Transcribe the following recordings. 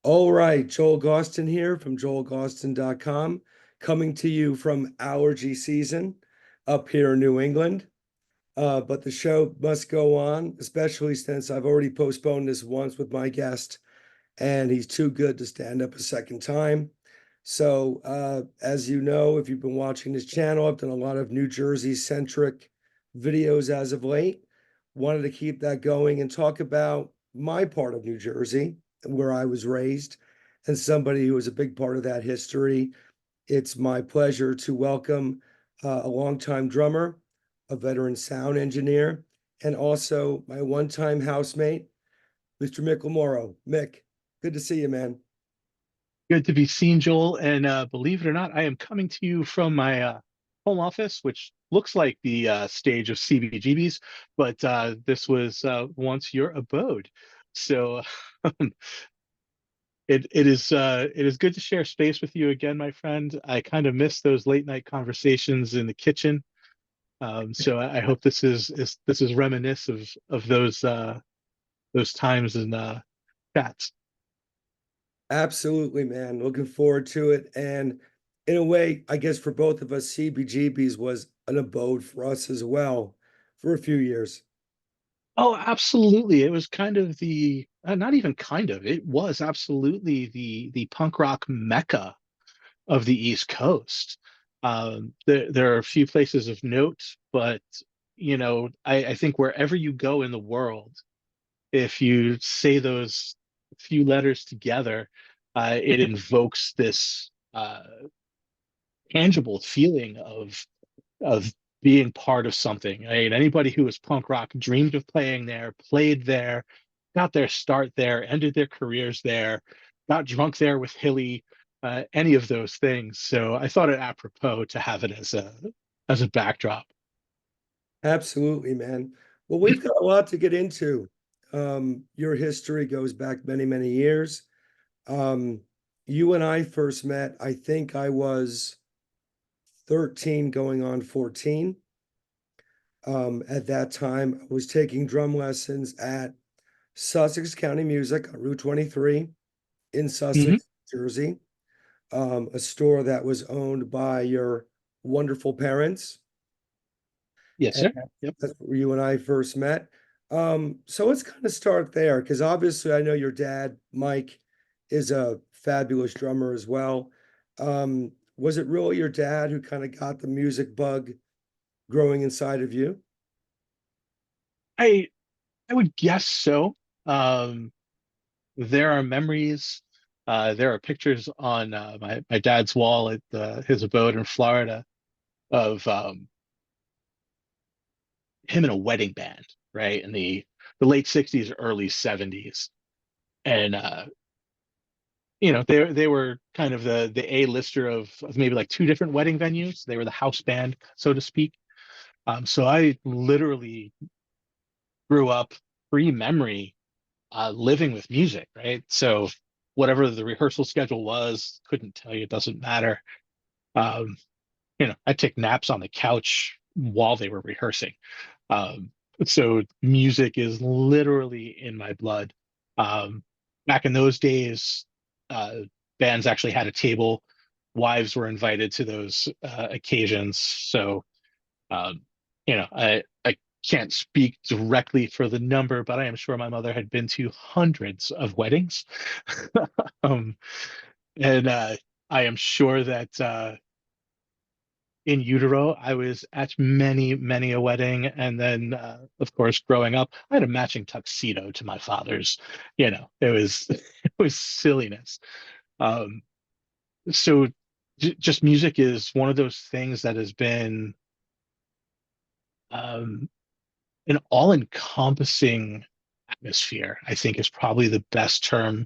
All right, Joel Gausten here from joelgausten.com, coming to you from allergy season up here in New England. But the show must go on, especially since I've already postponed this once with my guest, and he's too good to stand up a second time. So, as you know, if you've been watching this channel, I've done a lot of New Jersey centric videos as of late. Wanted to keep that going and talk about my part of New Jersey, where I was raised, and somebody who was a big part of that history. It's my pleasure to welcome a longtime drummer, a veteran sound engineer, and also my one-time housemate, Mr. Mick LoMauro. Mick, good to see you, man. Good to be seen, Joel. And believe it or not, I am coming to you from my home office, which looks like the stage of CBGB's, but this was once your abode. So it is good to share space with you again, my friend. I kind of miss those late night conversations in the kitchen. So I hope this is reminiscent of those times and chats. Absolutely, man. Looking forward to it. And in a way, I guess for both of us, CBGB's was an abode for us as well for a few years. Oh, absolutely. It was kind of the not even kind of, it was absolutely the punk rock mecca of the East Coast. There are a few places of note, but I think wherever you go in the world, if you say those few letters together, it invokes this tangible feeling of being part of something. I mean, anybody who was punk rock dreamed of playing there, played there, got their start there, ended their careers there, got drunk there with Hilly, any of those things. So I thought it apropos to have it as a backdrop. Absolutely, man. Well, we've got a lot to get into. Your history goes back many, many years. Um, you and I first met, I think I was 13 going on 14. At that time, I was taking drum lessons at Sussex County Music on Route 23 in Hmm. Sussex, Jersey, a store that was owned by your wonderful parents. Yes, And sir. Yep. that's where you and I first met. So let's kind of start there because obviously I know your dad, Mike, is a fabulous drummer as well. Was it really your dad who kind of got the music bug growing inside of you? I I would guess so. Um, there are memories. There are pictures on my dad's wall at his abode in Florida of him in a wedding band, right, in the late '60s, early '70s, and they were kind of the A-lister of maybe like two different wedding venues. They were the house band, so to speak. So I literally grew up pre-memory living with music, right? So whatever the rehearsal schedule was, couldn't tell you, it doesn't matter. Um, I'd take naps on the couch while they were rehearsing. So music is literally in my blood. Um, Back in those days, uh, bands actually had a table. Wives were invited to those occasions. So, um, I can't speak directly for the number, but I am sure my mother had been to hundreds of weddings. um, and I am sure that in utero, I was at many, many a wedding. And then, of course, growing up, I had a matching tuxedo to my father's. It was it was silliness. Um, so just music is one of those things that has been um, an all-encompassing atmosphere, I think is probably the best term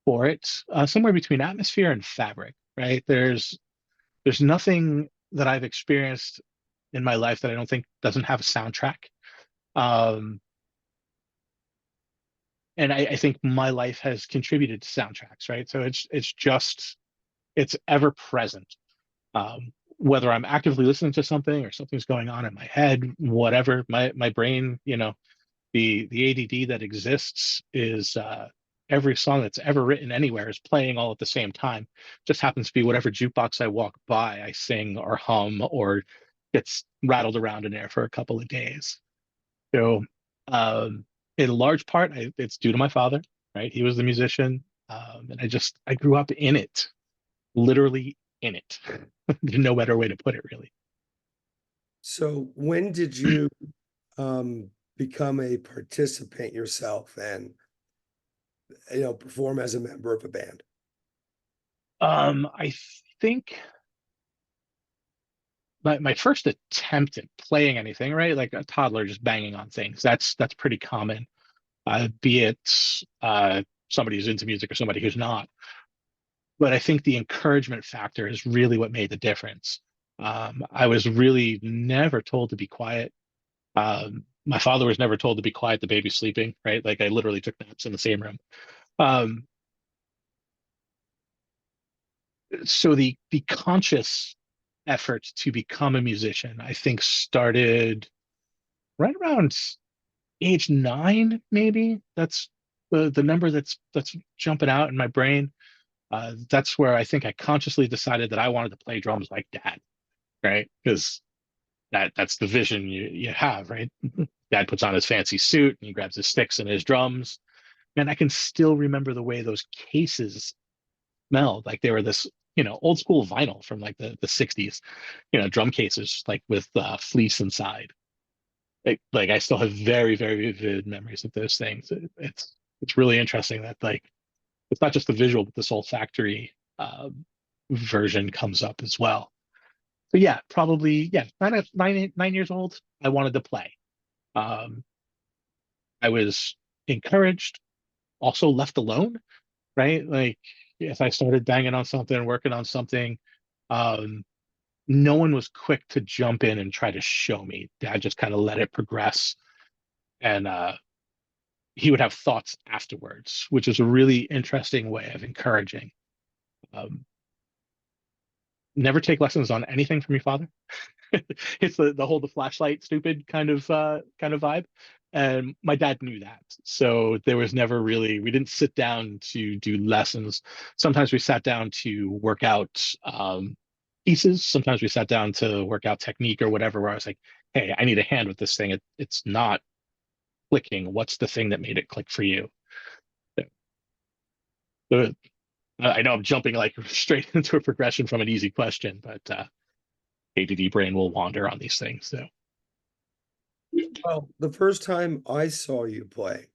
for it. Somewhere between atmosphere and fabric, right? There's nothing that I've experienced in my life that I don't think doesn't have a soundtrack. Um, and I think my life has contributed to soundtracks, right? So it's ever present. Whether I'm actively listening to something or something's going on in my head, whatever, my brain, the ADD that exists is every song that's ever written anywhere is playing all at the same time. Just happens to be whatever jukebox I walk by, I sing or hum or gets rattled around in there for a couple of days. So, um, in large part, it's due to my father, right? He was the musician, and I grew up in it, literally in it. There's no better way to put it, really. So when did you become a participant yourself and perform as a member of a band? I think my first attempt at playing anything, right? Like a toddler just banging on things. That's pretty common. Be it somebody who's into music or somebody who's not. But I think the encouragement factor is really what made the difference. I was really never told to be quiet. My father was never told to be quiet. The baby's sleeping, right? Like I literally took naps in the same room. Um, so the conscious effort to become a musician, I think, started right around age 9, maybe. That's the number that's jumping out in my brain. That's where I think I consciously decided that I wanted to play drums like dad, right? Because that's the vision you have, right? Dad puts on his fancy suit and he grabs his sticks and his drums. And I can still remember the way those cases smelled. Like they were this, old school vinyl from like the 60s, drum cases like with fleece inside. Like I still have very, very vivid memories of those things. It's really interesting that like it's not just the visual, but this olfactory version comes up as well. So yeah, probably yeah, 9 years old, I wanted to play. Um, I was encouraged, also left alone, right? Like if I started banging on something, working on something, um, no one was quick to jump in and try to show me. Dad just kind of let it progress, and he would have thoughts afterwards, which is a really interesting way of encouraging. Um, Never take lessons on anything from your father. It's the whole the flashlight stupid kind of vibe. And my dad knew that. So there was never really we didn't sit down to do lessons. Sometimes we sat down to work out pieces. Sometimes we sat down to work out technique or whatever, where I was like, hey, I need a hand with this thing. It's not clicking. What's the thing that made it click for you? So, I know I'm jumping like straight into a progression from an easy question, but ADD brain will wander on these things. So Well, the first time I saw you play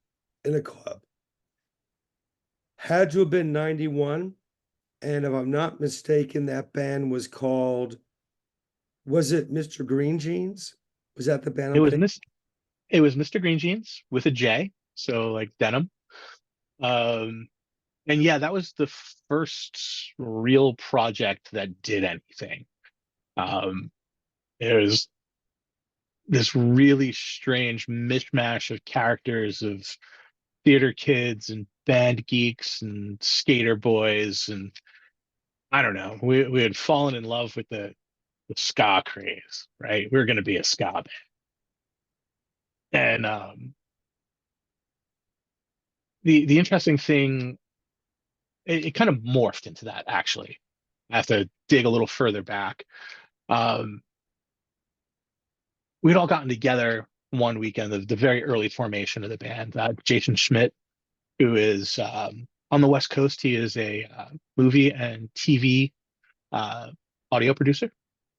in a club had to have been 91. And if I'm not mistaken, that band was it Mr. Green Jeans? Was that the band it I'm was thinking? Miss it was Mr. Green Jeans with a J, so like denim. Um, and yeah, that was the first real project that did anything. Um, it was this really strange mishmash of characters of theater kids and band geeks and skater boys and I don't know. We had fallen in love with the ska craze, right? We were going to be a ska band, and the interesting thing, it kind of morphed into that. Actually, I have to dig a little further back. Um, we'd all gotten together one weekend, the very early formation of the band. Jason Schmidt, who is on the West Coast, he is a movie and TV uh, audio producer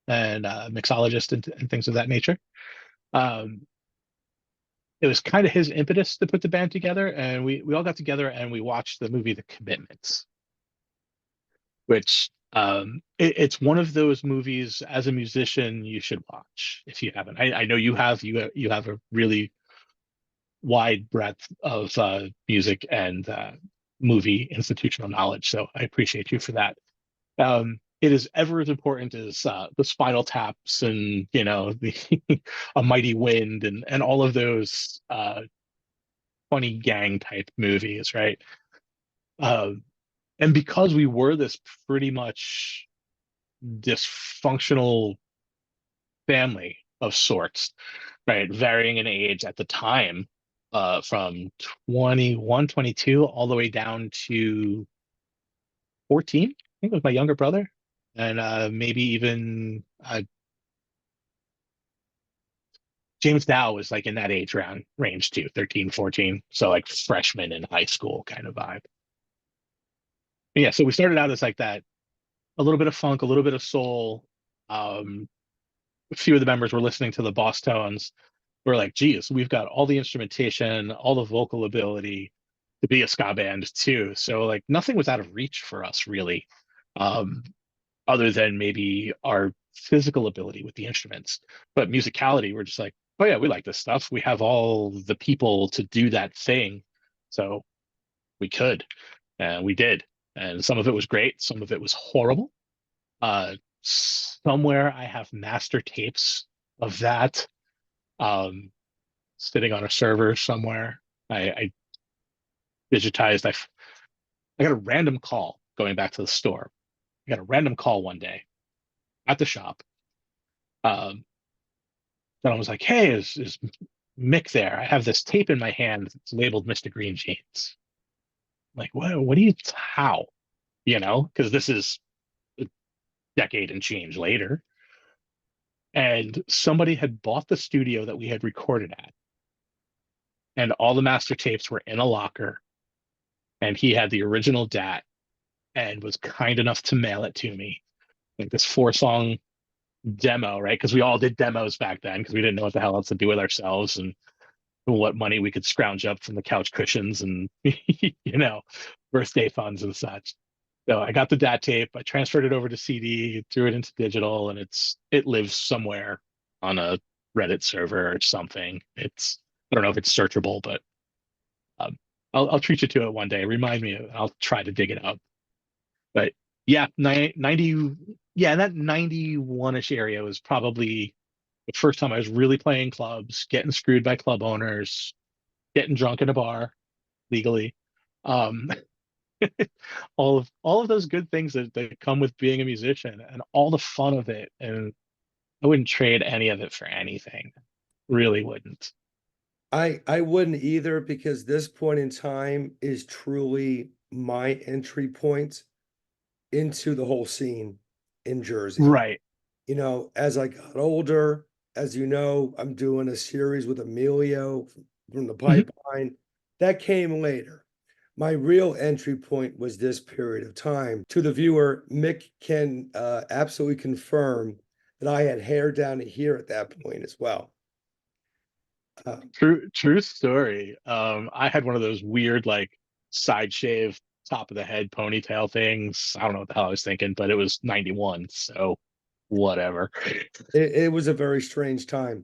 and mixologist and things of that nature. Um, it was kind of his impetus to put the band together, and we all got together and we watched the movie The Commitments, which it's one of those movies as a musician you should watch if you haven't. I know you have a really wide breadth of music and movie institutional knowledge, so I appreciate you for that. It is ever as important as the Spinal Taps and the A Mighty Wind and all of those funny gang type movies, right? Um, and because we were this pretty much dysfunctional family of sorts, right, varying in age at the time, from 21, 22, all the way down to 14. I think it was my younger brother. And maybe even James Dow was like in that age round range too, 13, 14. So like freshman in high school kind of vibe. But yeah, so we started out as like that, a little bit of funk, a little bit of soul. Um, a few of the members were listening to the Boss Tones. We're like, geez, we've got all the instrumentation, all the vocal ability to be a ska band too. So like nothing was out of reach for us really, um, other than maybe our physical ability with the instruments. But musicality, we're just like, oh yeah, we like this stuff. We have all the people to do that thing, so we could, and we did. And some of it was great, some of it was horrible. Somewhere I have master tapes of that. Um, Sitting on a server somewhere. I digitized. I got a random call going back to the store. I got a random call one day at the shop. Um, and I was like, "Hey, is Mick there? I have this tape in my hand that's labeled Mr. Green Jeans." I'm like, what? What do you? How? You know, because this is a decade and change later, and somebody had bought the studio that we had recorded at, and all the master tapes were in a locker, and he had the original DAT and was kind enough to mail it to me. Like this 4 song demo, right? Because we all did demos back then because we didn't know what the hell else to do with ourselves and what money we could scrounge up from the couch cushions and birthday funds and such. So I got the DAT tape, I transferred it over to CD, threw it into digital, and it lives somewhere on a Reddit server or something. It's I don't know if it's searchable, but um, I'll treat you to it one day. Remind me, I'll try to dig it up. But yeah, 90, yeah, that 91-ish area was probably the first time I was really playing clubs, getting screwed by club owners, getting drunk in a bar legally. Um, all of those good things that come with being a musician and all the fun of it. And I wouldn't trade any of it for anything. Really wouldn't. I wouldn't either because this point in time is truly my entry point into the whole scene in Jersey. Right. As I got older, as you know, I'm doing a series with Emilio from the Mhm. Pipeline. That came later. My real entry point was this period of time. To the viewer, Mick can absolutely confirm that I had hair down to here at that point as well. Uh, True story. I had one of those weird like side shave top of the head ponytail things. I don't know what the hell I was thinking, but it was 91, so whatever. it was a very strange time.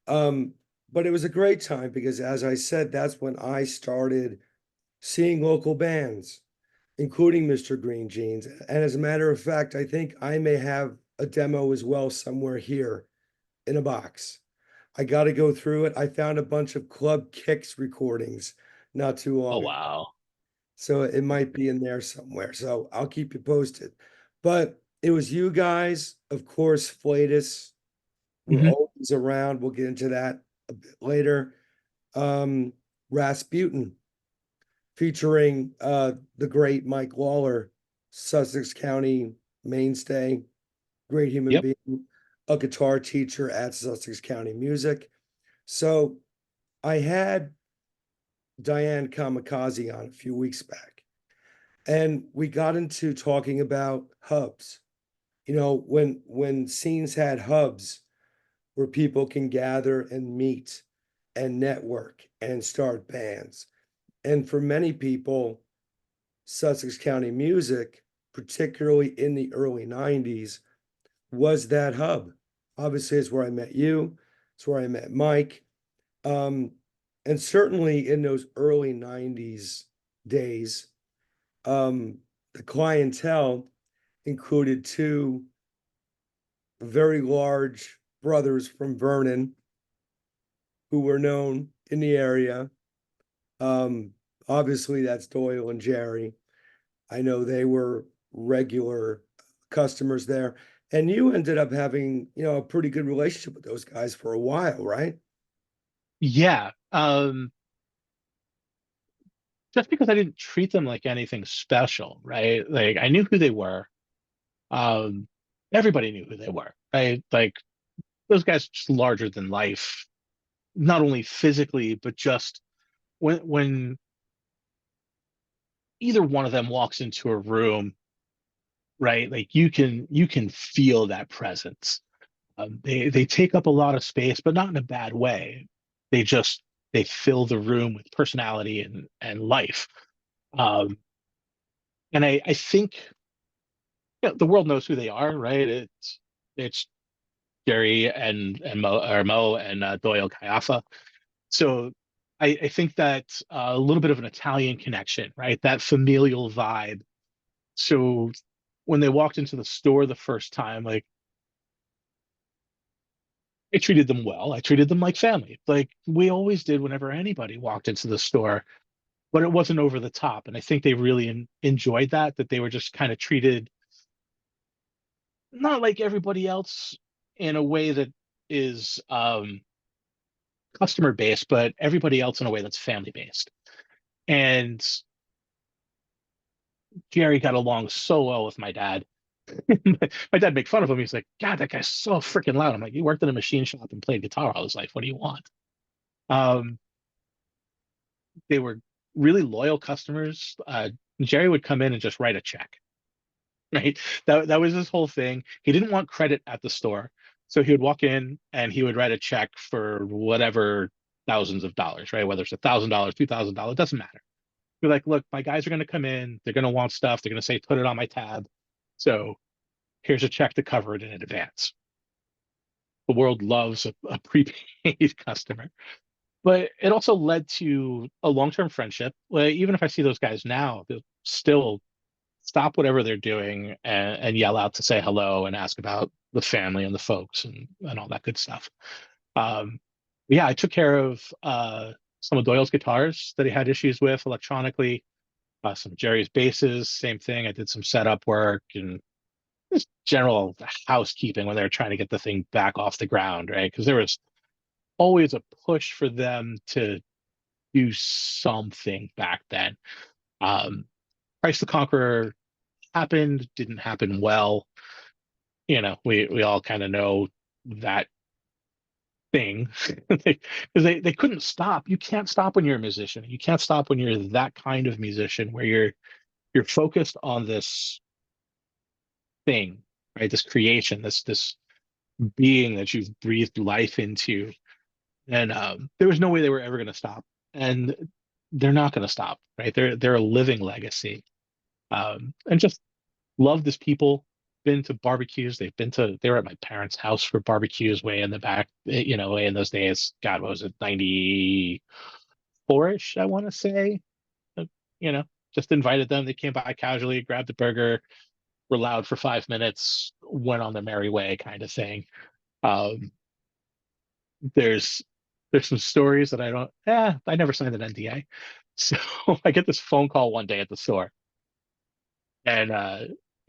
Um, but it was a great time because, as I said, that's when I started seeing local bands, including Mr. Green Jeans. And as a matter of fact, I think I may have a demo as well somewhere here in a box. I got to go through it. I found a bunch of Club Kicks recordings not too Oh long ago. wow. So it might be in there somewhere. So I'll keep you posted. But it was you guys, of course, Flatus were Mhm. always around. We'll get into that a bit later. Um, Rasputin featuring the great Mike Lawler, Sussex County mainstay, great human Yep. being, a guitar teacher at Sussex County Music. So I had Diane Kamikaze on a few weeks back, and we got into talking about hubs. When scenes had hubs where people can gather and meet and network and start bands. And for many people, Sussex County Music, particularly in the early 90s, was that hub. Obviously, it's where I met you, it's where I met Mike. Um, and certainly in those early 90s days, the clientele included two very large brothers from Vernon who were known in the area. Um, Obviously, that's Doyle and Jerry. I know they were regular customers there. And you ended up having, a pretty good relationship with those guys for a while, right? Yeah. just because I didn't treat them like anything special, right? Like I knew who they were. Um, Everybody knew who they were, right? Like those guys are just larger than life, not only physically, but just when either one of them walks into a room, right? Like you can feel that presence. They take up a lot of space, but not in a bad way. They just they fill the room with personality and life. Um, and I think the world knows who they are, right? It's Jerry and Mo and Doyle Caiafa. So I think that a little bit of an Italian connection, right? That familial vibe. So when they walked into the store the first time, like I treated them well. I treated them like family, like we always did whenever anybody walked into the store, but it wasn't over the top. And I think they really enjoyed that they were just kind of treated not like everybody else in a way that is customer based, but everybody else in a way that's family based. And Jerry got along so well with my dad. My dad made fun of him. He's like, God, that guy's so freaking loud. I'm like, he worked in a machine shop and played guitar all his life. What do you want? Um, they were really loyal customers. Jerry would come in and just write a check, right? That was his whole thing. He didn't want credit at the store, so he would walk in and he would write a check for whatever thousands of dollars, right? Whether it's $1,000, $2,000, doesn't matter. You're like, look, my guys are going to come in. They're going to want stuff. They're going to say, put it on my tab. So here's a check to cover it in advance. The world loves a prepaid customer. But it also led to a long-term friendship. Like, even if I see those guys now, they'll still stop whatever they're doing and yell out to say hello and ask about the family and the folks and all that good stuff. Um, yeah, I took care of some of Doyle's guitars that he had issues with electronically, some of Jerry's basses, same thing. I did some setup work and just general housekeeping when they were trying to get the thing back off the ground, right? Because there was always a push for them to do something back then. Um, Christ the Conqueror happened, didn't happen well. We all kind of know that thing because they couldn't stop. You can't stop when you're a musician. You can't stop when you're that kind of musician where you're focused on this thing, right? This creation, this being that you've breathed life into. And there was no way they were ever going to stop. And they're not going to stop, right? They're a living legacy. And just love this people. Been to barbecues. They were at my parents' house for barbecues way in the back, way in those days. God, what was it, 94-ish, I want to say. Uh, You know, just invited them. They came by casually, grabbed a burger, were loud for 5 minutes, went on their merry way kind of thing. Um, there's there's some stories that I never signed an NDA. So I get this phone call one day at the store, and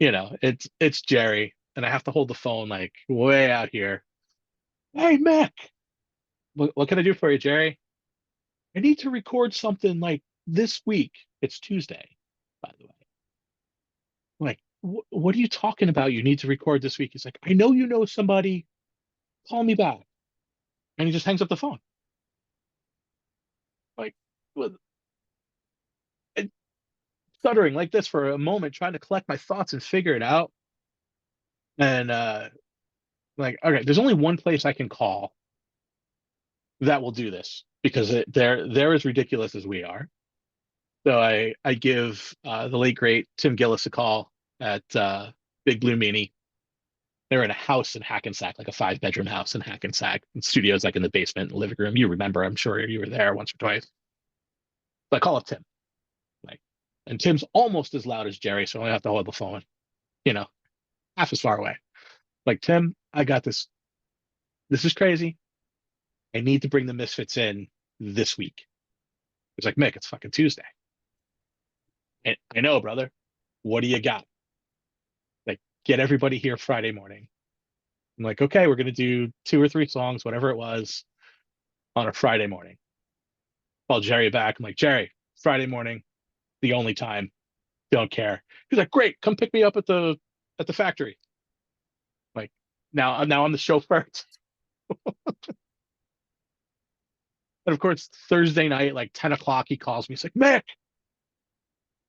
it's Jerry, and I have to hold the phone like way out here. Hey, Mick, what can I do for you, Jerry? I need to record something like this week. It's Tuesday, by the way. I'm like, what are you talking about? You need to record this week. He's like, I know you know somebody. Call me back. And he just hangs up the phone. Like, what- and stuttering like this for a moment, trying to collect my thoughts and figure it out. And like, okay, there's only one place I can call that will do this because they're as ridiculous as we are. So I give the late great Tim Gillis a call at Big Blue Meanie. They're in a house in Hackensack, like a 5-bedroom house in Hackensack. And studio's like in the basement and living room. You remember, I'm sure you were there once or twice. So I call up Tim, like, and Tim's almost as loud as Jerry, so I only have to hold the phone, you know, half as far away. Like, Tim, I got this. This is crazy. I need to bring the Misfits in this week. He's like, Mick, it's fucking Tuesday. And I know, brother. What do you got? Like, get everybody here Friday morning. I'm like, okay, we're gonna do 2 or 3 songs, whatever it was, on a Friday morning. Call Jerry back. I'm like, Jerry, Friday morning, the only time. Don't care. He's like, great, come pick me up at the factory. Like now I'm the chauffeur. And of course, Thursday night, like 10 o'clock, he calls me. He's like, Mick,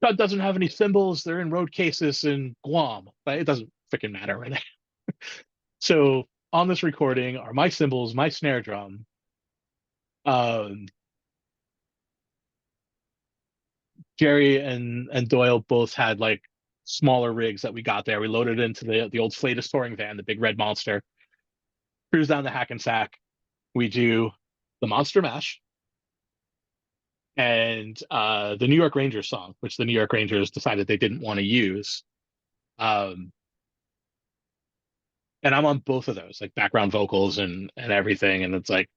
God doesn't have any cymbals. They're in road cases in Guam. But it doesn't freaking matter right now. So on this recording are my cymbals, my snare drum. Um, Jerry and Doyle both had like smaller rigs that we got there. We loaded into the old Flatus touring van, the big red monster. Cruise down the Hackensack. We do the Monster Mash and the New York Rangers song, which the New York Rangers decided they didn't want to use. Um, and I'm on both of those, like background vocals and everything, and it's like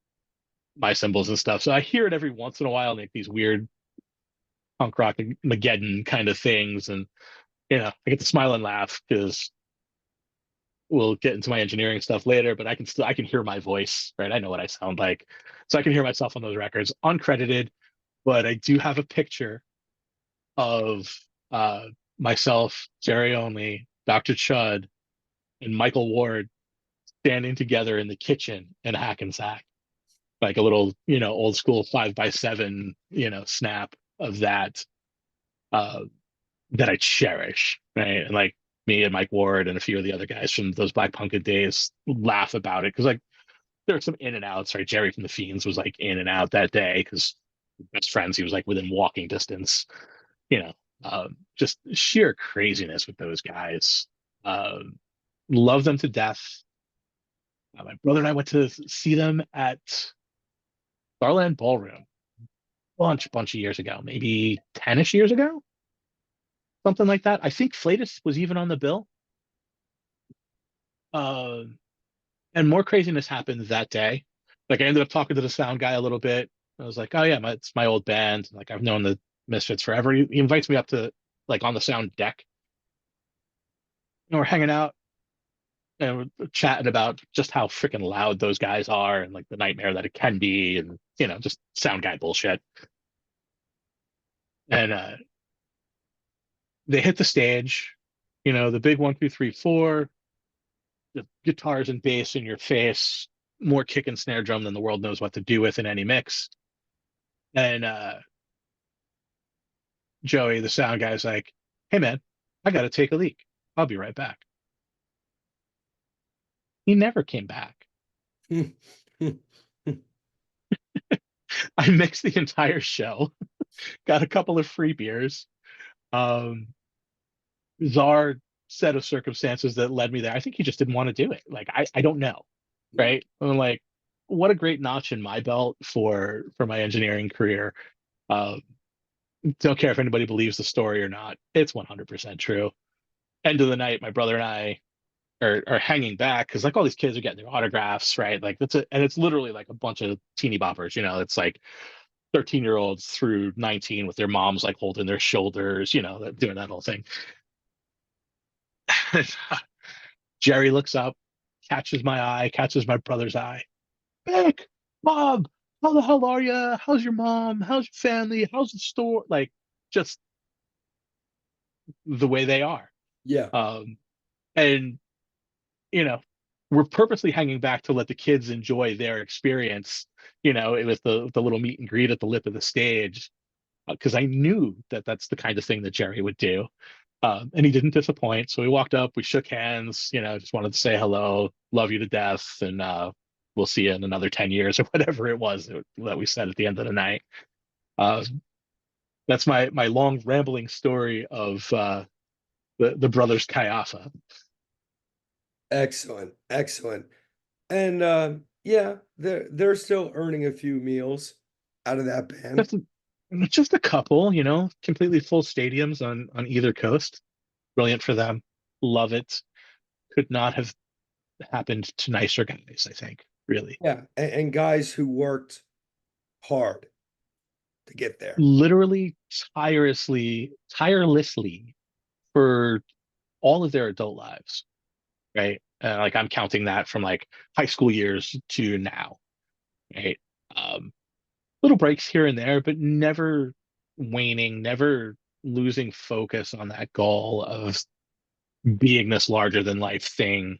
my cymbals and stuff. So I hear it every once in a while, like these weird punk rock Mageddon kind of things, and I get to smile and laugh because we'll get into my engineering stuff later, but I can hear my voice, right? I know what I sound like. So I can hear myself on those records, uncredited, but I do have a picture of myself, Jerry Only, Dr. Chud, and Michael Ward standing together in the kitchen in Hackensack, like a little, old school 5x7, snap of that uh, that I cherish, right? And like me and Mike Ward and a few of the other guys from those Black Punked days laugh about it because like there are some in and outs, right? Jerry from the Fiends was like in and out that day because best friends. He was like within walking distance. You know, just sheer craziness with those guys. Love them to death. My brother and I went to see them at Starland Ballroom bunch of years ago, maybe 10-ish years ago, something like that. I think Flatus was even on the bill. Uh, and more craziness happened that day. Like I ended up talking to the sound guy a little bit. I was like, oh yeah, it's my old band. Like I've known the Misfits forever. He invites me up to like on the sound deck. And we're hanging out and we're chatting about just how freaking loud those guys are and like the nightmare that it can be and just sound guy bullshit. And they hit the stage, the big 1 2 3 4, the guitars and bass in your face, more kick and snare drum than the world knows what to do with in any mix. And Joey, the sound guy's like, hey man, I gotta take a leak. I'll be right back. He never came back. I mixed the entire show, got a couple of free beers. Bizarre set of circumstances that led me there. I think he just didn't want to do it. Like I don't know. Right. I'm like, what a great notch in my belt for my engineering career. Uh, don't care if anybody believes the story or not. It's 100% true. End of the night, my brother and I are hanging back because like all these kids are getting their autographs, right? Like and it's literally like a bunch of teeny boppers. It's like 13-year-olds through 19 with their moms like holding their shoulders, doing that whole thing. Jerry looks up, catches my eye, catches my brother's eye. Mick, Bob, how the hell are you? How's your mom? How's your family? How's the store? Like, just the way they are. Yeah. And we're purposely hanging back to let the kids enjoy their experience. It was the little meet and greet at the lip of the stage because I knew that that's the kind of thing that Jerry would do. And he didn't disappoint. So we walked up, we shook hands, just wanted to say hello, love you to death, and we'll see you in another 10 years or whatever it was that we said at the end of the night. That's my long rambling story of the brothers Kayafa. Excellent. Excellent. And yeah, they're still earning a few meals out of that band. Just a couple, completely full stadiums on either coast. Brilliant for them. Love it. Could not have happened to nicer guys, I think, really. Yeah. And guys who worked hard to get there. Literally tirelessly for all of their adult lives, right? Like I'm counting that from like high school years to now, right? Little breaks here and there, but never waning, never losing focus on that goal of being this larger than life thing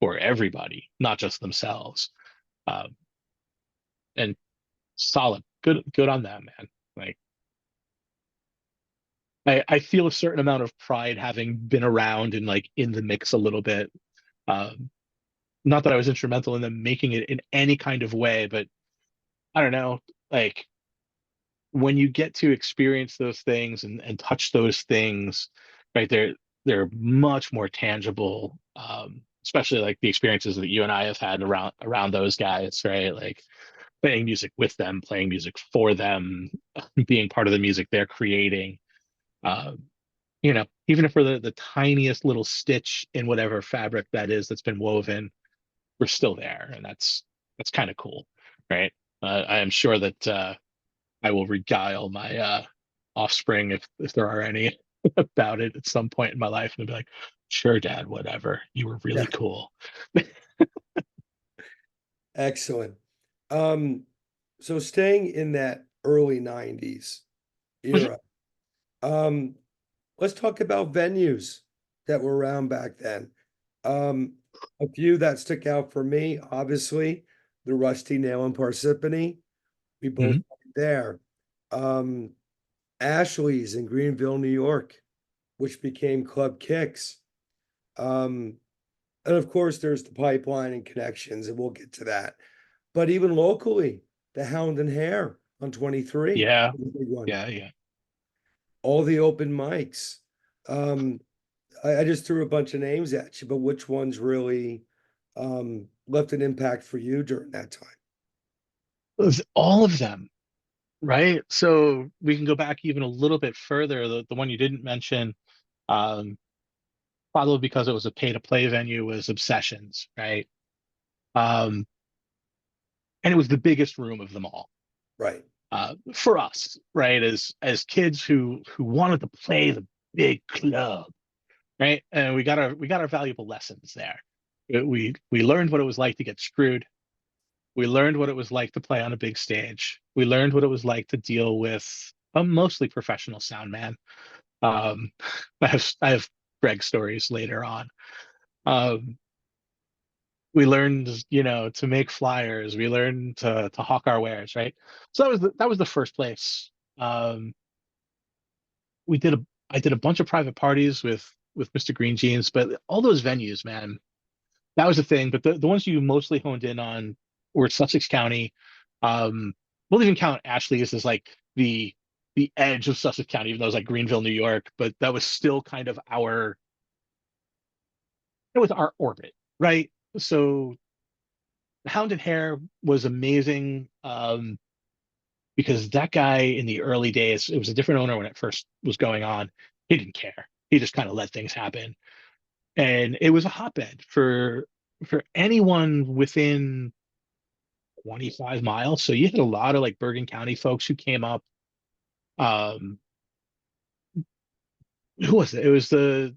for everybody, not just themselves. Um, and solid, good on them, man. Like I feel a certain amount of pride having been around and like in the mix a little bit. Um, Not that I was instrumental in them making it in any kind of way, but I don't know, like when you get to experience those things and touch those things, right, they're much more tangible, especially like the experiences that you and I have had around those guys, right? Like playing music with them, playing music for them, being part of the music they're creating. Um, Even if we're the tiniest little stitch in whatever fabric that is that's been woven, we're still there, and that's kind of cool, right? I am sure that I will regale my offspring if there are any about it at some point in my life, and they'll be like, "Sure, Dad, whatever. You were really Yeah, cool." excellent. Um, so staying in that early 90s Mhm. era, um, let's talk about venues that were around back then. Um, a few that stick out for me, obviously, the Rusty Nail and Parsippany. We both Mhm. played there. Um, Ashley's in Greenville, New York, which became Club Kicks. Um, and of course, there's the pipeline and connections, and we'll get to that. But even locally, the Hound and Hare on 23 Yeah, was a big one. yeah, yeah. All the open mics. Um, I just threw a bunch of names at you, but which ones really left an impact for you during that time? It was all of them, right? So we can go back even a little bit further. The one you didn't mention, um, probably because it was a pay to play venue, was Obsessions, right? Um, and it was the biggest room of them all, Right. for us, right? As kids who wanted to play the big club, right? And we got our valuable lessons there. We learned what it was like to get screwed. We learned what it was like to play on a big stage. We learned what it was like to deal with a mostly professional sound man. Um, I have Greg stories later on. Um, we learned, to make flyers. We learned to hawk our wares, right? So that was the first place. Um, we did a I did a bunch of private parties with Mr. Green Jeans, but all those venues, man, that was the thing. But the ones you mostly honed in on were Sussex County. Um, we'll even count Ashley's as like the edge of Sussex County, even though it was like Greenville, New York, but that was still kind of our orbit, right? So Hound and Hare was amazing, because that guy in the early days, it was a different owner when it first was going on. He didn't care. He just kind of let things happen, and it was a hotbed for anyone within 25 miles. So you had a lot of like Bergen County folks who came up. Um, who was it? It was the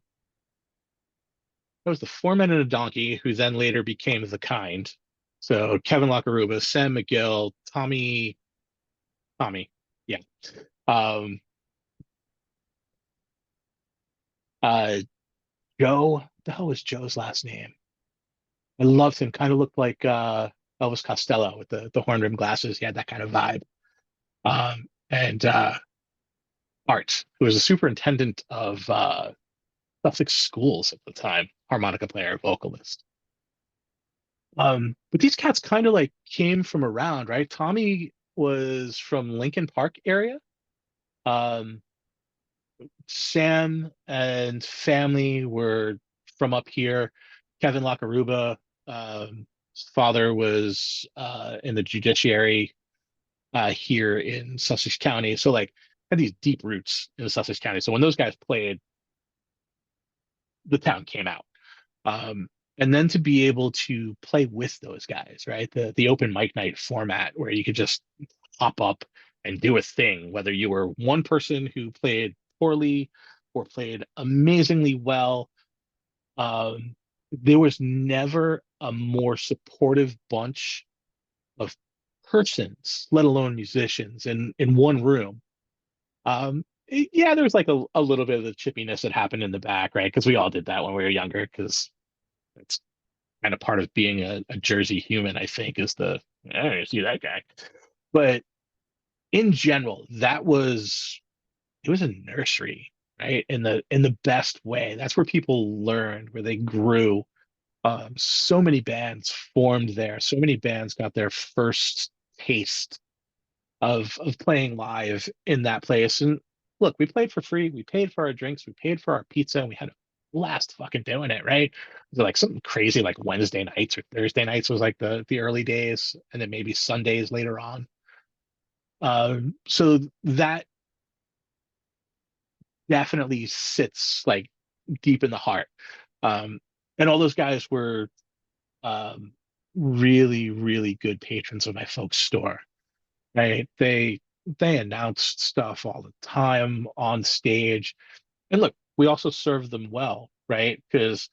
Four Men and a Donkey, who then later became the Kind. So Kevin Lockeruba, Sam McGill, Tommy, yeah. Um, uh, Joe, what the hell was Joe's last name? I loved him. Kind of looked like Elvis Costello with the horn rimmed glasses. He had that kind of vibe. And Art, who was the superintendent of Sussex schools at the time, harmonica player, vocalist. But these cats kind of like came from around, right? Tommy was from Lincoln Park area. Um, Sam and family were from up here. Kevin Lockeruba, his father was in the judiciary here in Sussex County. So like had these deep roots in Sussex County. So when those guys played, the town came out. Um, and then to be able to play with those guys, right? The open mic night format where you could just pop up and do a thing, whether you were one person who played poorly or played amazingly well. There was never a more supportive bunch of persons, let alone musicians, in one room. Yeah, there's like a little bit of the chippiness that happened in the back, right? Because we all did that when we were younger, because it's kind of part of being a Jersey human, I think, is the, you see that guy. But in general, it was a nursery, right? In the best way. That's where people learned, where they grew. So many bands formed there. So many bands got their first taste of playing live in that place. And look, we played for free. We paid for our drinks. We paid for our pizza, and we had a blast fucking doing it, right? So like something crazy like Wednesday nights or Thursday nights was like the early days, and then maybe Sundays later on. So that definitely sits like deep in the heart. Um, and all those guys were um, really, really good patrons of my folks' store, right? They announced stuff all the time on stage. And look, we also served them well, right? Because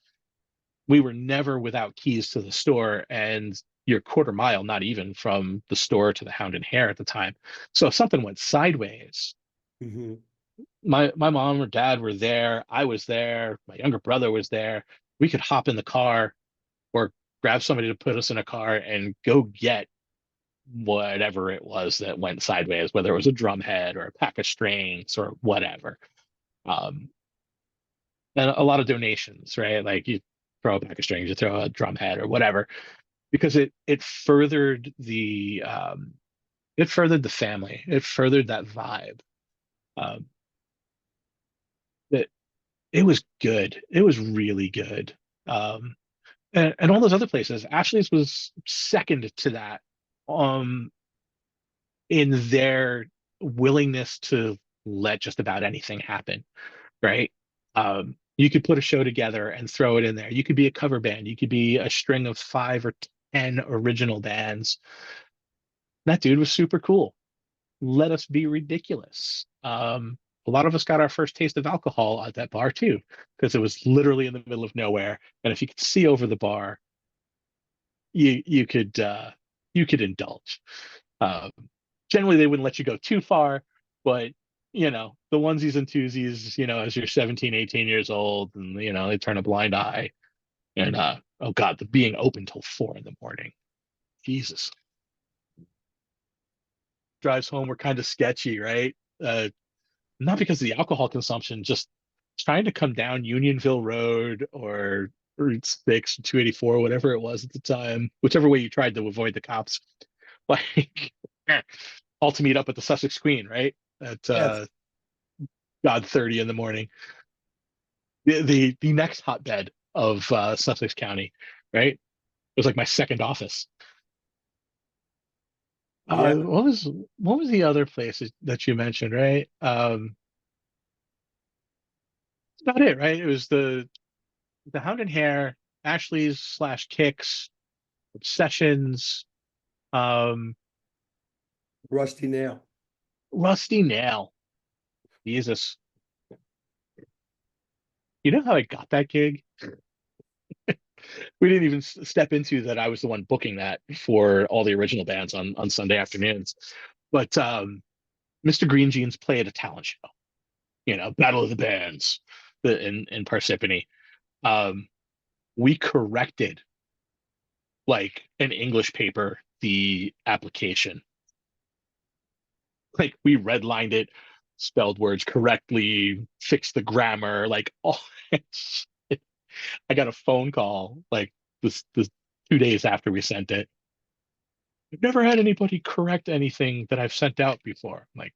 we were never without keys to the store, and you're quarter mile, not even from the store to the Hound and Hare at the time. So if something went sideways, Hmm. my mom or dad were there, I was there, my younger brother was there. We could hop in the car or grab somebody to put us in a car and go get whatever it was that went sideways, whether it was a drum head or a pack of strings or whatever. Um, and a lot of donations, right? Like you throw a pack of strings, you throw a drum head or whatever, because it furthered the family, it furthered that vibe. Um, that it was good. It was really good. Um, and all those other places, Ashley's was second to that. Um, in their willingness to let just about anything happen, right? You could put a show together and throw it in there. You could be a cover band. You could be a string of 5 or 10 original bands. That dude was super cool. Let us be ridiculous. A lot of us got our first taste of alcohol at that bar too, because it was literally in the middle of nowhere. And if you could see over the bar, you could indulge. Um, Generally, they wouldn't let you go too far, but the onesies and twosies, as you're 17, 18 years old, and they turn a blind eye. And oh God, the being open till 4 in the morning. Jesus. Drives home were kind of sketchy, right? Not because of the alcohol consumption, just trying to come down Unionville Road or Route 6, 284, whatever it was at the time, whichever way you tried to avoid the cops. Like all to meet up at the Sussex Queen, right? At Yes. God 30 in the morning. The next hotbed of Sussex County, right? It was like my second office. Yeah. What was the other place that you mentioned, right? That's about it, right? It was the Hound and Hare, Ashley's slash Kicks, Obsessions, um, Rusty Nail. Rusty Nail. Jesus, you know how I got that gig? We didn't even step into that. I was the one booking that for all the original bands on Sunday afternoons. But Mr. Green Jeans played a talent show, Battle of the Bands in Parsippany. Um, we corrected like an English paper the application. Like we redlined it, spelled words correctly, fixed the grammar, like all. I got a phone call like this 2 days after we sent it. I've never had anybody correct anything that I've sent out before. I'm like,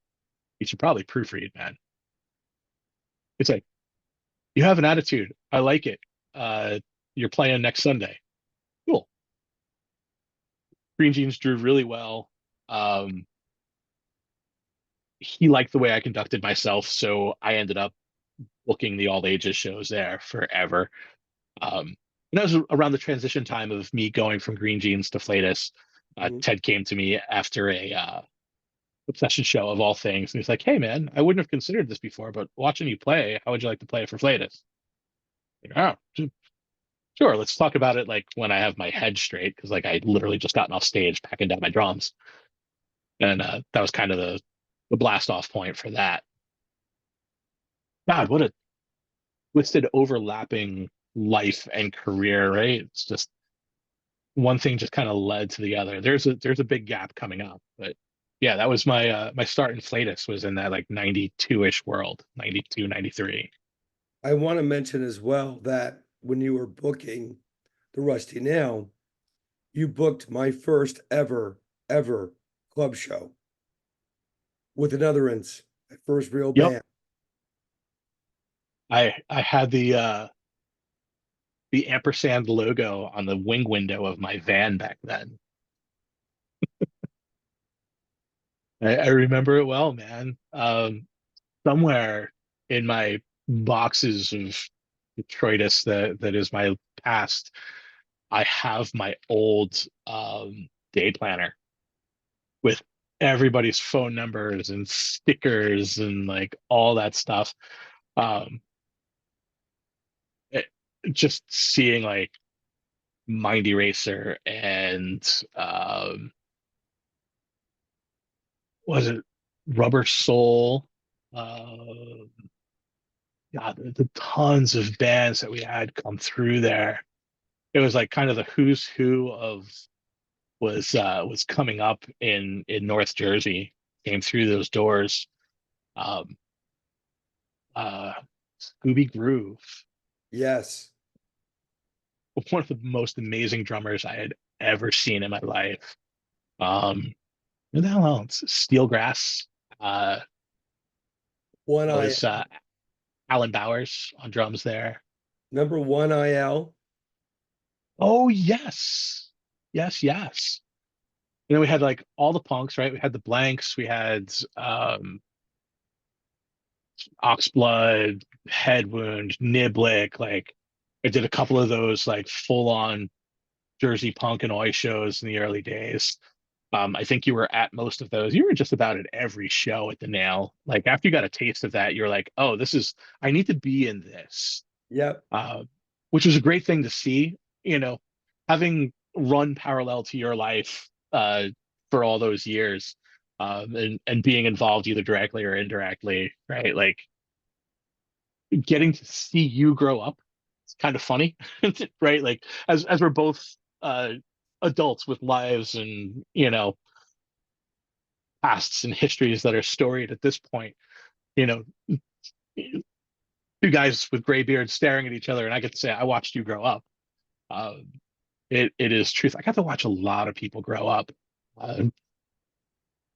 you should probably proofread, man. It's like, you have an attitude. I like it. Uh, you're playing next Sunday. Cool. Green Jeans drew really well. Um, he liked the way I conducted myself, so I ended up booking the all ages shows there forever. And that was around the transition time of me going from Green Jeans to Flatus. Mhm. Ted came to me after a obsession show of all things, and he's like, "Hey, man, I wouldn't have considered this before, but watching you play, how would you like to play it for Flatus?" Like, oh, sure. Let's talk about it like when I have my head straight, because like I literally just gotten off stage packing down my drums, and that was kind of the blast off point for that. God, what a twisted overlapping life and career, right? It's just one thing just kind of led to the other. There's a big gap coming up, but yeah, that was my start in Flatus was in that like 92-ish world, 92, 93. I want to mention as well that when you were booking the Rusty Nail, you booked my first ever club show with another ins, my first real Yep. band. I had the ampersand logo on the wing window of my van back then. I remember it well, man. Somewhere in my boxes of Detroitus that is my past, I have my old day planner with everybody's phone numbers and stickers and like all that stuff. Um, it, just seeing like Mind Eraser and was it Rubber Soul? Uh, God, the tons of bands that we had come through there. It was like kind of the who's who of was coming up in North Jersey, came through those doors. Um, uh, Scooby Groove, Yes. one of the most amazing drummers I had ever seen in my life. Who the hell else? Steelgrass uh, One I was Alan Bowers on drums there. number one IL. Oh yes, yes, yes. You know, we had like all the punks, right? We had the Blanks, we had Oxblood, Head Wound, Niblick. Like I did a couple of those like full on Jersey punk and oi shows in the early days. I think you were at most of those. You were just about at every show at the Nail. Like after you got a taste of that, you're like, oh, this is I need to be in this. Yep. Uh, which was a great thing to see, you know, having run parallel to your life for all those years, and being involved either directly or indirectly, right? Like getting to see you grow up, it's kind of funny, right? Like as we're both uh, adults with lives and pasts and histories that are storied at this point, you know, two guys with gray beards staring at each other, and I get to say I watched you grow up. Um, it is truth. I got to watch a lot of people grow up, uh,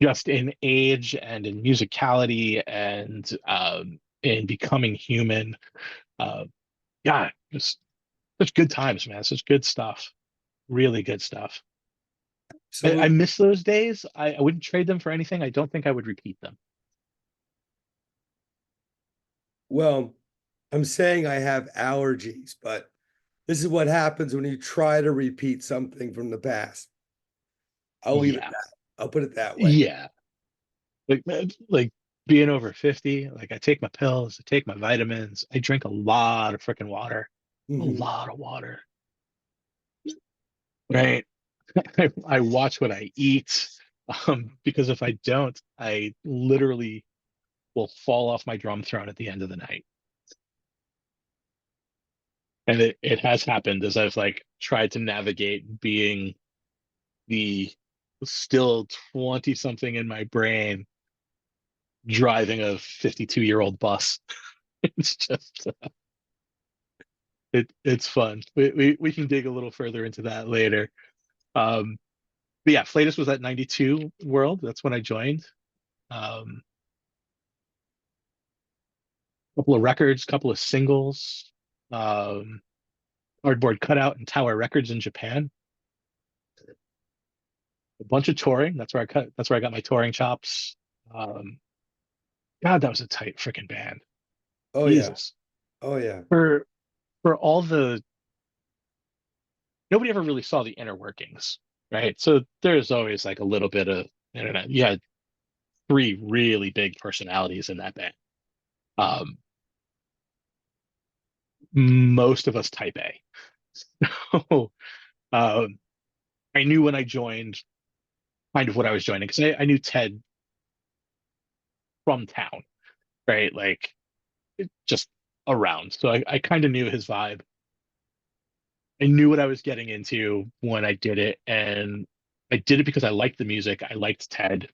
just in age and in musicality and in becoming human. Uh, yeah, just such good times, man. Such good stuff. Really good stuff. I Absolutely. miss those days. I wouldn't trade them for anything. I don't think I would repeat them. Well, I'm saying I have allergies, but this is what happens when you try to repeat something from the past. I'll leave it Yeah, that. I'll put it that way. yeah. Like like being over 50. Like I take my pills, I take my vitamins, I drink a lot of freaking water, a Mhm. lot of water. Right. I watch what I eat, because if I don't, I literally will fall off my drum throne at the end of the night. And it has happened as I've like tried to navigate being the still 20 something in my brain driving a 52-year-old bus. It's just it's fun. We can dig a little further into that later. Um, but yeah, Flatus was at 92 World. That's when I joined. Um, couple of records, couple of singles, um, Cardboard Cutout and Tower Records in Japan. A bunch of touring. That's where I cut. That's where I got my touring chops. Um, God, that was a tight freaking band. Oh yeah. Jesus. Oh yeah. For for all the nobody ever really saw the inner workings, right? So there's always like a little bit of internet. You had three really big personalities in that band. Um, most of us type A. So um, I knew when I joined kind of what I was joining because I knew Ted from town, right? Like just around. So I kind of knew his vibe. I knew what I was getting into when I did it, and I did it because I liked the music. I liked Ted.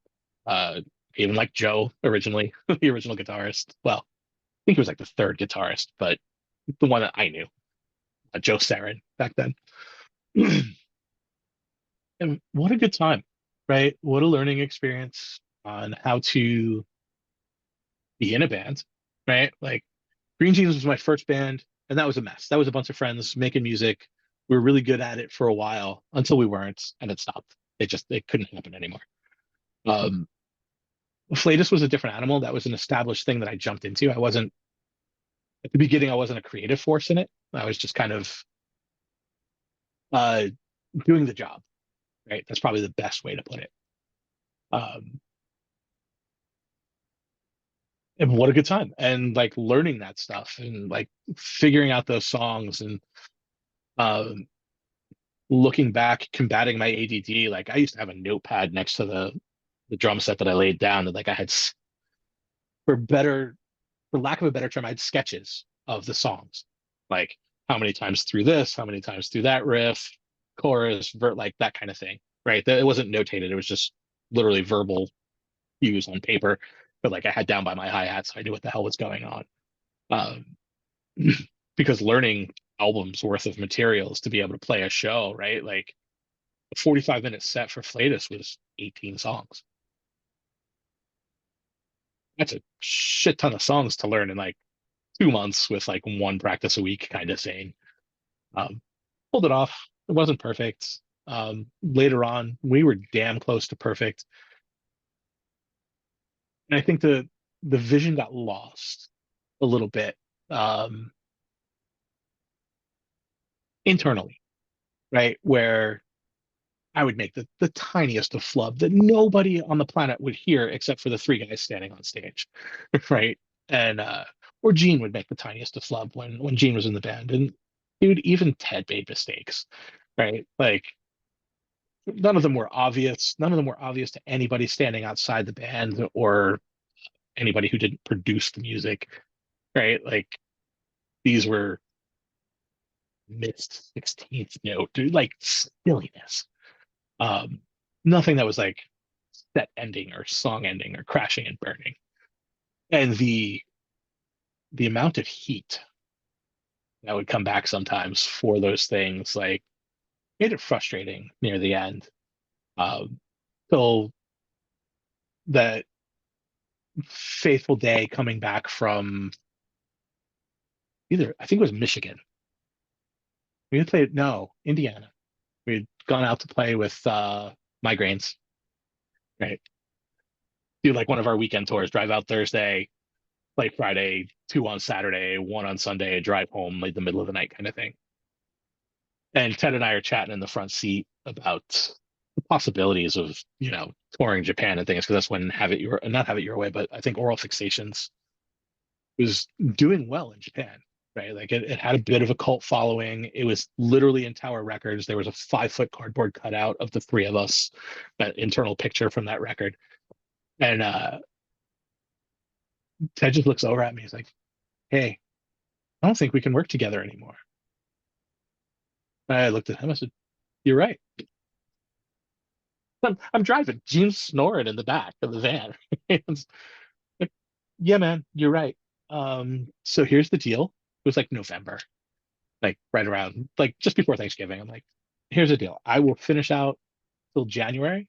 I even liked Joe originally, the original guitarist. Well, I think he was like the third guitarist, but the one that I knew, Joe Sarin back then. And what a good time, right? What a learning experience on how to be in a band, right? Like Green Jeans was my first band, and that was a mess. That was a bunch of friends making music. We were really good at it for a while until we weren't, and it stopped. It couldn't happen anymore. Um, Flatus was a different animal. That was an established thing that I jumped into. I wasn't at the beginning. I wasn't a creative force in it. I was just kind of uh, doing the job, right? That's probably the best way to put it. Um, and what a good time! And like learning that stuff and like figuring out those songs and um, looking back, combating my ADD. Like I used to have a notepad next to the drum set that I laid down, and like I had, for better, for lack of a better term, I had sketches of the songs, like how many times through this, how many times through that riff, chorus, like that kind of thing. Right? It wasn't notated. It was just literally verbal cues on paper, but like I had down by my hi hat, so I knew what the hell was going on. Um, because learning albums worth of materials to be able to play a show, right? Like a 45-minute set for Flatus was 18 songs. That's a shit ton of songs to learn in like 2 months with like one practice a week kind of thing. Um, Pulled it off. It wasn't perfect. Later on, we were damn close to perfect. And I think the vision got lost a little bit um, internally, right? Where I would make the tiniest of flub that nobody on the planet would hear except for the three guys standing on stage, right? And or Gene would make the tiniest of flub when Gene was in the band, and dude, even Ted made mistakes, right? Like none of them were obvious. None of them were obvious to anybody standing outside the band or anybody who didn't produce the music, right? Like these were missed 16th note, dude, like silliness. Um, Nothing that was like set ending or song ending or crashing and burning. And the amount of heat that would come back sometimes for those things like made it frustrating near the end. Um, till that faithful day coming back from either I think it was Michigan. We had played no Indiana. We had gone out to play with migraines, right? Do like one of our weekend tours, drive out Thursday, play Friday, two on Saturday, one on Sunday, drive home like the middle of the night kind of thing. And Ted and I are chatting in the front seat about the possibilities of, touring Japan and things, because that's when Have It Your, not Have It Your Way, but I think Oral Fixations was doing well in Japan, right? Like it had a bit of a cult following. It was literally in Tower Records. There was a 5-foot cardboard cutout of the three of us, that internal picture from that record. And Ted just looks over at me. He's like, "Hey, I don't think we can work together anymore." And I looked at him. I said, "You're right." I'm driving. Gene's snoring in the back of the van. It's like, yeah, man, you're right. So here's the deal. It was like November, like right around, like just before Thanksgiving. I'm like, here's the deal. I will finish out till January,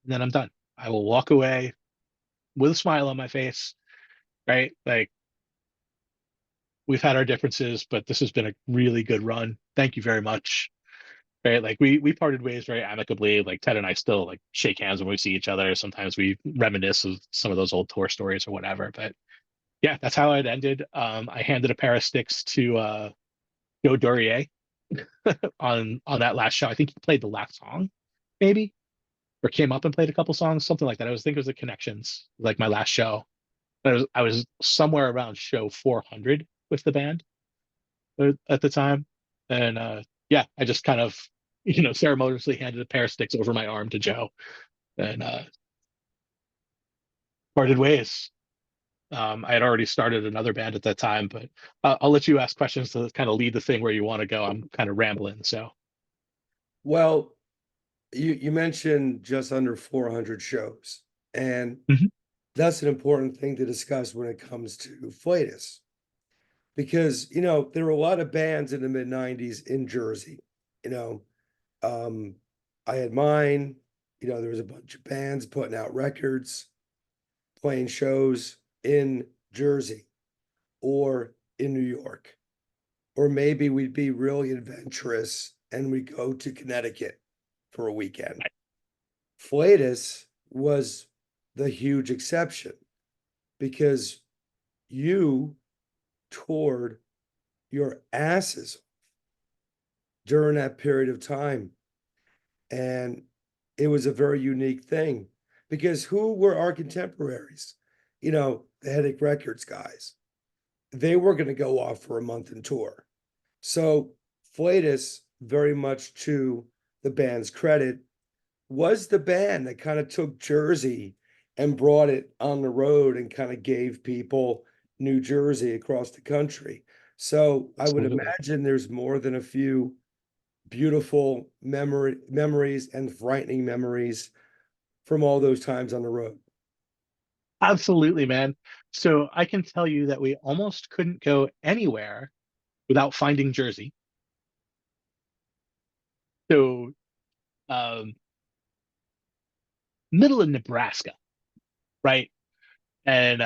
and then I'm done. I will walk away with a smile on my face, right? Like we've had our differences, but this has been a really good run. Thank you very much. Right, like we parted ways very amicably. Like Ted and I still like shake hands when we see each other. Sometimes we reminisce of some of those old tour stories or whatever. But yeah, that's how it ended. I handed a pair of sticks to Joe Dorier on that last show. I think he played the last song, maybe, or came up and played a couple songs, something like that. I was thinking it was the Connections, like my last show. I was somewhere around show 400 with the band at the time, and yeah, I just kind of ceremoniously handed a pair of sticks over my arm to Joe and parted ways. I had already started another band at that time, but I'll let you ask questions to kind of lead the thing where you want to go. I'm kind of rambling, so. Well, you mentioned just under 400 shows, and Mhm. that's an important thing to discuss when it comes to Flatus, because there were a lot of bands in the mid 90s in Jersey. You know, um, I had mine. There was a bunch of bands putting out records, playing shows in Jersey or in New York, or maybe we'd be really adventurous and we go to Connecticut for a weekend. Flatus was the huge exception because you toured your asses during that period of time. And it was a very unique thing because who were our contemporaries? The Headache Records guys. They were going to go off for a month and tour. So Flatus, very much to the band's credit, was the band that kind of took Jersey and brought it on the road and kind of gave people New Jersey across the country. So I would Absolutely. imagine there's more than a few beautiful memories and frightening memories from all those times on the road. Absolutely, man. So I can tell you that we almost couldn't go anywhere without finding Jersey. So um, middle of Nebraska, right? And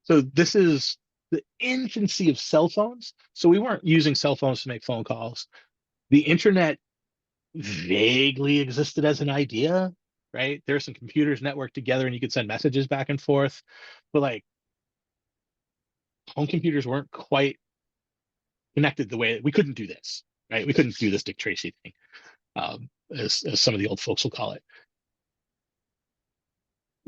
so this is the infancy of cell phones. So we weren't using cell phones to make phone calls. The internet vaguely existed as an idea, right? There are some computers networked together and you could send messages back and forth. But like home computers weren't quite connected the way we couldn't do this, right? We couldn't do this Dick Tracy thing, as some of the old folks will call it.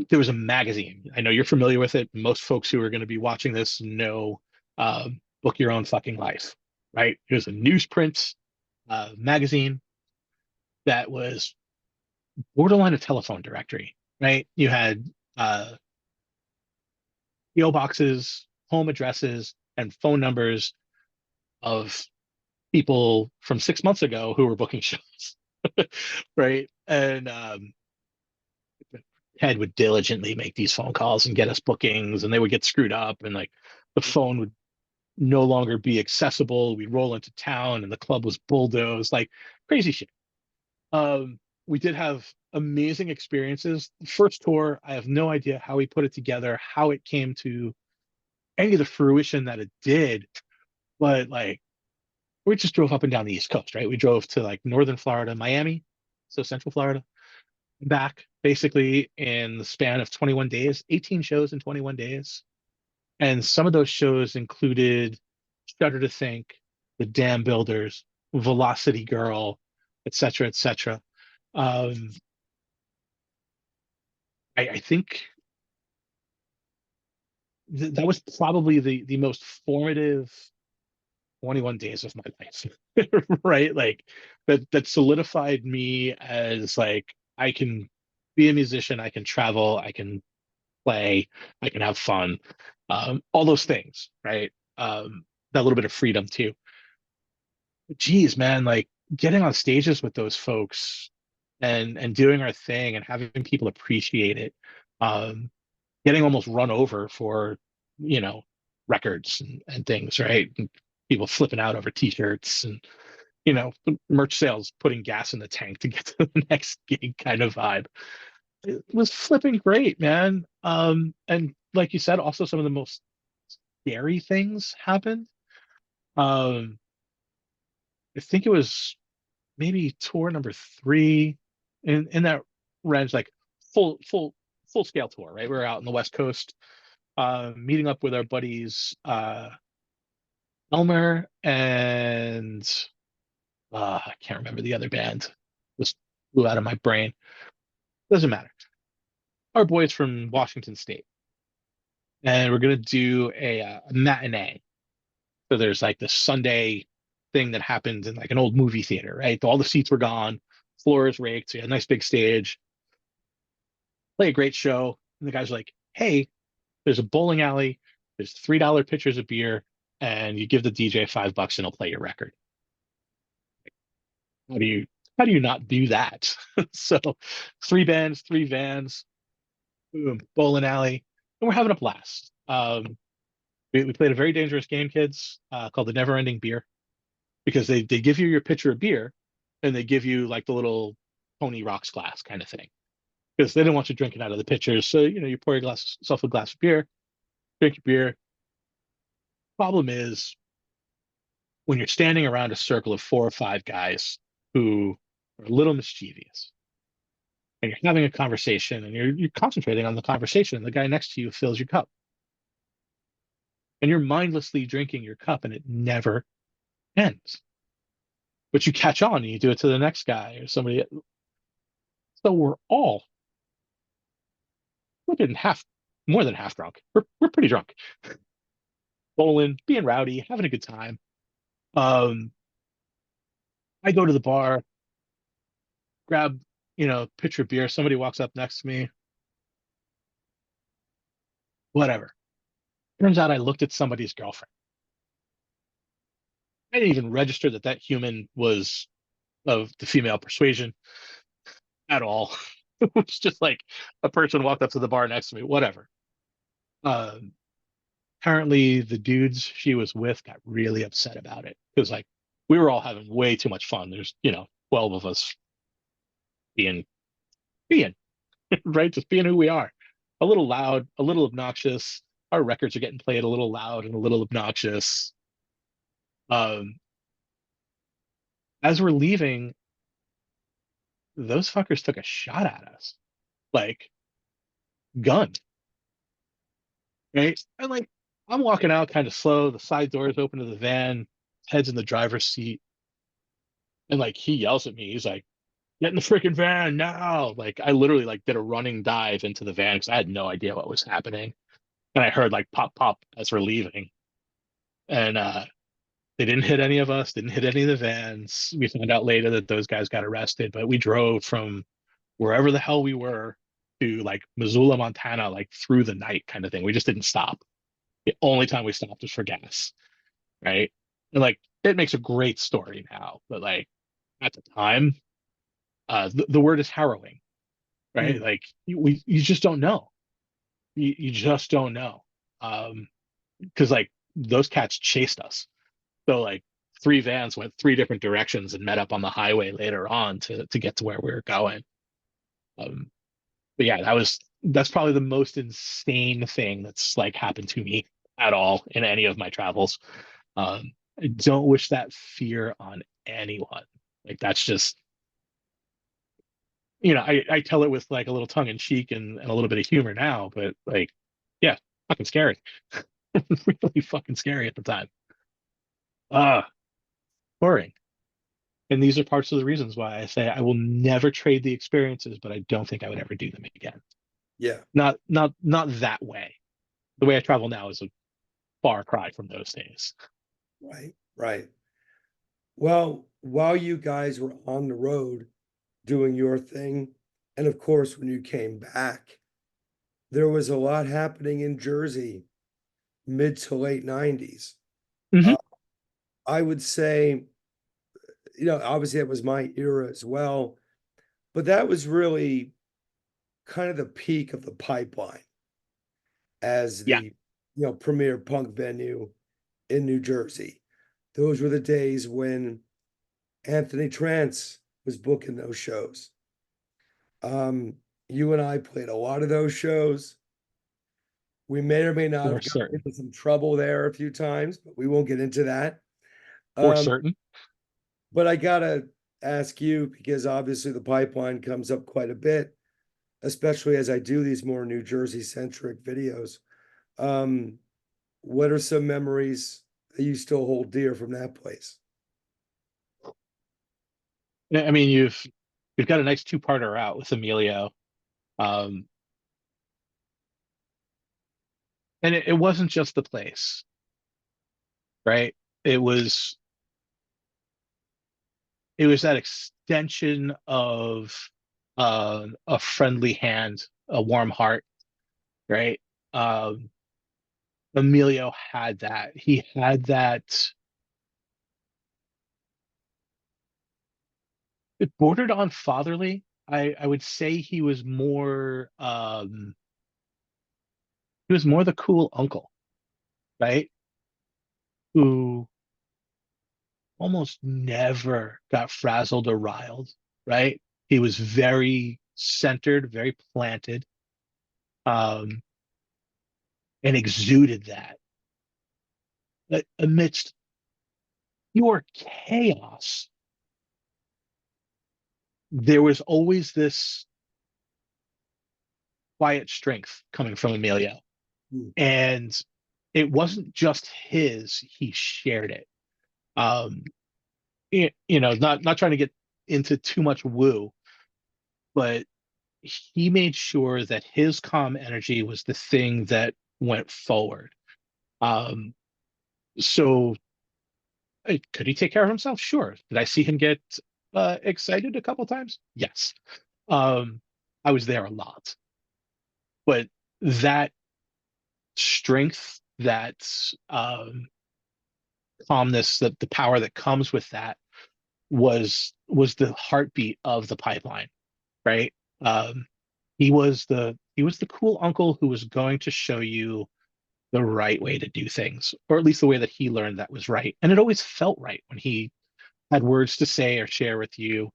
There was a magazine. I know you're familiar with it. Most folks who are going to be watching this know Book Your Own Fucking Life, right? It was a newsprint magazine that was borderline a telephone directory, right? You had PO boxes, home addresses, and phone numbers of people from 6 months ago who were booking shows, right? And Ted would diligently make these phone calls and get us bookings, and they would get screwed up, and like the phone would no longer be accessible. We'd roll into town, and the club was bulldozed, like crazy shit. We did have amazing experiences. The first tour, I have no idea how we put it together, how it came to any of the fruition that it did, but like we just drove up and down the East Coast, right? We drove to like northern Florida, Miami, so central Florida, back basically in the span of 21 days, 18 shows in 21 days. And some of those shows included Shudder to Think, The Dam Builders, Velocity Girl, et cetera, et cetera. Um, I think that was probably the most formative 21 days of my life, right? Like that solidified me as like I can be a musician, I can travel, I can play, I can have fun, all those things, right? That little bit of freedom too. Geez, man, like getting on stages with those folks and doing our thing and having people appreciate it, um, getting almost run over for, you know, records and things, right? And people flipping out over t-shirts and merch sales putting gas in the tank to get to the next gig kind of vibe. It was flipping great, man. And like you said, also some of the most scary things happened. Um, I think it was maybe tour number three in that range, like full full scale tour, right? We were out on the West Coast, meeting up with our buddies Elmer and I can't remember the other band. Just flew out of my brain. Doesn't matter. Our boys from Washington State, and we're gonna do a matinee. So there's like this Sunday thing that happens in like an old movie theater, right? All the seats were gone, floor is raked, so you had a nice big stage, play a great show, and the guy's like, "Hey, there's a bowling alley There's $3 pitchers of beer, and you give the DJ $5 and he'll play your record. How do you how do you not do that? So 3 bands, 3 vans, boom, bowling alley, and we're having a blast. We played a very dangerous game, kids, called the Never Ending Beer, because they give you your pitcher of beer, and they give you like the little Tony Rocks glass kind of thing, because they didn't want you drinking out of the pitchers. So you pour yourself a glass of beer, drink your beer. Problem is, when you're standing around a circle of 4 or 5 guys who are a little mischievous, and you're having a conversation, and you're concentrating on the conversation, and the guy next to you fills your cup, and you're mindlessly drinking your cup, and it never ends. But you catch on and you do it to the next guy or somebody. So we're all flipping more than half drunk. We're pretty drunk, bowling, being rowdy, having a good time. I go to the bar, grab pitcher of beer. Somebody walks up next to me. Whatever. Turns out I looked at somebody's girlfriend. I didn't even register that human was of the female persuasion at all. It was just like a person walked up to the bar next to me. Whatever. Apparently, the dudes she was with got really upset about it, because like we were all having way too much fun. There's 12 of us being right, just being who we are. A little loud, a little obnoxious. Our records are getting played a little loud and a little obnoxious. As we're leaving, those fuckers took a shot at us, like gun, right? And like I'm walking out kind of slow. The side door is open to the van. Head's in the driver's seat, and like he yells at me. He's like, "Get in the freaking van now!" Like I literally like did a running dive into the van because I had no idea what was happening, and I heard like pop pop as we're leaving, and they didn't hit any of us. Didn't hit any of the vans. We found out later that those guys got arrested, but we drove from wherever the hell we were to like Missoula, Montana, like through the night kind of thing. We just didn't stop. The only time we stopped was for gas, right? And like it makes a great story now, but like at the time, the word is harrowing, right? Mm. Like you just don't know. You just don't know. Because like those cats chased us. So like 3 vans went 3 different directions and met up on the highway later on to get to where we were going. But yeah, that's probably the most insane thing that's like happened to me at all in any of my travels. I don't wish that fear on anyone. Like that's just I tell it with like a little tongue in cheek and a little bit of humor now, but like yeah, fucking scary. Really fucking scary at the time. Ah, boring. And these are parts of the reasons why I say I will never trade the experiences, but I don't think I would ever do them again. Yeah. Not that way. The way I travel now is a far cry from those days. Right. Right. Well, while you guys were on the road doing your thing, and of course, when you came back, there was a lot happening in Jersey, mid to late 90s. Hmm. Uh, I would say, obviously that was my era as well, but that was really kind of the peak of the pipeline as Yeah, the, premier punk venue in New Jersey. Those were the days when Anthony Trance was booking those shows. You and I played a lot of those shows. We may or may not for have gotten certain. into some trouble there a few times, but we won't get into that. For Um, certain. but I gotta ask you because obviously the pipeline comes up quite a bit, especially as I do these more New Jersey centric videos. Um, what are some memories that you still hold dear from that place? I mean, you've got a nice two-parter out with Emilio. Um, and it wasn't just the place, right? It was it was that extension of a friendly hand, a warm heart, right? Um, Emilio had that. He had that. It bordered on fatherly. I would say he was more the cool uncle, right? Who almost never got frazzled or riled, right? He was very centered, very planted, um, and exuded that. But amidst pure chaos, there was always this quiet strength coming from Emilio. Mm. And it wasn't just his, he shared it. Um, not trying to get into too much woo, but he made sure that his calm energy was the thing that went forward. Um, so could he take care of himself? Sure. Did I see him get excited a couple times? Yes. Um, I was there a lot, but that strength, that calmness, that the power that comes with that was the heartbeat of the pipeline, right? Um, he was the cool uncle who was going to show you the right way to do things, or at least the way that he learned that was right. And it always felt right when he had words to say or share with you.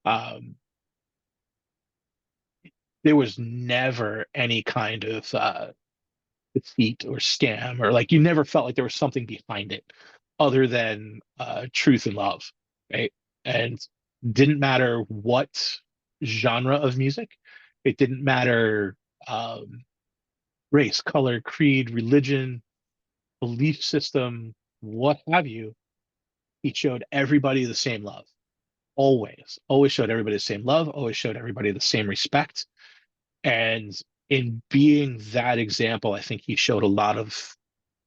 Um, there was never any kind of deceit or scam, or like you never felt like there was something behind it other than truth and love, right? And didn't matter what genre of music, it didn't matter race, color, creed, religion, belief system, what have you. He showed everybody the same love. Always showed everybody the same love, always showed everybody the same respect. And in being that example, I think he showed a lot of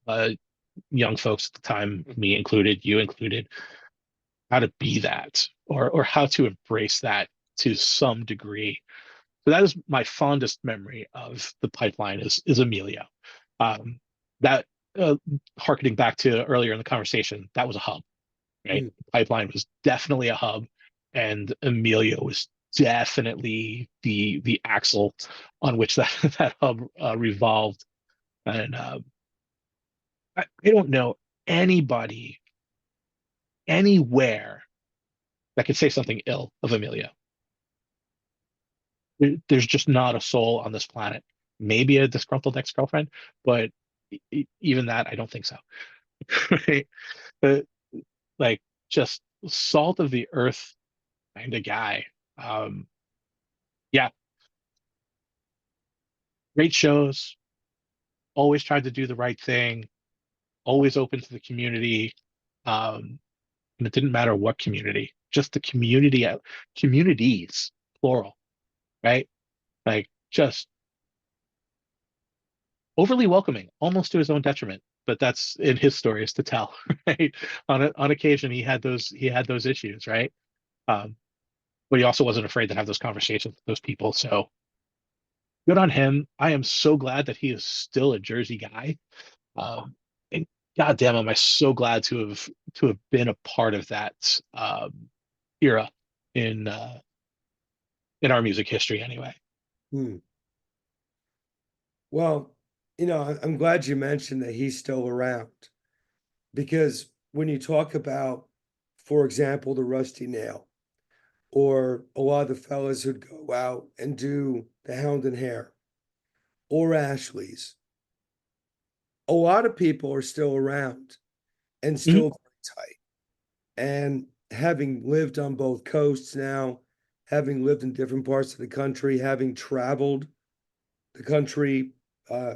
uh, young folks at the time, me included, you included, how to be that, or how to embrace that to some degree. So that is my fondest memory of the pipeline is Emilio. Um, that uh, Harkening back to earlier in the conversation, that was a hub, right? Mm. Pipeline was definitely a hub, and Emilio was definitely the axle on which that that hub revolved. And I don't know anybody anywhere that could say something ill of Emilio. There's just not a soul on this planet. Maybe a disgruntled ex-girlfriend, but even that, I don't think so. Right? But like, just salt of the earth kind of guy. Um, yeah, great shows. Always tried to do the right thing. Always open to the community. And it didn't matter what community, just the community, communities, plural, right? Like, just overly welcoming, almost to his own detriment. But that's in his stories to tell, right? On occasion, he had those issues, right? Um, but he also wasn't afraid to have those conversations with those people. So good on him. I am so glad that he is still a Jersey guy. And goddamn, am I so glad to have been a part of that era in in our music history, anyway. Mm. Well, I'm glad you mentioned that he's still around because when you talk about, for example, the Rusty Nail or a lot of the fellas who'd go out and do the Hound and Hare or Ashley's, a lot of people are still around and Mhm. still very tight. And having lived on both coasts now, having lived in different parts of the country, having traveled the country uh,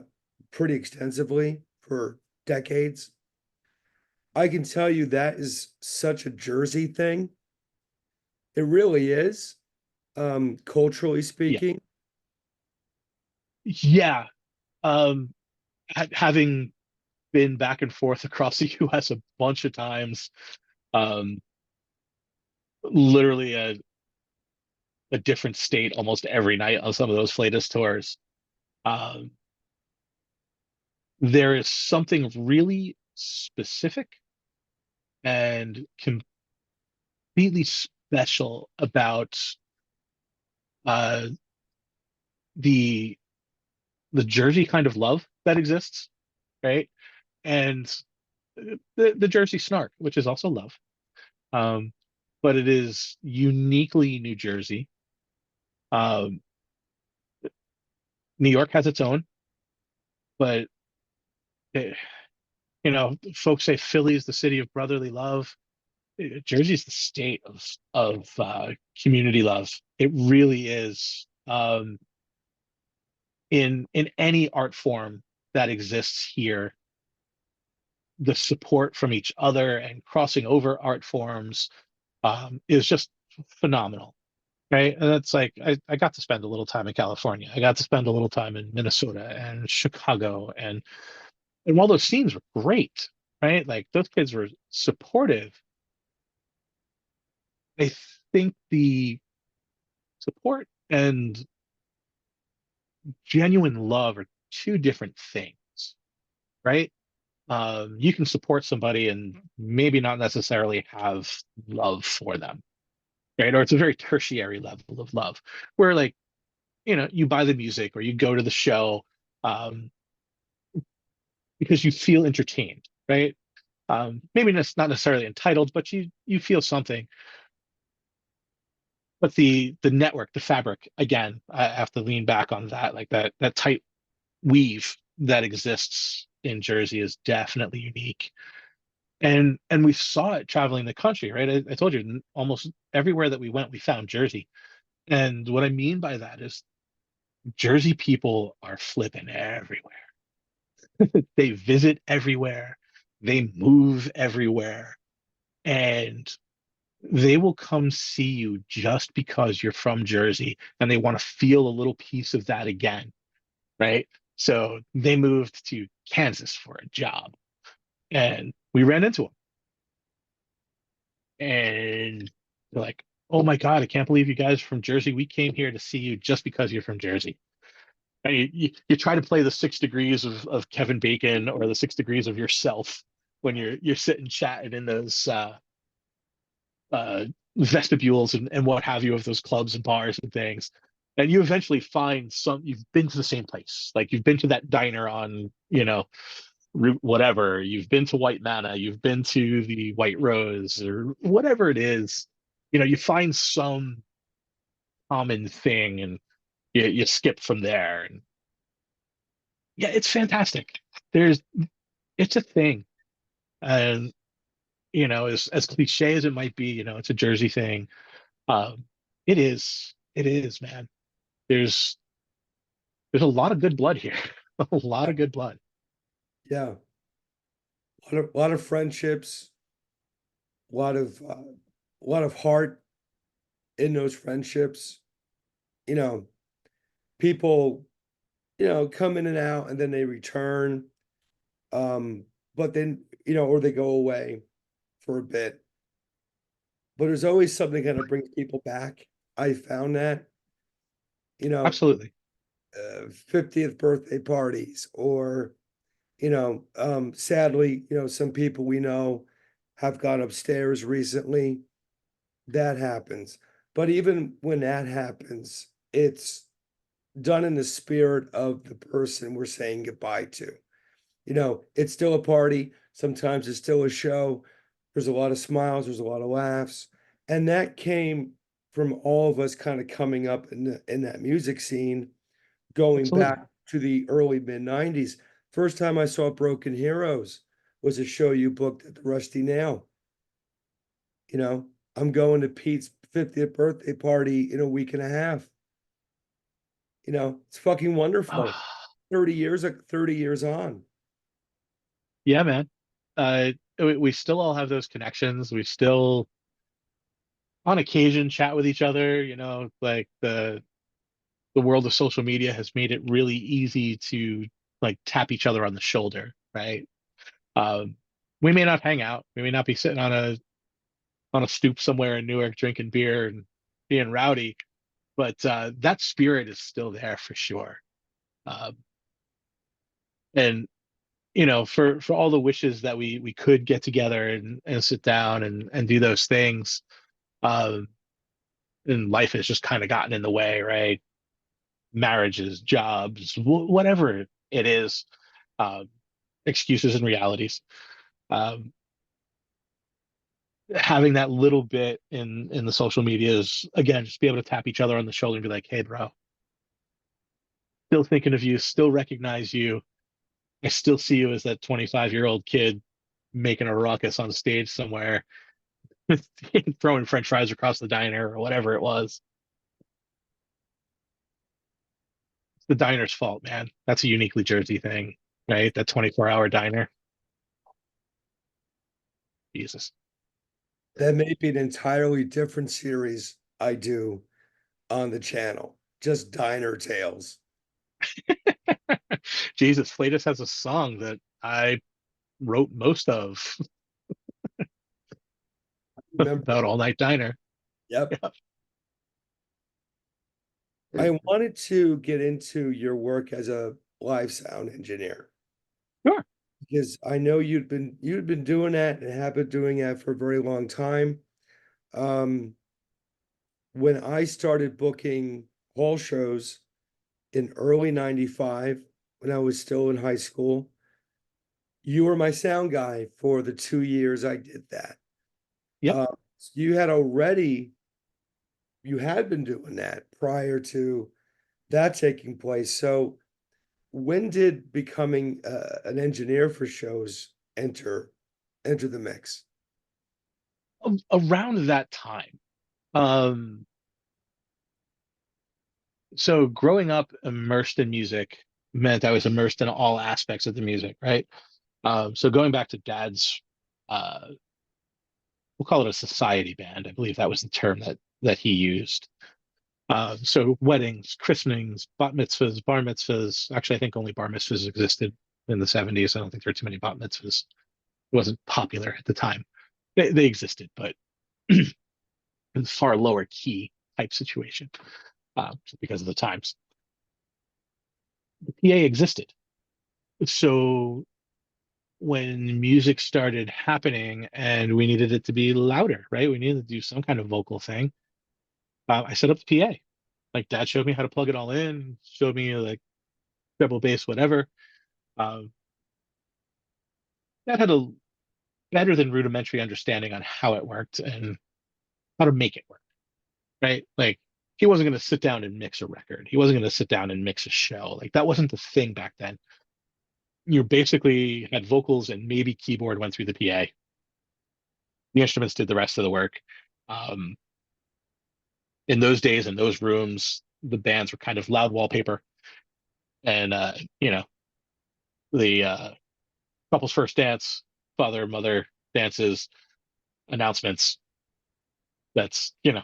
pretty extensively for decades, I can tell you that is such a Jersey thing. It really is, culturally Yeah, speaking. yeah. Um, Having been back and forth across the U.S. a bunch of times, um, literally a different state almost every night on some of those Flatus tours. Um, there is something really specific and completely special about uh, the the Jersey kind of love that exists, right? And the Jersey snark, which is also love, um, but it is uniquely New Jersey. Um, New York has its own, but eh, folks say Philly is the city of brotherly love. Jersey is the state of community love. It really is. In any art form that exists here, the support from each other and crossing over art forms is just phenomenal, right? And that's like I got to spend a little time in California. I got to spend a little time in Minnesota and Chicago, and while those scenes were great, right? Like those kids were supportive. I think the support and genuine love are two different things, right? You can support somebody and maybe not necessarily have love for them, right? Or it's a very tertiary level of love, where like you buy the music or you go to the show um, because you feel entertained, right? Maybe that's not necessarily entitled, but you feel something. But the network, the fabric, again, I have to lean back on that, like that tight weave that exists in Jersey is definitely unique. And we saw it traveling the country, right? I told you, almost everywhere that we went, we found Jersey. And what I mean by that is Jersey people are flipping everywhere. They visit everywhere, they move everywhere, and they will come see you just because you're from Jersey and they want to feel a little piece of that again, right? So they moved to Kansas for a job and we ran into them and they're like, "Oh my God, I can't believe you guys are from Jersey. We came here to see you just because you're from Jersey." And you try to play the 6 degrees of Kevin Bacon or the 6 degrees of yourself when you're sitting chatting in those uh, vestibules and what have you of those clubs and bars and things. And you eventually find you've been to the same place. Like you've been to that diner on, Route whatever. You've been to White Manna, you've been to the White Rose or whatever it is. You find some common thing and you skip from there. And yeah, it's fantastic. There's, it's a thing. And, as cliche as it might be, it's a Jersey thing. Um, it is, man. There's there's a lot of good blood here. A lot of good blood. Yeah, a lot of friendships, a lot of heart in those friendships. You know, people, come in and out and then they return. But then, or they go away for a bit. But there's always something kind of brings people back. I found that, you know, Absolutely. 50th birthday parties or, sadly, some people we know have gone upstairs recently. That happens. But even when that happens, it's done in the spirit of the person we're saying goodbye to. It's still a party. Sometimes it's still a show. There's a lot of smiles, there's a lot of laughs. And that came from all of us kind of coming up in that music scene, going Absolutely. back to the early mid 90s. First time I saw Broken Heroes was a show you booked at the Rusty Nail. You know, I'm going to Pete's 50th birthday party in a week and a half. It's fucking wonderful. 30 years on. Yeah, man. We still all have those connections. We still, on occasion, chat with each other. Like the world of social media has made it really easy to like tap each other on the shoulder, right? Um, we may not hang out. We may not be sitting on a stoop somewhere in Newark drinking beer and being rowdy, but that spirit is still there for sure. Um, and for all the wishes that we could get together and sit down and do those things, um, and life has just kind of gotten in the way, right? Marriages, jobs, whatever it is, uh, excuses and realities. Um, Having that little bit in the social media is, again, just be able to tap each other on the shoulder and be like, "Hey, bro, still thinking of you, still recognize you. I still see you as that 25-year-old kid making a ruckus on stage somewhere, throwing French fries across the diner or whatever it was." It's the diner's fault, man. That's a uniquely Jersey thing, right? That 24-hour diner. Jesus. That may be an entirely different series I do on the channel, just diner tales. Jesus, Flatus has a song that I wrote most of Remember? about All Night Diner. Yep. Yeah, I wanted to get into your work as a live sound engineer sure. because I know you'd been doing that and have been doing that for a very long time. Um, when I started booking hall shows in early 95, when I was still in high school, you were my sound guy for the 2 years I did that. Yep. Uh, you you had been doing that prior to that taking place. So when did becoming an engineer for shows enter the mix? Around that time. Um, so growing up immersed in music meant I was immersed in all aspects of the music, right? So going back to dad's, uh, we'll call it a society band. I believe that was the term that he used. So weddings, christenings, bat mitzvahs, bar mitzvahs. Actually, I think only bar mitzvahs existed in the 70s. I don't think there were too many bat mitzvahs. It wasn't popular at the time. They existed, but in far lower key type situation, because of the times. The PA existed. So when music started happening and we needed it to be louder, right? We needed to do some kind of vocal thing. I set up the PA. Like dad showed me how to plug it all in, showed me like treble bass, whatever. Um, Dad had a better than rudimentary understanding on how it worked and how to make it work, right? Like he wasn't going to sit down and mix a record. He wasn't going to sit down and mix a show. Like that wasn't the thing back then. You basically had vocals and maybe keyboard went through the PA. The instruments did the rest of the work. Um, in those days, in those rooms, the bands were kind of loud wallpaper, and the couple's first dance, father mother dances, announcements. That's pretty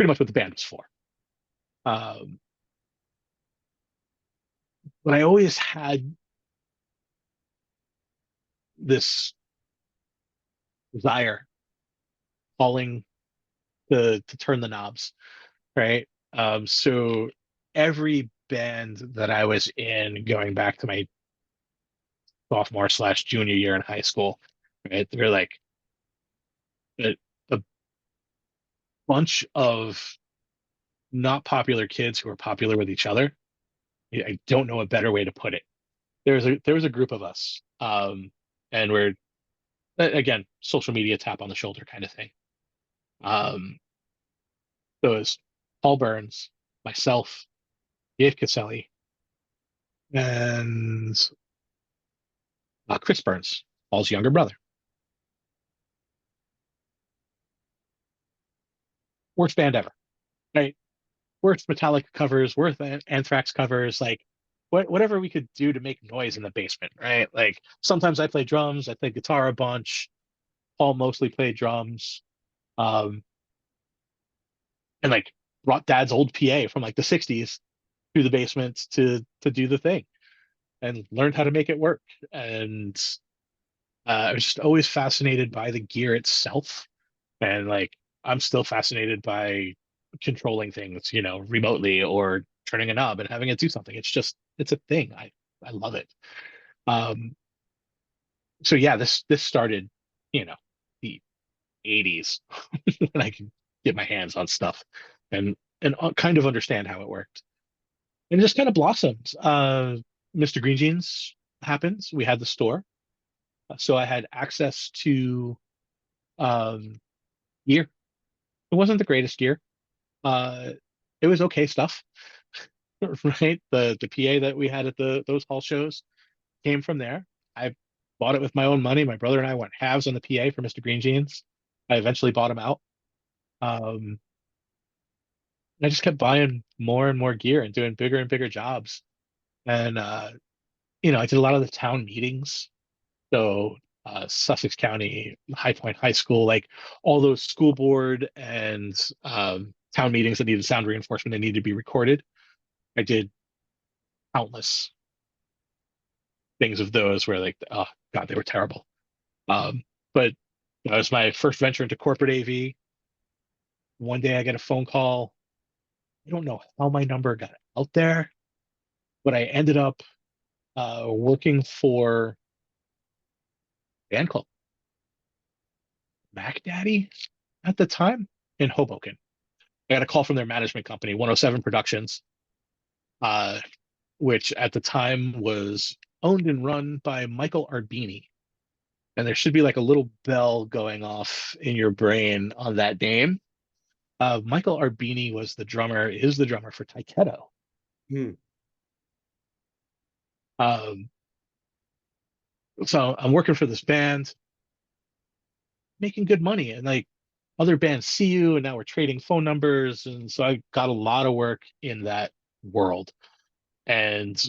much what the band was for. Um, but I always had this desire, calling to turn the knobs, right? So every band that I was in, going back to my sophomore slash junior year in high school, right? They're like a bunch of not popular kids who are popular with each other. I don't know a better way to put it. There was a group of us, and we're again social media tap on the shoulder kind of thing. Um, so it was Paul Burns, myself, Dave Caselli, and Chris Burns, Paul's younger brother. Worst band ever, right? Worst Metallica covers, worst Anthrax covers, like whatever we could do to make noise in the basement, right? Like sometimes I play drums, I play guitar a bunch. Paul mostly played drums, um, and like brought Dad's old PA from like the '60s to the basement to do the thing, and learned how to make it work. And I was just always fascinated by the gear itself, and like I'm still fascinated by controlling things, remotely or turning a knob and having it do something. It's a thing. I love it. Um, So yeah, this started, you know, the 80s when I could get my hands on stuff and kind of understand how it worked. And it just kind of blossomed. Mr. Green Jeans happened. We had the store. So I had access to um gear. It wasn't the greatest gear. Uh it was okay stuff, right? The PA that we had at the those hall shows came from there. I bought it with my own money. My brother and I went halves on the PA for Mr. Green Jeans. I eventually bought him out. Um, and I just kept buying more and more gear and doing bigger and bigger jobs. And I did a lot of the town meetings. So Sussex County, High Point High School, like all those school board and town meetings that needed sound reinforcement and needed to be recorded. I did countless things of those where like, oh God, they were terrible. But that was my first venture into corporate AV. One day I get a phone call. I don't know how my number got out there, but I ended up working for a band called Mac Daddy at the time in Hoboken. I got a call from their management company, 107 Productions, uh, which at the time was owned and run by Michael Arbini. And there should be like a little bell going off in your brain on that name. Michael Arbini is the drummer for Taiketo. Hmm. Um, so I'm working for this band, making good money, and like other bands see you, and now we're trading phone numbers, and so I got a lot of work in that world, and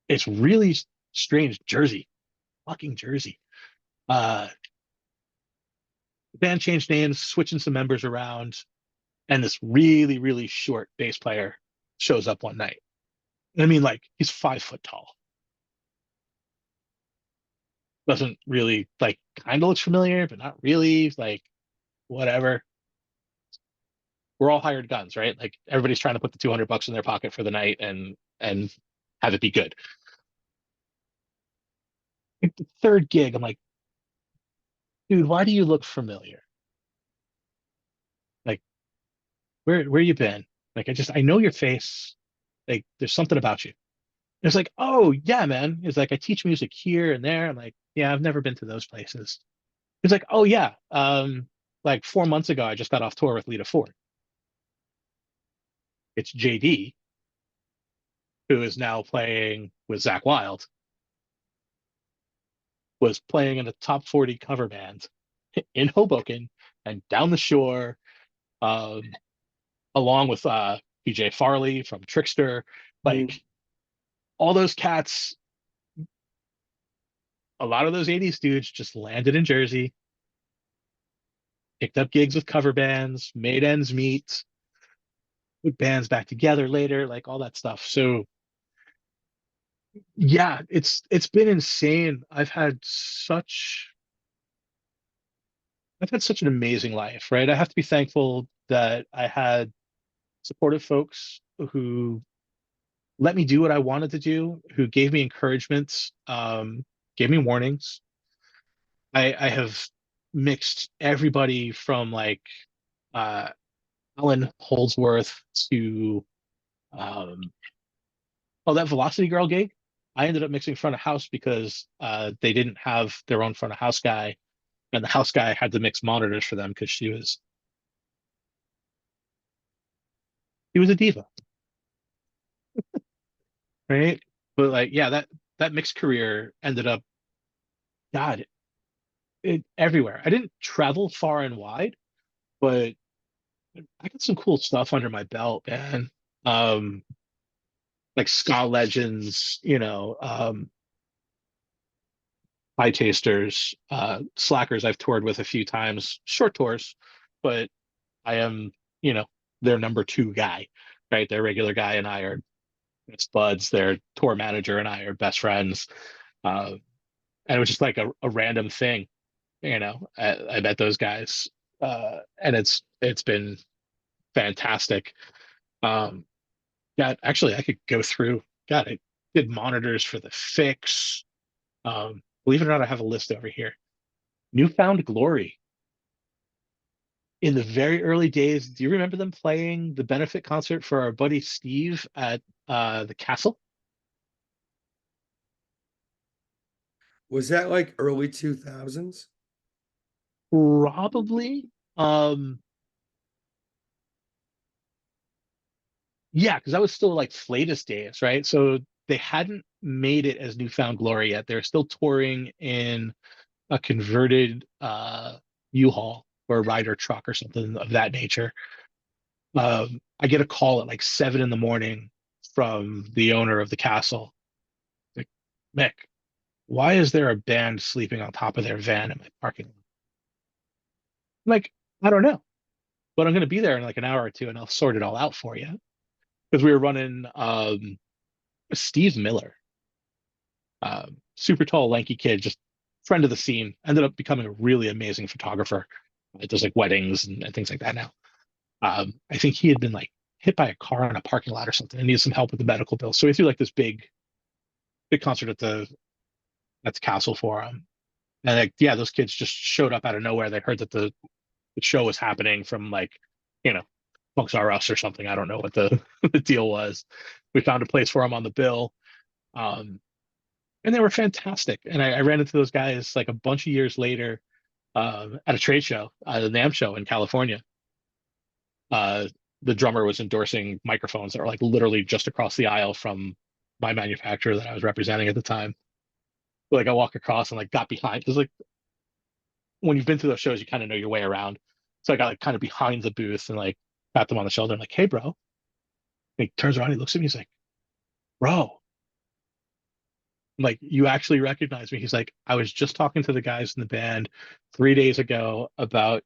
it's really strange. Jersey, fucking Jersey. Uh, the band changed names, switching some members around, and this really, really short bass player shows up one night. I mean, like he's 5 foot tall. Doesn't really like kind of looks familiar, but not really. Like whatever. We're all hired guns, right? Like everybody's trying to put the $200 in their pocket for the night and have it be good. Like the third gig, I'm like, dude, why do you look familiar? Like where you been? Like I know your face. Like there's something about you. And it's like, oh yeah, man. It's like I teach music here and there. I'm like, yeah, I've never been to those places. It's like, oh yeah. Like 4 months ago, I just got off tour with Lita Ford. It's JD, who is now playing with Zach Wild, was playing in a top 40 cover band in Hoboken and down the shore, um, along with PJ Farley from Trickster. Hmm. Like all those cats, a lot of those 80s dudes just landed in Jersey, picked up gigs with cover bands, made ends meet, put bands back together later, like all that stuff. So yeah, it's been insane. I've had such an amazing life, right? I have to be thankful that I had supportive folks who let me do what I wanted to do, who gave me encouragement, gave me warnings. I have mixed everybody from like uh, Alan Holdsworth to um, that Velocity Girl gig. I ended up mixing front of house because they didn't have their own front of house guy, and the house guy had to mix monitors for them because he was a diva, right? But like, yeah, that mixed career ended up, God, everywhere. I didn't travel far and wide, but I got some cool stuff under my belt, man. Um, like ska legends, high tasters, slackers I've toured with a few times, short tours, but I am, you know, their number two guy, right? Their regular guy and I are best buds. Their tour manager and I are best friends. Uh, and it was just like a random thing, I met those guys, and it's been fantastic. Um, God, actually, I could go through. God, I did monitors for the Fix. Believe it or not, I have a list over here. Newfound Glory. In the very early days, do you remember them playing the benefit concert for our buddy Steve at the castle? Was that like early 2000s? Probably. Um, yeah, because that was still like Flatus days, right? So they hadn't made it as Newfound Glory yet. They're still touring in a converted U-Haul or a Ryder truck or something of that nature. I get a call at like 7 in the morning from the owner of the castle. Like, Mick, why is there a band sleeping on top of their van in my parking lot? I'm like, I don't know, but I'm going to be there in like an hour or two and I'll sort it all out for you. Because we were running Steve Miller, super tall, lanky kid, just friend of the scene, ended up becoming a really amazing photographer. It does like weddings and things like that now. I think he had been like hit by a car in a parking lot or something and needed some help with the medical bill. So he threw like this big concert at the castle for him. And like, yeah, those kids just showed up out of nowhere. They heard that the show was happening from like, you know, Punks R Us or something. I don't know what the, the deal was. We found a place for them on the bill. Um, and they were fantastic. And I ran into those guys like a bunch of years later at a trade show, the NAMM show in California. Uh, the drummer was endorsing microphones that were like literally just across the aisle from my manufacturer that I was representing at the time. Like I walk across and like got behind because like when you've been to those shows, you kind of know your way around. So I got like kind of behind the booth and like pat them on the shoulder and like, hey, bro. And he turns around, he looks at me, he's like, bro, I'm like, you actually recognize me? He's like, I was just talking to the guys in the band 3 days ago about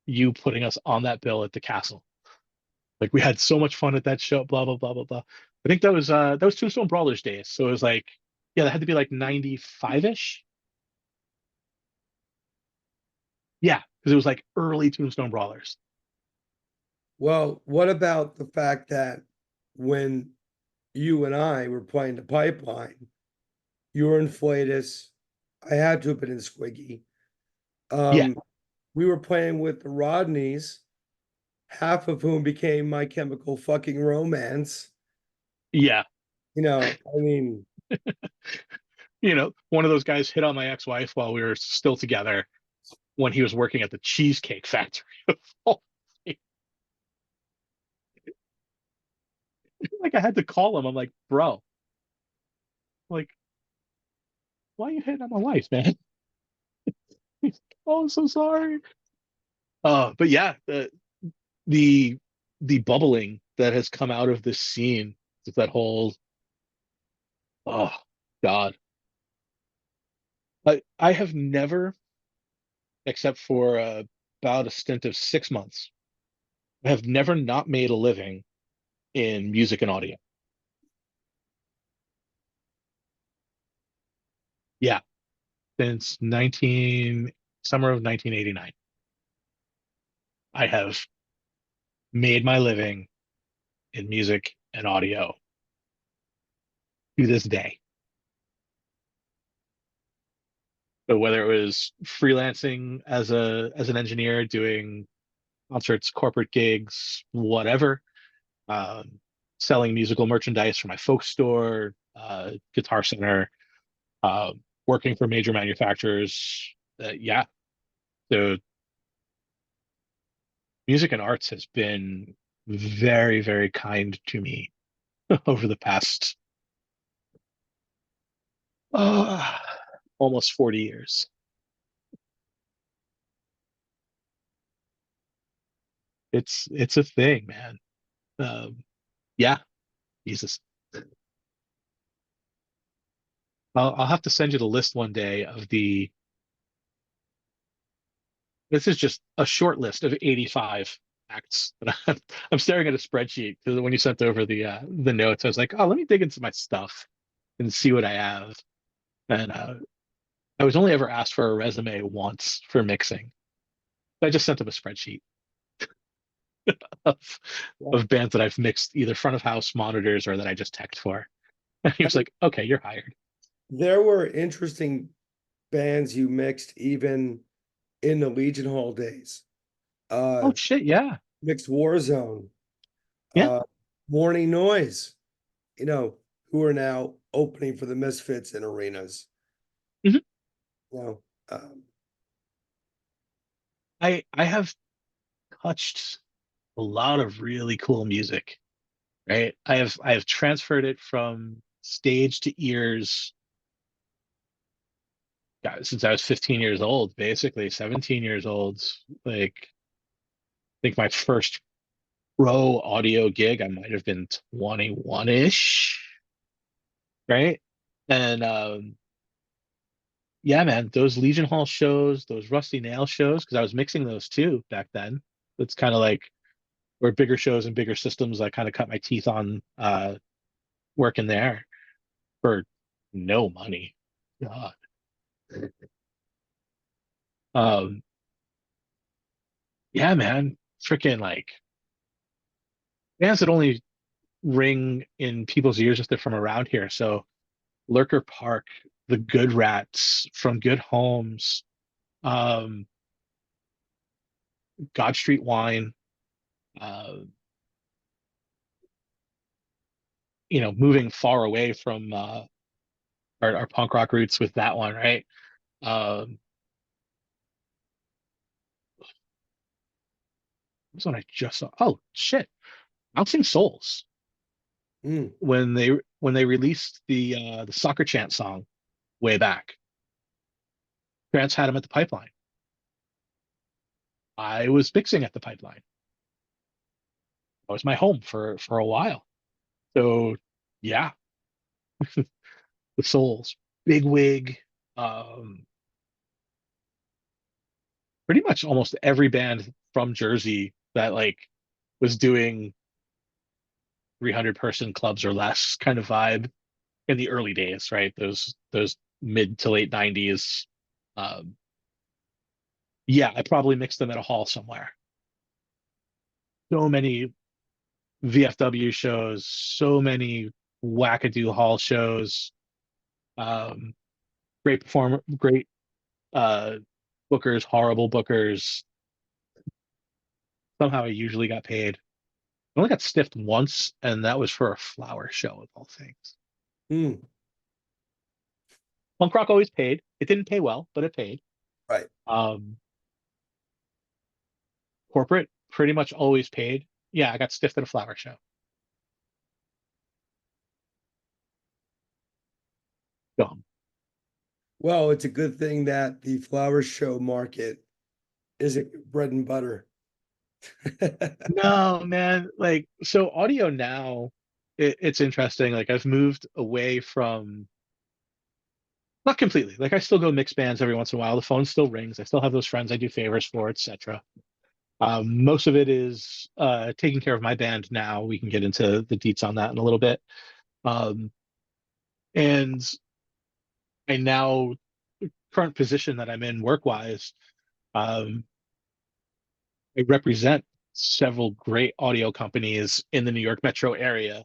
you putting us on that bill at the castle. Like we had so much fun at that show, blah, blah, blah, blah, blah. I think that was Tombstone Brawlers days. So it was like, yeah, that had to be like 95-ish. Yeah, because it was like early Tombstone Brawlers. Well, what about the fact that when you and I were playing the pipeline, you were in Flatus, I had to have been in Squiggy. Yeah, Um, we were playing with the Rodneys, half of whom became My Chemical Fucking Romance. yeah. I mean, One of those guys hit on my ex-wife while we were still together when he was working at the Cheesecake Factory. Like I had to call him. I'm like, bro, like, why are you hitting on my wife, man? Oh, I'm so sorry. But yeah, the the bubbling that has come out of this scene, with that whole oh God. I have never, except for about a stint of 6 months, I have never not made a living in music and audio. Yeah, since 19 summer of 1989. I have made my living in music and audio to this day. But whether it was freelancing as an engineer, doing concerts, corporate gigs, whatever, um, selling musical merchandise for my folk store, Guitar Center, uh, working for major manufacturers. Yeah, the music and arts has been very, very kind to me over the past uh, almost 40 years. It's a thing, man. Um, yeah, Jesus. I'll have to send you the list one day of the. This is just a short list of 85 acts. I'm staring at a spreadsheet because when you sent over the notes, I was like, oh, let me dig into my stuff and see what I have. And I was only ever asked for a resume once for mixing. I just sent him a spreadsheet of well, of bands that I've mixed either front of house monitors or that I just teched for. And he was like, okay, you're hired. There were interesting bands you mixed even in the Legion Hall days. Oh Uh, shit, yeah. Mixed Warzone, Yeah. uh, Morning Noise, you know, who are now opening for the Misfits in arenas. Mhm. You know, um, I have touched a lot of really cool music, right? I have transferred it from stage to ears, God, since I was 15 years old, basically 17 years old. Like, I think my first pro audio gig, I might have been 21-ish, right? And yeah, man, those Legion Hall shows, those Rusty Nail shows, because I was mixing those too back then. It's kind of like where bigger shows and bigger systems, I kind of cut my teeth on working there for no money. God. Um, yeah, man, freaking like bands that only ring in people's ears if they're from around here. So Lurker Park, the Good Rats from Good Homes, um, God Street Wine, uh, moving far away from our punk rock roots with that one, right? Um, what's one I just saw? Oh shit, Bouncing Souls. mm, When they released the Soccer Chant song way back, Grants had him at the Pipeline. I was mixing at the Pipeline. That was my home for a while. So yeah, the Souls, Big Wig, um, pretty much almost every band from Jersey that like was doing 300 person clubs or less kind of vibe in the early days, right? Those mid to late 90s. Um, yeah, I probably mixed them at a hall somewhere. So many VFW shows, so many wackadoo hall shows. Um, great performer, great uh, bookers, horrible bookers. Somehow I usually got paid. I only got stiffed once, and that was for a flower show of all things. mm, Punk rock always paid. It didn't pay well, but it paid. right. Um, corporate pretty much always paid. Yeah, I got stiffed at a flower show. Dumb. Well, it's a good thing that the flower show market isn't bread and butter. No, man. Like, so audio now, it's interesting. Like, I've moved away from, not completely. Like, I still go mix bands every once in a while. The phone still rings. I still have those friends I do favors for, etc. Most of it is taking care of my band now. We can get into the deets on that in a little bit. Um, and I now, current position that I'm in work wise, um, I represent several great audio companies in the New York metro area.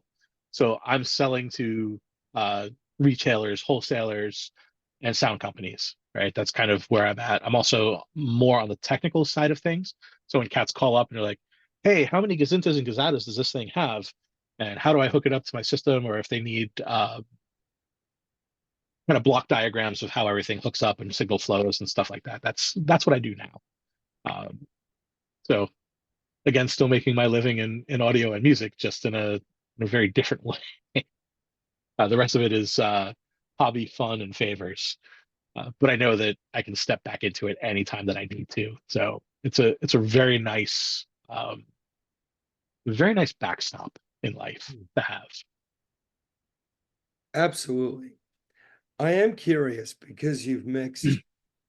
So I'm selling to uh, retailers, wholesalers, and sound companies, right? That's kind of where I'm at. I'm also more on the technical side of things. So when cats call up and they're like, hey, how many gazintas and gazadas does this thing have? And how do I hook it up to my system? Or if they need kind of block diagrams of how everything hooks up and signal flows and stuff like that. That's what I do now. Um, so again, still making my living in audio and music, just in a very different way. The rest of it is hobby, fun, and favors. But I know that I can step back into it anytime that I need to. So it's a very nice backstop in life to have. Absolutely. I am curious because you've mixed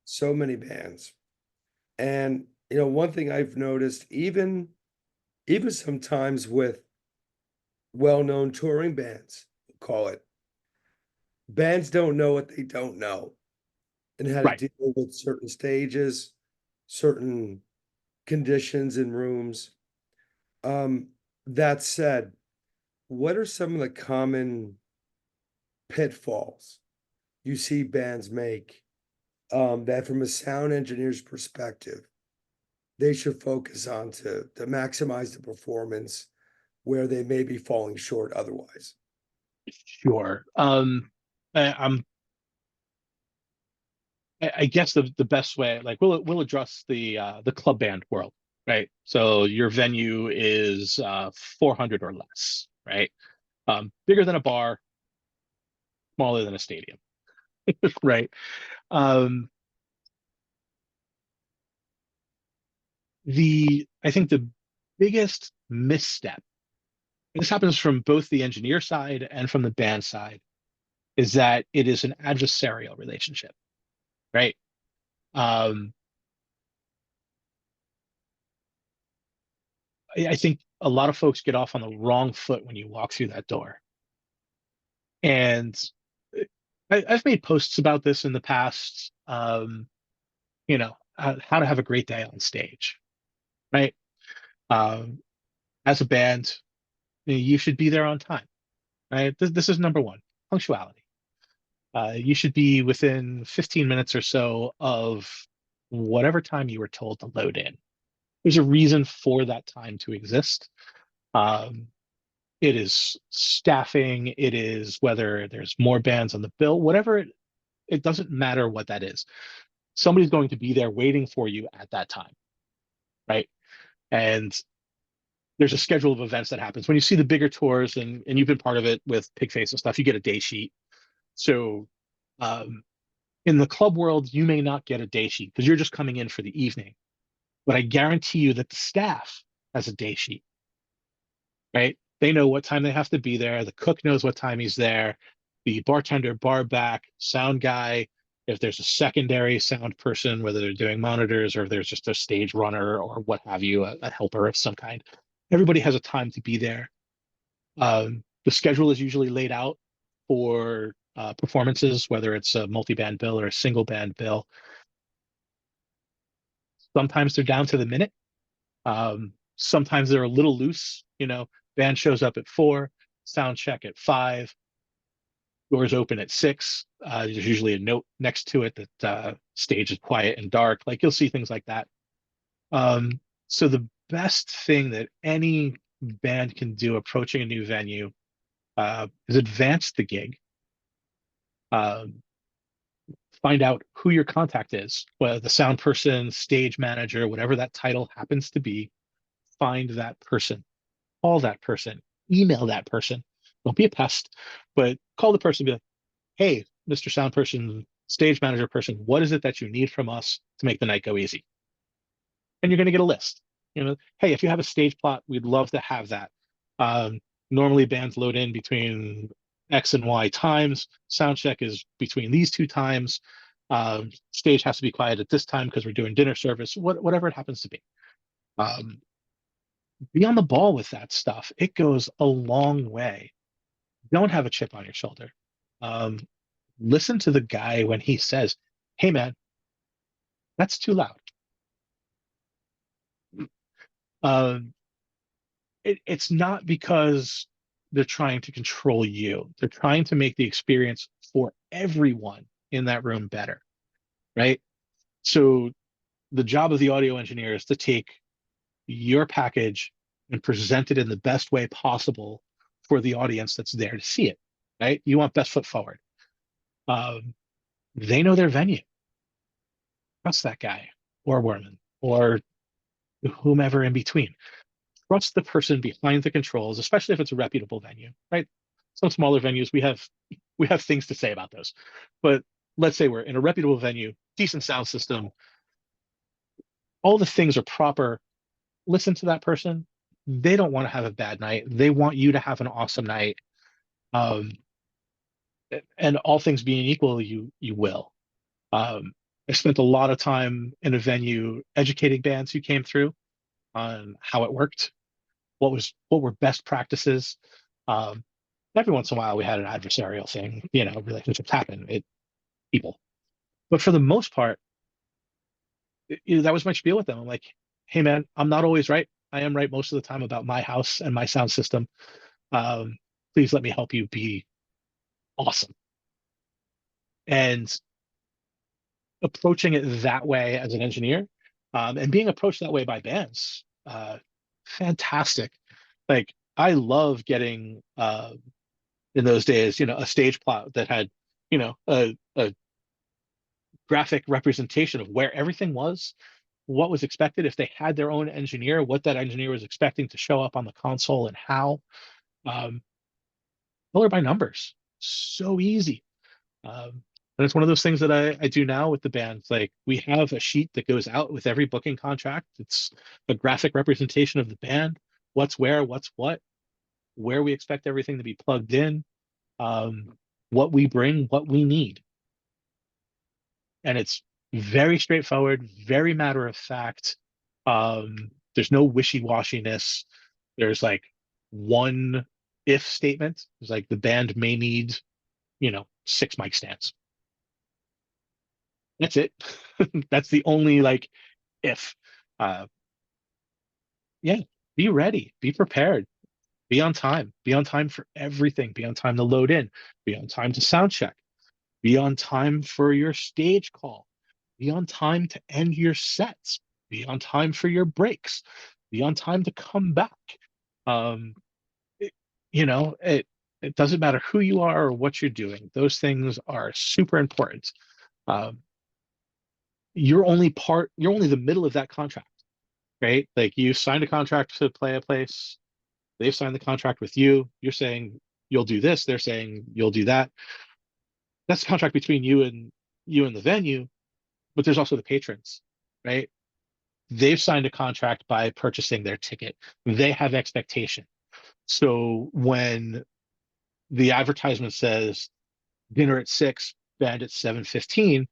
so many bands. And one thing I've noticed, even sometimes with well-known touring bands, we'll call it, bands don't know what they don't know and how to Right. deal with certain stages, certain conditions in rooms. Um, that said, what are some of the common pitfalls you see bands make, that from a sound engineer's perspective, they should focus on to maximize the performance where they may be falling short otherwise? Sure. I'm I guess the best way, like we'll address the club band world, right? So your venue is 400 or less, right? Bigger than a bar, smaller than a stadium, right? Um, I think the biggest misstep, and this happens from both the engineer side and from the band side, is that it is an adversarial relationship, right? Um, I think a lot of folks get off on the wrong foot when you walk through that door. And I've made posts about this in the past. How to have a great day on stage, right? Um, as a band, you should be there on time, right? This is number one, punctuality. You should be within 15 minutes or so of whatever time you were told to load in. There's a reason for that time to exist. Um, it is staffing, it is whether there's more bands on the bill, whatever it doesn't matter what that is. Somebody's going to be there waiting for you at that time, right? And there's a schedule of events that happens when you see the bigger tours, and you've been part of it with Pigface and stuff. You get a day sheet. So um, in the club world, you may not get a day sheet because you're just coming in for the evening. But I guarantee you that the staff has a day sheet, right? They know what time they have to be there. The cook knows what time he's there. The bartender, bar back, sound guy, if there's a secondary sound person, whether they're doing monitors or if there's just a stage runner or what have you, a helper of some kind, everybody has a time to be there. The schedule is usually laid out for performances, whether it's a multi-band bill or a single band bill. Sometimes they're down to the minute. Sometimes they're a little loose. Band shows up at 4, sound check at 5, doors open at 6. There's usually a note next to it that stage is quiet and dark. Like you'll see things like that. So the best thing that any band can do approaching a new venue is advance the gig. Find out who your contact is, whether the sound person, stage manager, whatever that title happens to be. Find that person, call that person, email that person. Don't be a pest, but call the person and be like, hey, Mr. Sound Person, stage manager person, what is it that you need from us to make the night go easy? And you're going to get a list. Hey, if you have a stage plot, we'd love to have that. Normally bands load in between X and Y times. Sound check is between these two times. Stage has to be quiet at this time because we're doing dinner service, whatever it happens to be. Be on the ball with that stuff. It goes a long way. Don't have a chip on your shoulder. Listen to the guy when he says, hey man, that's too loud. It's not because they're trying to control you. They're trying to make the experience for everyone in that room better, right? So the job of the audio engineer is to take your package and present it in the best way possible for the audience that's there to see it, right? You want best foot forward. They know their venue. Trust that guy or woman or whomever in between. Trust the person behind the controls, especially if it's a reputable venue, right? Some smaller venues, we have things to say about those. But let's say we're in a reputable venue, decent sound system, all the things are proper. Listen to that person. They don't want to have a bad night. They want you to have an awesome night. Um, and all things being equal, you will. I spent a lot of time in a venue educating bands who came through on how it worked, what were best practices. Every once in a while, we had an adversarial thing. Relationships happen. People, but for the most part, that was my spiel with them. I'm like, hey man, I'm not always right. I am right most of the time about my house and my sound system. Please let me help you be awesome. And approaching it that way as an engineer, and being approached that way by bands, fantastic. Like I love getting in those days, a stage plot that had, a graphic representation of where everything was, what was expected, if they had their own engineer, what that engineer was expecting to show up on the console and how. Um, Color by numbers, so easy. And it's one of those things that I do now with the band. Like we have a sheet that goes out with every booking contract. It's a graphic representation of the band, what's where, what's what, where we expect everything to be plugged in, um, what we bring, what we need. And it's very straightforward, very matter of fact. There's no wishy-washiness. There's like one if statement. It's like the band may need, 6 mic stands. That's it. That's the only like if. Uh, yeah, be ready, be prepared, be on time for everything, be on time to load in, be on time to sound check, be on time for your stage call, be on time to end your sets, be on time for your breaks, be on time to come back. Um, it, it doesn't matter who you are or what you're doing. Those things are super important. Um, you're only the middle of that contract, right? Like you signed a contract to play a place, they've signed the contract with you, you're saying you'll do this, they're saying you'll do that. That's the contract between you and the venue, but there's also the patrons, right? They've signed a contract by purchasing their ticket. They have expectation. So when the advertisement says dinner at 6, band at 7:15,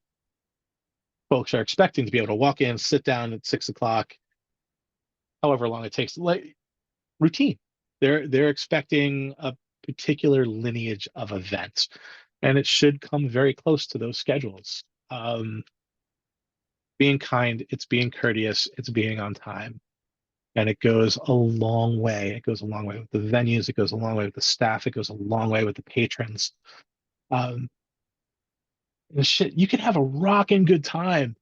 folks are expecting to be able to walk in, sit down at 6 o'clock, however long it takes. Like routine. They're expecting a particular lineage of events, and it should come very close to those schedules. Being kind, it's being courteous, it's being on time, and it goes a long way. It goes a long way with the venues. It goes a long way with the staff. It goes a long way with the patrons. Um, and shit, you can have a rocking good time.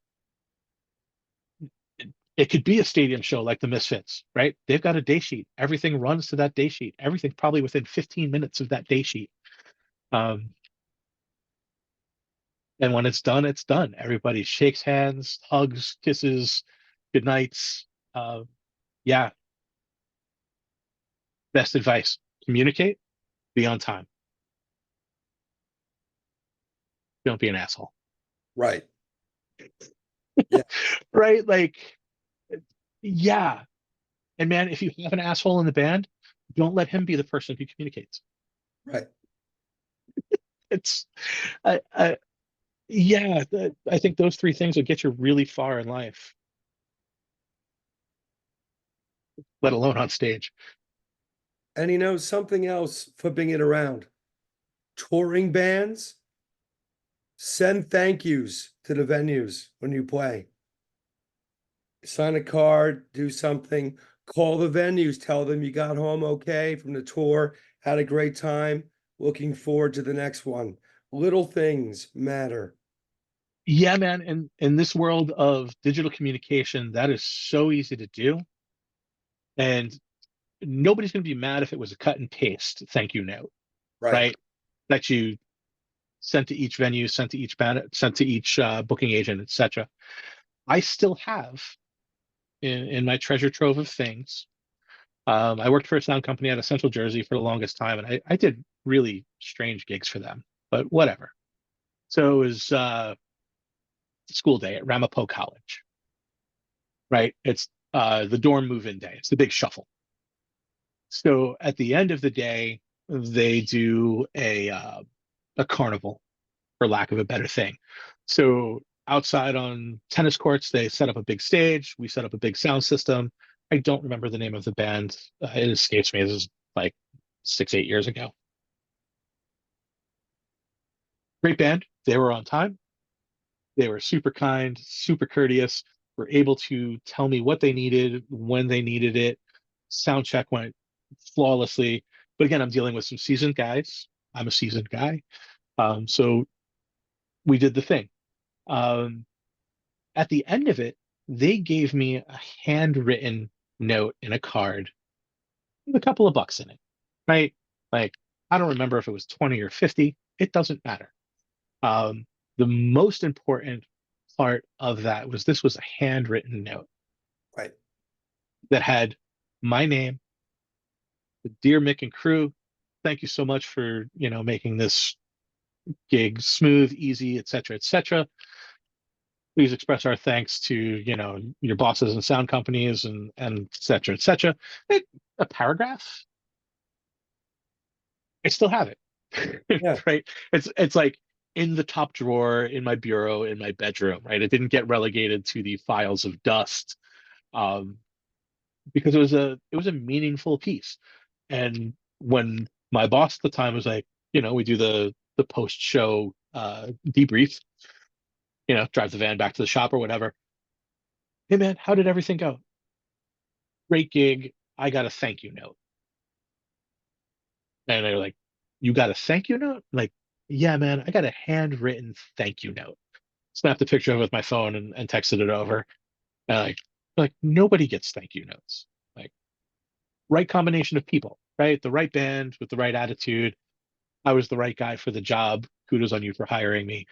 It could be a stadium show like the Misfits, right? They've got a day sheet. Everything runs to that day sheet. Everything probably within 15 minutes of that day sheet. Um, and when it's done, it's done. Everybody shakes hands, hugs, kisses, good nights. Yeah, best advice: communicate, be on time. Don't be an asshole. Right. Yeah. Right? Like, yeah. And man, if you have an asshole in the band, don't let him be the person who communicates. Right. It's, I yeah, I think those 3 things will get you really far in life, let alone on stage. And something else, flipping it around, touring bands send thank yous to the venues when you play. Sign a card, do something, call the venues, tell them you got home okay from the tour, had a great time, looking forward to the next one. Little things matter. Yeah, man. And in this world of digital communication, that is so easy to do. And nobody's going to be mad if it was a cut and paste thank you note, Right. right? That you sent to each venue, sent to each band, sent to each booking agent, etc. I still have in my treasure trove of things. I worked for a sound company out of Central Jersey for the longest time, and I did really strange gigs for them, but whatever. So it was school day at Ramapo College, right? It's the dorm move-in day. It's the big shuffle. So at the end of the day, they do a carnival, for lack of a better thing. So outside on tennis courts, they set up a big stage. We set up a big sound system. I don't remember the name of the band. It escapes me. This is like 6, 8 years ago. Great band. They were on time. They were super kind, super courteous, were able to tell me what they needed, when they needed it. Sound check went flawlessly. But again, I'm dealing with some seasoned guys. I'm a seasoned guy. So we did the thing. Um, at the end of it, they gave me a handwritten note in a card with a couple of bucks in it, right? Like, I don't remember if it was 20 or 50. It doesn't matter. Um, the most important part of that was this was a handwritten note Right. that had my name, dear Mick and crew, thank you so much for, making this gig smooth, easy, etc., etc. Please express our thanks to, your bosses and sound companies and etc., etc. A paragraph. I still have it, Yeah. right? It's like in the top drawer in my bureau in my bedroom, right? It didn't get relegated to the files of dust, um, because it was a meaningful piece. And when my boss at the time was like, we do the post show debrief, drive the van back to the shop or whatever. Hey man, how did everything go? Great gig. I got a thank you note. And they're like, you got a thank you note? Like, yeah, man, I got a handwritten thank you note. Snapped a picture of it with my phone and texted it over. And like nobody gets thank you notes. Like, right combination of people, right? The right band with the right attitude. I was the right guy for the job. Kudos on you for hiring me.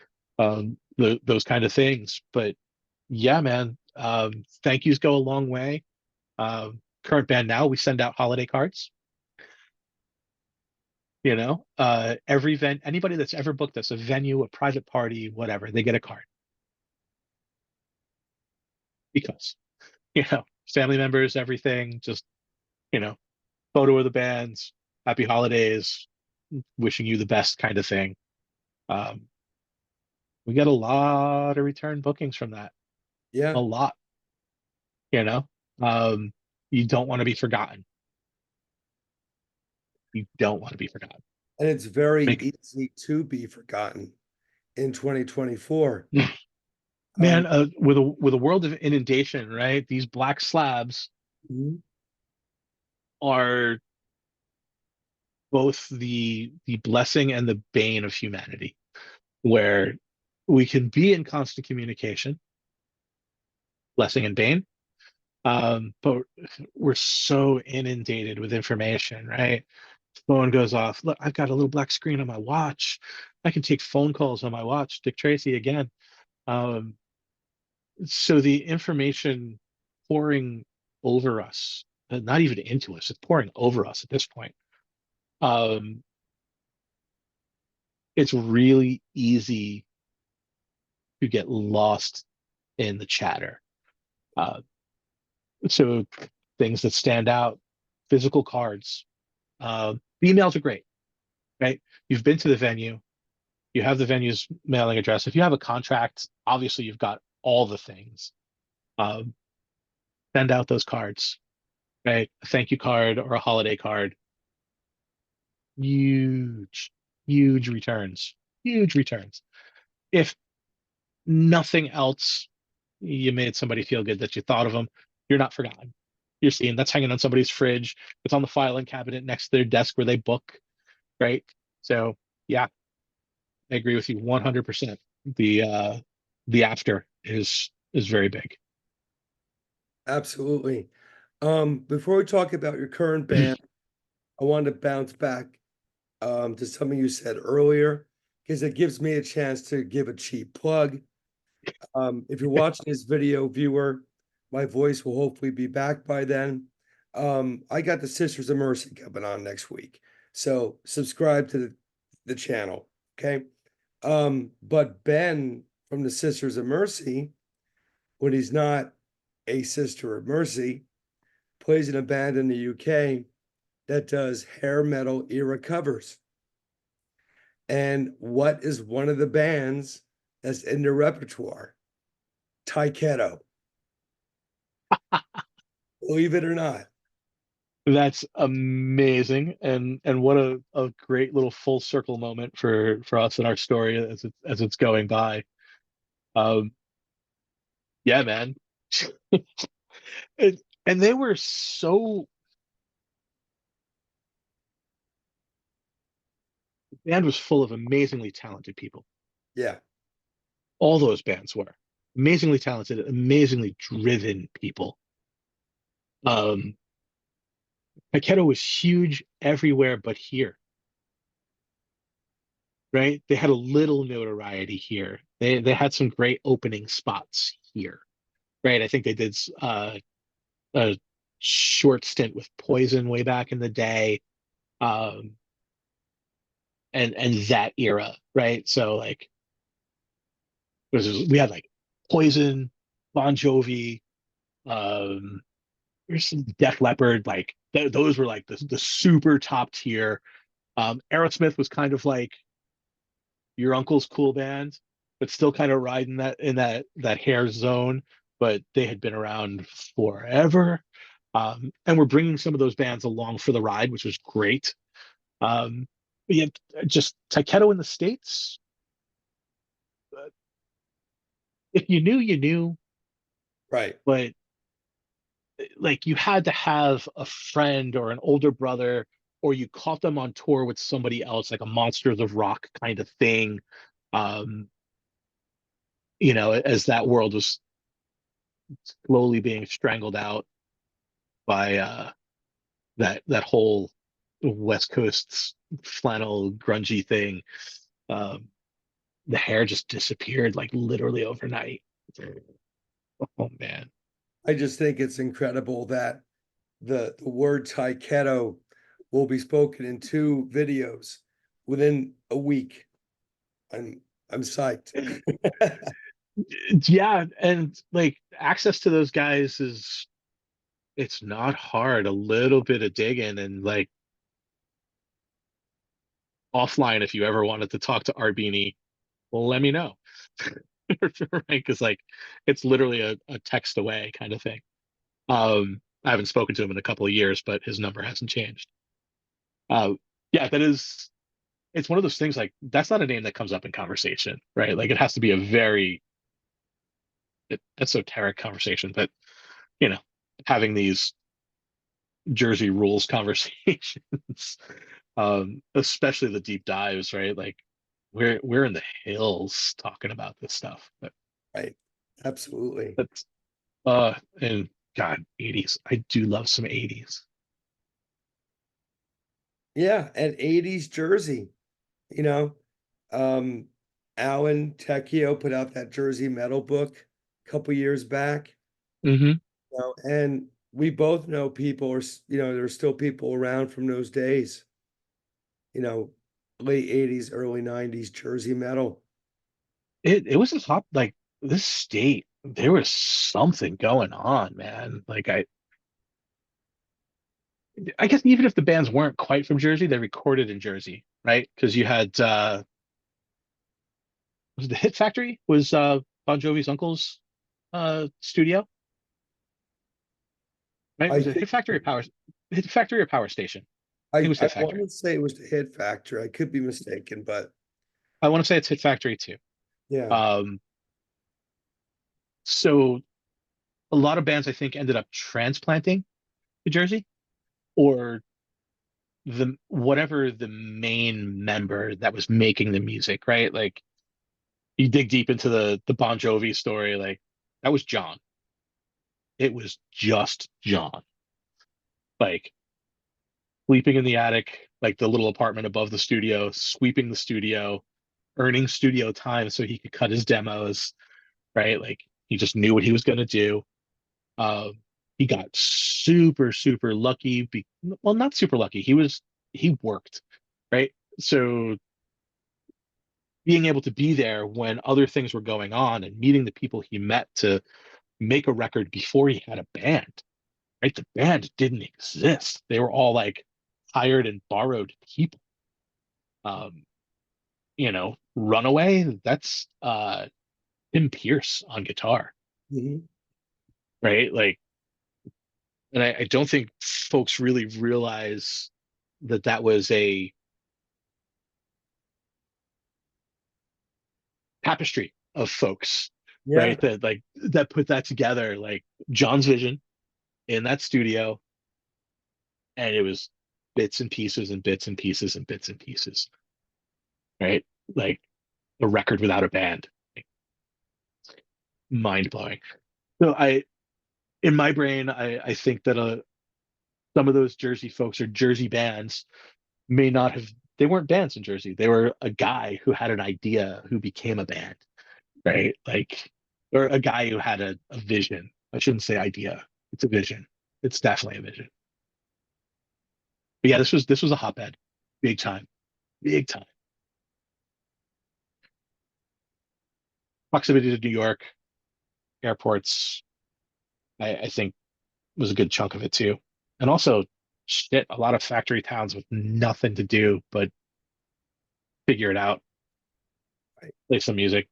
Those kind of things. But yeah, man, thank yous go a long way. Current band now, we send out holiday cards. Every event, anybody that's ever booked us, a venue, a private party, whatever, they get a card because, family members, everything, just, you know, photo of the bands, happy holidays, wishing you the best kind of thing. Um, we get a lot of return bookings from that, Yeah. a lot, you know. Um, you don't want to be forgotten. You don't want to be forgotten. And it's very Make easy to be forgotten in 2024. Um, Man, with a world of inundation, right? These black slabs mhm. are both the blessing and the bane of humanity, where we can be in constant communication, blessing and bane, but we're so inundated with information, right? Phone goes off. Look, I've got a little black screen on my watch. I can take phone calls on my watch. Dick Tracy again. Um, so the information pouring over us, not even into us, it's pouring over us at this point. Um, it's really easy to get lost in the chatter. Uh, so things that stand out, physical cards. Emails are great, right? You've been to the venue, you have the venue's mailing address. If you have a contract, obviously you've got all the things. Um, Send out those cards, right? A thank you card or a holiday card. Huge, huge returns. Huge returns. If nothing else, you made somebody feel good that you thought of them. You're not forgotten. You're seeing that's hanging on somebody's fridge. It's on the filing cabinet next to their desk where they book, right? So yeah, I agree with you 100%. The after is very big. Absolutely. Before we talk about your current band, I wanted to bounce back to something you said earlier because it gives me a chance to give a cheap plug. If you're watching this video, viewer, my voice will hopefully be back by then. I got the Sisters of Mercy coming on next week, so subscribe to the channel, okay? But Ben from the Sisters of Mercy, when he's not a Sister of Mercy, plays in a band in the UK that does hair metal era covers. And what is one of the bands that's in their repertoire? Taiketo. Believe it or not. That's amazing, and what a great little full circle moment for us in our story as it's going by. Um, yeah, man. And they were so the band was full of amazingly talented people. Yeah. All those bands were amazingly talented, amazingly driven people. Um, Takedo was huge everywhere but here, right? They had a little notoriety here. They had some great opening spots here, right? I think they did a short stint with Poison way back in the day, um, and that era, right? So like we had like Poison, Bon Jovi, um, there's some Def Leppard, like those were like the super top tier. Aerosmith was kind of like your uncle's cool band, but still kind of riding that in that hair zone. But they had been around forever, and we're bringing some of those bands along for the ride, which was great. But yeah, just Taiketo in the States. If you knew, you knew, Right. but like you had to have a friend or an older brother, or you caught them on tour with somebody else, like a Monsters of Rock kind of thing. Um, as that world was slowly being strangled out by that whole West Coast flannel grungy thing. Um, the hair just disappeared like literally overnight. Oh man. I just think it's incredible that the word Taiketo will be spoken in 2 videos within a week. I'm psyched. Yeah, and like access to those guys is it's not hard. A little bit of digging and like offline if you ever wanted to talk to Arbini, well, let me know. Right? Because like it's literally a text away kind of thing. I haven't spoken to him in a couple of years, but his number hasn't changed. Uh, yeah, it's one of those things like that's not a name that comes up in conversation, right? Like it has to be a very esoteric conversation, but you know, having these Jersey rules conversations, especially the deep dives, right? Like we're in the hills talking about this stuff. Right. Absolutely. But and God, 80s. I do love some 80s. Yeah, and 80s Jersey, you know. Um, Alan Tecchio put out that Jersey Metal book a couple years back. Hmm. And we both know people are, there's still people around from those days, you know, late 80s, early 90s Jersey metal. It was a hot like this state. There was something going on, man. Like I guess even if the bands weren't quite from Jersey, they recorded in Jersey, right? Because you had was it the Hit Factory was Bon Jovi's uncle's studio, right? I Was it think Hit Factory or Power Station? I think it was I Hit want Factory. to say it was the Hit Factor. I could be mistaken, but I want to say it's Hit Factory too. yeah. Um, so a lot of bands I think ended up transplanting to Jersey or the whatever the main member that was making the music, right? Like you dig deep into the Bon Jovi story, like that was John. It was just John. Like sleeping in the attic, like the little apartment above the studio, sweeping the studio, earning studio time so he could cut his demos, right? Like he just knew what he was going to do. He got super, super lucky. Well, not super lucky. He worked, right? So being able to be there when other things were going on and meeting the people he met to make a record before he had a band, right? The band didn't exist. They were all like hired and borrowed people. Um, Runaway, that's Tim Pierce on guitar, Mhm. right? Like, and I don't think folks really realize that that was a tapestry of folks, Yeah. right? That like that put that together, like John's vision in that studio, and it was bits and pieces and bits and pieces and bits and pieces, right? Like a record without a band. mind blowing. So in my brain, I think that some of those Jersey folks or Jersey bands may not have, they weren't bands in Jersey. They were a guy who had an idea who became a band, right? Like, or a guy who had a vision. I shouldn't say idea. It's a vision. It's definitely a vision. But yeah, this was a hotbed, big time, big time. Proximity to New York airports, I think, was a good chunk of it too. And also, shit, a lot of factory towns with nothing to do but figure it out, Right. play some music,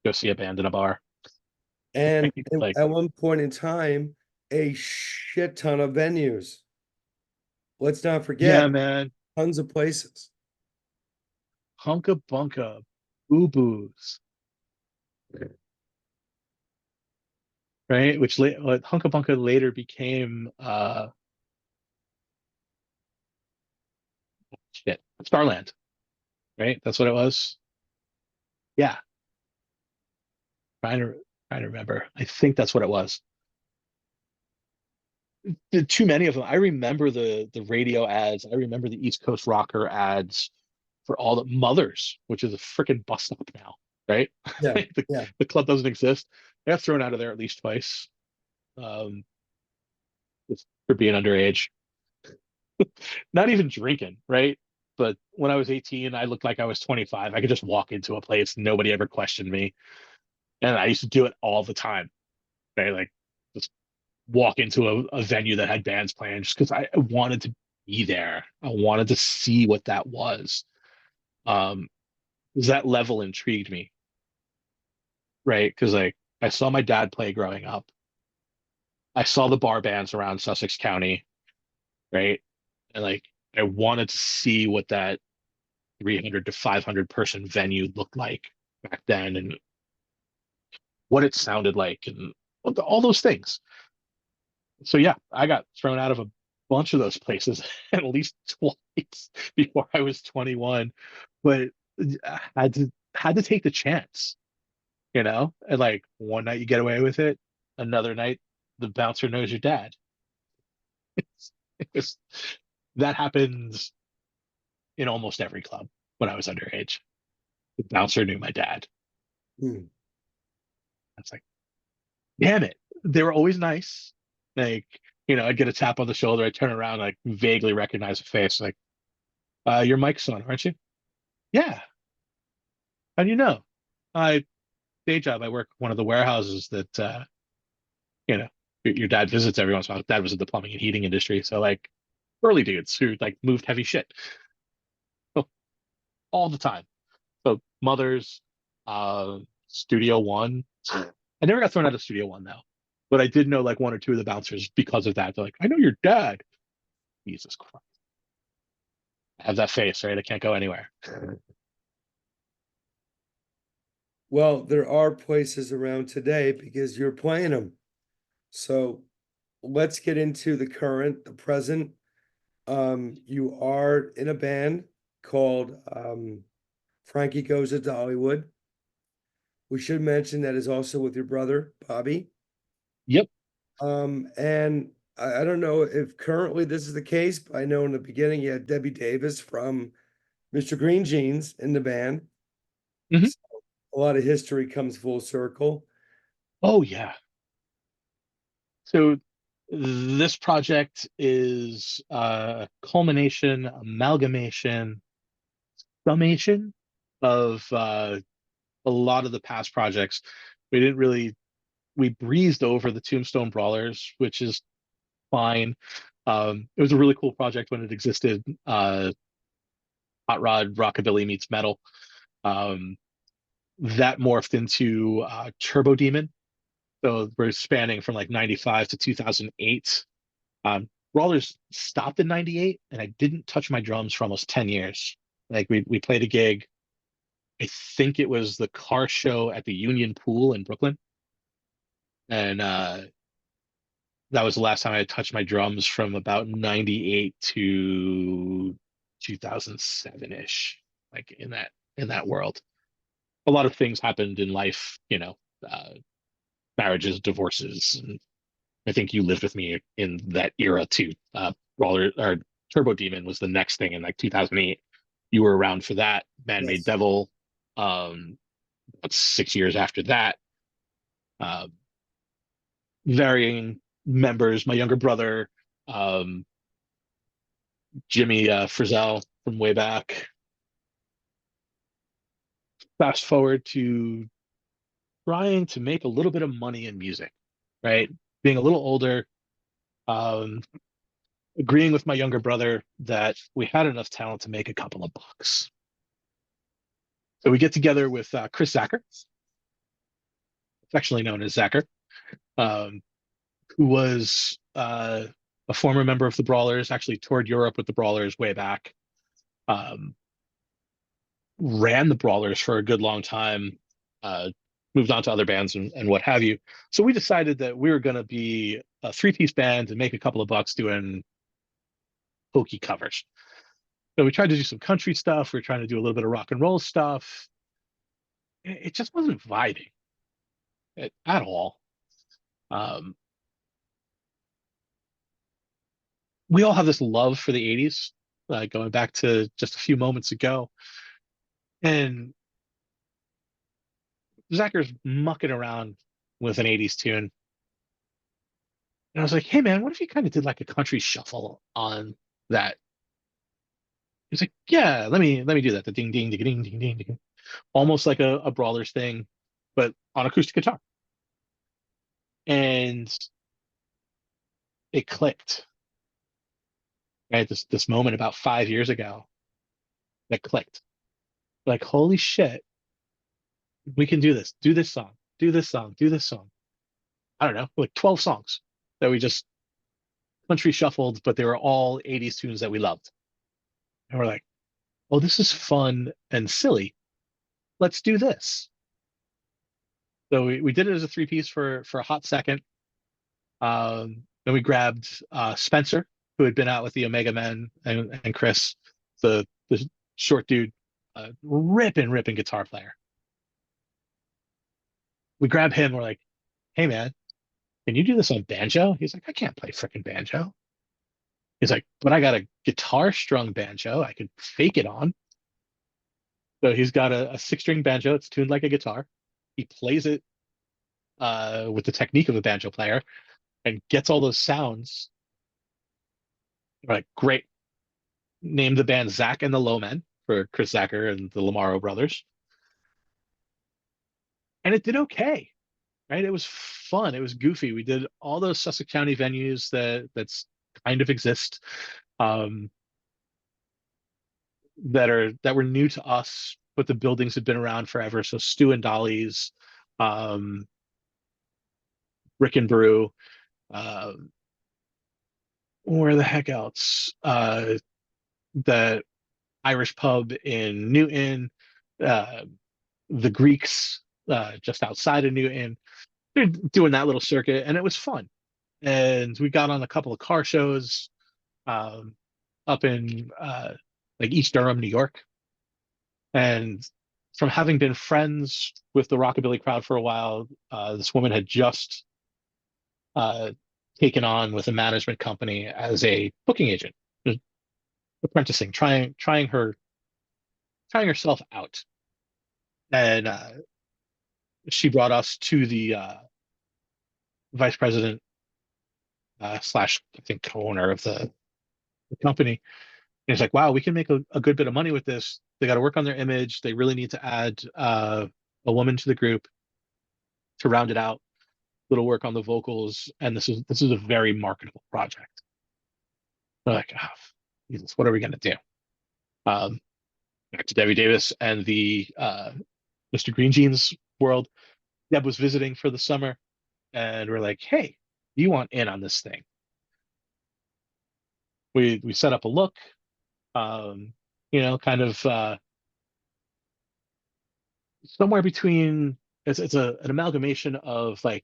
go see a band in a bar. And Right? Like, at one point in time, a shit ton of venues. Let's not forget yeah, man, tons of places. Hunka Bunka, Boo Boos, right? Hunka Bunka later became shit, Starland, right? That's what it was. Yeah, trying to trying to remember. I think that's what it was. Too many of them. I remember the radio ads. I remember the East Coast Rocker ads for all the Mothers, which is a freaking bus stop now, right? Yeah, the, yeah. the club doesn't exist. They got thrown out of there at least twice, um, just for being underage. Not even drinking, right? But when I was 18, I looked like I was 25. I could just walk into a place, nobody ever questioned me, and I used to do it all the time, right? Like just walk into a venue that had bands playing just because I wanted to be there. I wanted to see what that was. Um, that level intrigued me, right? Because like I saw my dad play growing up. I saw the bar bands around Sussex County, right? And like I wanted to see what that 300 to 500 person venue looked like back then and what it sounded like and all those things. So yeah, I got thrown out of a bunch of those places at least twice before I was 21, but I had to take the chance, you know? And like one night you get away with it, another night the bouncer knows your dad. It's, that happens in almost every club when I was underage. The bouncer knew my dad. Hmm. It's like, damn it. They were always nice. Like, I'd get a tap on the shoulder, I'd turn around, like vaguely recognize a face, like, you're Mike's son, aren't you? Yeah. How do you know? I day job, I work one of the warehouses that you know, your dad visits every once in a while. Dad was in the plumbing and heating industry, so like early dudes who like moved heavy shit. So, all the time. So mothers, Studio One. I never got thrown out of Studio One though. But I did know like one or two of the bouncers because of that. They're like, I know your dad. Jesus Christ. I have that face, right? I can't go anywhere. Well, there are places around today because you're playing them. So let's get into the present. You are in a band called Frankie Goes to Dollywood. We should mention that is also with your brother, Bobby. Yep. And I don't know if currently this is the case, but I know in the beginning you had Debbie Davis from Mr. Green Jeans in the band. Hmm. So a lot of history comes full circle. Oh yeah. So this project is a culmination, amalgamation, summation of a lot of the past projects. We didn't really we breezed over the Tombstone Brawlers, which is fine. It was a really cool project when it existed. Hot Rod Rockabilly meets metal. Um, that morphed into Turbodemon. So we're spanning from like 95 to 2008. Brawlers stopped in 98, and I didn't touch my drums for almost 10 years. Like we played a gig. I think it was the car show at the Union Pool in Brooklyn. And that was the last time I had touched my drums from about 98 to 2007-ish, like in that world. A lot of things happened in life, marriages, divorces. And I think you lived with me in that era too. Brawler or Turbodemon was the next thing in like 2008. You were around for that. Man Made Yes. Devil. About 6 years after that. Uh, Varying members. My younger brother, um, Jimmy Frizzell from way back. Fast forward to trying to make a little bit of money in music, right? Being a little older, um, agreeing with my younger brother that we had enough talent to make a couple of bucks. So we get together with Chris Zacher, affectionately known as Zacher, um, who was a former member of the Brawlers, actually toured Europe with the Brawlers way back, um, ran the Brawlers for a good long time, uh, moved on to other bands and what have you. So we decided that we were going to be a three-piece band and make a couple of bucks doing hokey covers. So we tried to do some country stuff. We were trying to do a little bit of rock and roll stuff. It just wasn't vibing at all. Um, we all have this love for the 80s, going back to just a few moments ago. And Zacher's mucking around with an 80s tune. And I was like, hey man, what if you kind of did like a country shuffle on that? He's like, yeah, let me do that. The ding ding ding ding ding ding ding. Almost like a Brawlers thing, but on acoustic guitar. And it clicked. Right? This moment about 5 years ago that clicked. Like, holy shit, we can do this. Do this song. Do this song. Do this song. I don't know, like 12 songs that we just country shuffled, but they were all 80s tunes that we loved. And we're like, oh, this is fun and silly. Let's do this. So we did it as a three piece for a hot second. Then we grabbed Spencer, who had been out with the Omega Men, and Chris, the short dude, ripping guitar player. We grab him. We're like, hey man, can you do this on banjo? He's like, I can't play freaking banjo. He's like, but I got a guitar strung banjo. I could fake it on. So he's got a six-string banjo. It's tuned like a guitar. He plays it with the technique of a banjo player and gets all those sounds. We're like, great. Name the band Zach and the Low Men for Chris Zacher and the LoMauro brothers. And it did okay, right? It was fun. It was goofy. We did all those Sussex County venues that's kind of exist, um, that were new to us, but the buildings had been around forever. So Stu and Dolly's, um, Brick and Brew, uh, where the heck else? The Irish pub in Newton, uh, the Greeks just outside of Newton. They're doing that little circuit, and it was fun. And we got on a couple of car shows um, up in like East Durham, New York. And from having been friends with the rockabilly crowd for a while, this woman had just uh, taken on with a management company as a booking agent, just apprenticing, trying herself out. And she brought us to the vice president slash, I think, co-owner of the company. And he's like, wow, we can make a good bit of money with this. They got to work on their image. They really need to add a woman to the group to round it out. Little work on the vocals, and this is a very marketable project. They're like, oh, Jesus, what are we gonna do? Um, Back to Debbie Davis and the Mr. Green Jeans world. Deb was visiting for the summer, and we're like, hey, you want in on this thing? We set up a look, um, kind of somewhere between. It's an amalgamation of like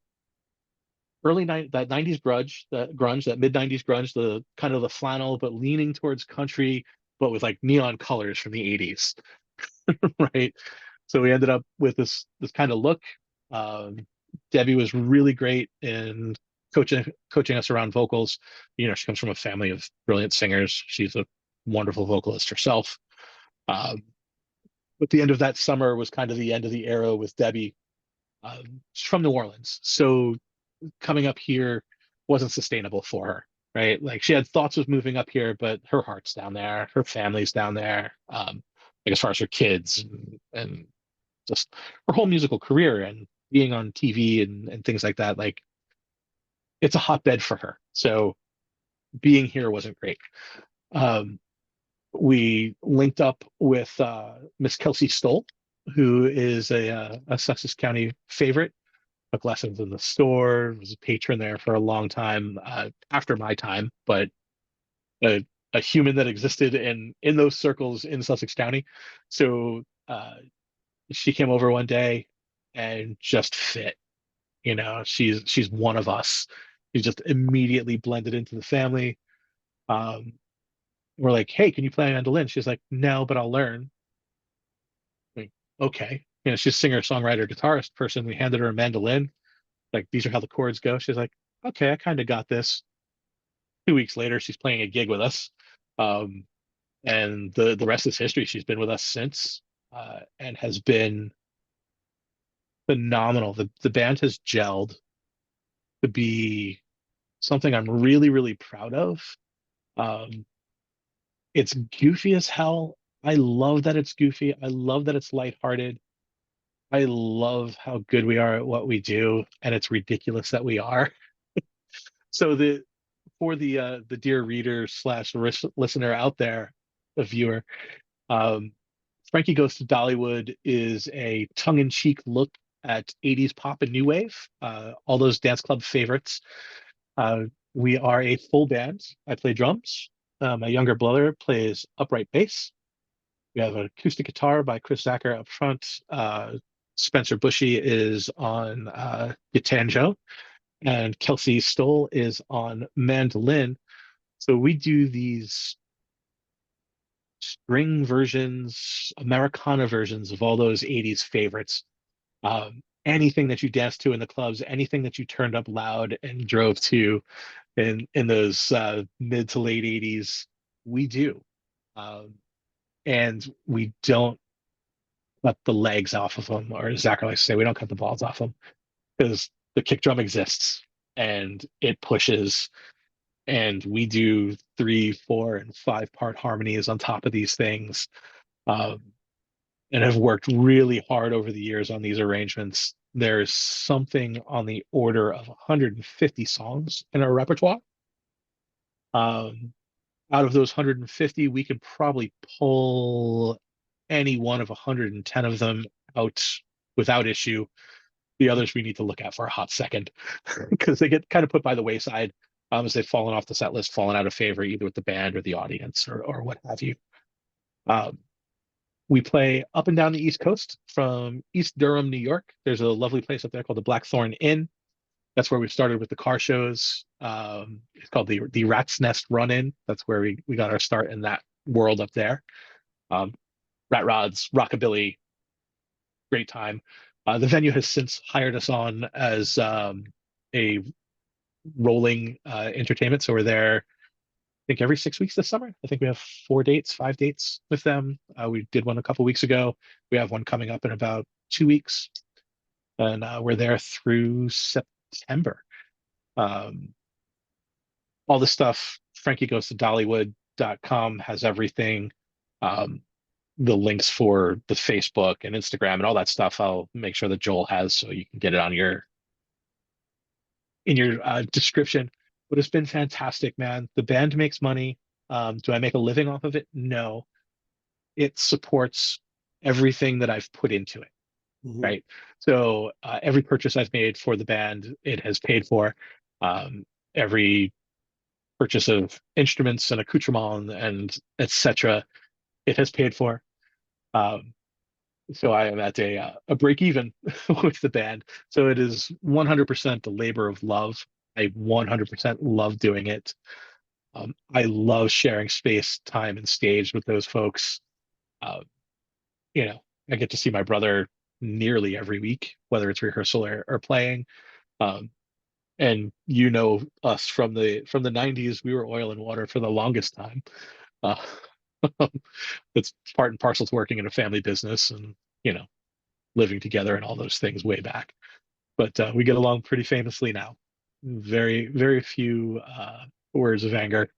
that 90s grunge, that mid 90s grunge, the kind of the flannel, but leaning towards country, but with like neon colors from the 80s, right? So we ended up with this kind of look. Debbie was really great in coaching us around vocals. She comes from a family of brilliant singers. She's a wonderful vocalist herself. Um, but the end of that summer was kind of the end of the era with Debbie. She's from New Orleans, so coming up here wasn't sustainable for her, right? Like she had thoughts of moving up here, but her heart's down there, her family's down there. Like as far as her kids and just her whole musical career and being on TV and things like that, like it's a hotbed for her. So being here wasn't great. Um, we linked up with Miss Kelsey Stoll, who is a Sussex County favorite. Took lessons in the store, was a patron there for a long time after my time, but a, a human that existed in those circles in Sussex County. So she came over one day and just fit. She's one of us. She just immediately blended into the family. Um, we're like, hey, can you play mandolin? She's like, no, but I'll learn. Like, okay. She's a singer, songwriter, guitarist person. We handed her a mandolin. Like, these are how the chords go. She's like, okay, I kind of got this. 2 weeks later, she's playing a gig with us. Um, and the rest is history. She's been with us since and has been phenomenal. The band has gelled to be something I'm really, really proud of. Um, it's goofy as hell. I love that it's goofy. I love that it's lighthearted. I love how good we are at what we do, and it's ridiculous that we are. So for the dear reader slash listener out there, the viewer, um, Frankie Goes to Dollywood is a tongue-in-cheek look at 80s pop and new wave, all those dance club favorites. Uh, we are a full band. I play drums. My younger brother plays upright bass. We have an acoustic guitar by Chris Zacher up front. Spencer Bushy is on guitanjo, and Kelsey Stoll is on mandolin. So we do these string versions, Americana versions of all those 80s favorites. Anything that you danced to in the clubs, anything that you turned up loud and drove to in those mid to late 80s, we do. Um, and we don't cut the legs off of them, or as Zach likes to say, we don't cut the balls off them because the kick drum exists and it pushes, and we do 3, 4, and 5 part harmonies on top of these things, um, and have worked really hard over the years on these arrangements. There's something on the order of 150 songs in our repertoire. Um, Out of those 150, we could probably pull any one of 110 of them out without issue. The others we need to look at for a hot second because they get kind of put by the wayside as they've fallen off the set list, fallen out of favor either with the band or the audience or what have you. Um, we play up and down the East Coast from East Durham, New York. There's a lovely place up there called the Blackthorn Inn. That's where we started with the car shows. It's called the Rat's Nest Run-In. That's where we got our start in that world up there. Um, Rat rods, rockabilly, great time. The venue has since hired us on as a rolling entertainment. So we're there, I think, every 6 weeks this summer. I think we have 4 dates, 5 dates with them. We did one a couple weeks ago. We have one coming up in about 2 weeks. And we're there through September. Um, all the stuff, Frankie Goes to Dollywood.com has everything. The links for the Facebook and Instagram and all that stuff, I'll make sure that Joel has so you can get it on in your description. But it's been fantastic, man. The band makes money. Do I make a living off of it? No. It supports everything that I've put into it, right? So every purchase I've made for the band, it has paid for. Every purchase of instruments and accoutrement and etc., it has paid for. Um, so I am at a break even with the band. So it is 100% the labor of love. I 100% love doing it. I love sharing space, time, and stage with those folks. Uh, I get to see my brother nearly every week, whether it's rehearsal or playing. Um, and you know us from the 90s, we were oil and water for the longest time. Uh, it's part and parcel to working in a family business and, you know, living together and all those things way back. But we get along pretty famously now. Very, very few words of anger,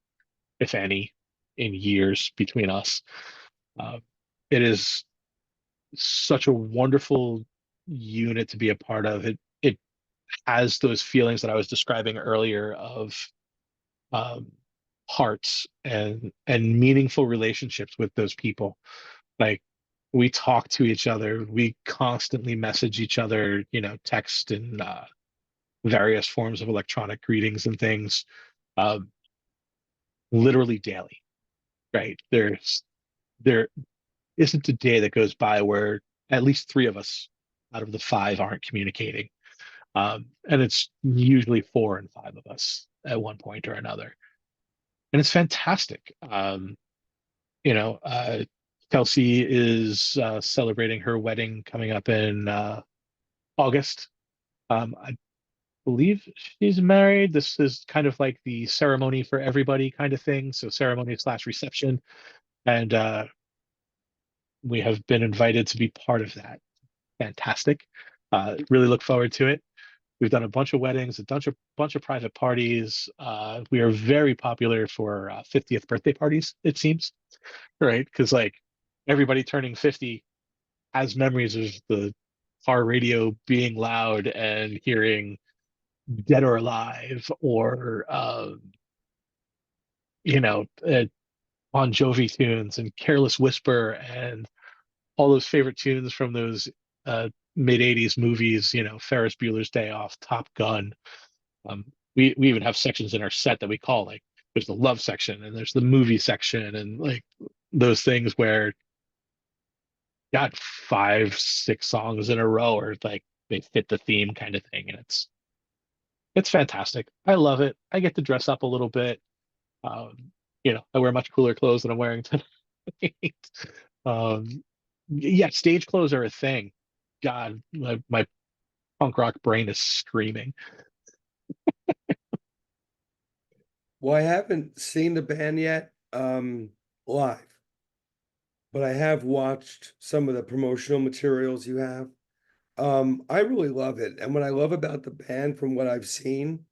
if any, in years between us. Uh, it is such a wonderful unit to be a part of. It has those feelings that I was describing earlier of um, hearts and meaningful relationships with those people. Like, we talk to each other, we constantly message each other, you know, text and various forms of electronic greetings and things, um, literally daily. Right? There isn't a day that goes by where at least three of us out of the five aren't communicating. And it's usually four and five of us at one point or another. And it's fantastic. You know, Kelsey is celebrating her wedding coming up in August. I believe she's married. This is kind of like the ceremony for everybody kind of thing. So ceremony slash reception. And we have been invited to be part of that. Fantastic. Really look forward to it. We've done a bunch of weddings, a bunch of private parties. We are very popular for 50th birthday parties, it seems, right? Because like everybody turning 50 has memories of the car radio being loud and hearing Dead or Alive or you know, Bon Jovi tunes and Careless Whisper and all those favorite tunes from those mid 80s movies, you know, Ferris Bueller's Day Off, Top Gun. We even have sections in our set that we call like there's the love section and there's the movie section and like those things where got five, six songs in a row or like they fit the theme kind of thing. And it's fantastic. I love it. I get to dress up a little bit. Um, you know, I wear much cooler clothes than I'm wearing tonight. um, yeah, stage clothes are a thing. God, my punk rock brain is screaming. Well, I haven't seen the band yet, live, but I have watched some of the promotional materials you have. I really love it. And what I love about the band from what I've seen,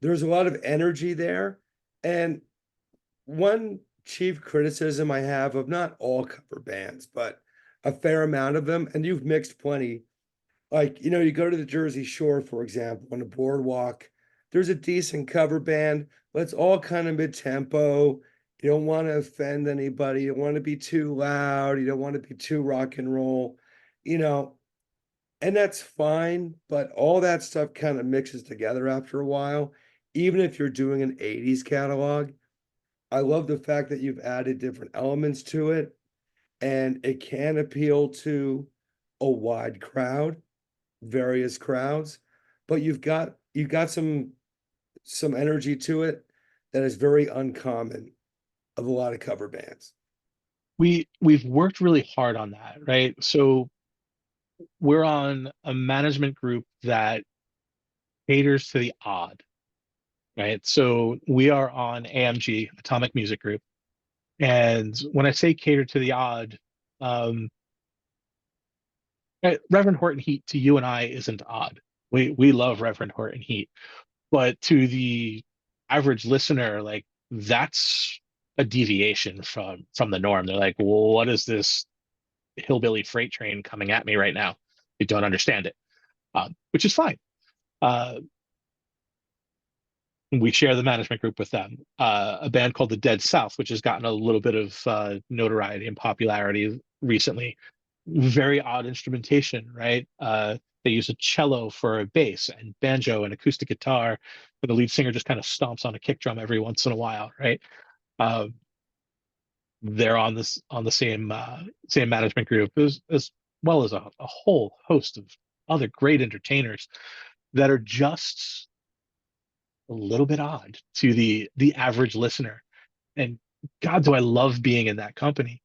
there's a lot of energy there. And one chief criticism I have of not all cover bands, but a fair amount of them, and you've mixed plenty. Like, you know, you go to the Jersey Shore, for example, on the boardwalk, there's a decent cover band, but it's all kind of mid-tempo. You don't want to offend anybody. You don't want to be too loud. You don't want to be too rock and roll, you know, and that's fine. But all that stuff kind of mixes together after a while. Even if you're doing an 80s catalog, I love the fact that you've added different elements to it and it can appeal to a wide crowd, various crowds, but you've got some energy to it that is very uncommon of a lot of cover bands. We've worked really hard on that, right? So we're on a management group that caters to the odd, right? So we are on AMG, Atomic Music Group. And when I say cater to the odd, um, Reverend Horton Heat to you and I isn't odd. We love Reverend Horton Heat, but to the average listener, like that's a deviation from the norm. They're like, well, what is this hillbilly freight train coming at me right now? They don't understand it, which is fine. Uh, we share the management group with them. A band called the Dead South, which has gotten a little bit of notoriety and popularity recently. Very odd instrumentation, right? They use a cello for a bass and banjo and acoustic guitar, and the lead singer just kind of stomps on a kick drum every once in a while, right? Uh, they're on the same management group as well as a whole host of other great entertainers that are just a little bit odd to the average listener. And God, do I love being in that company.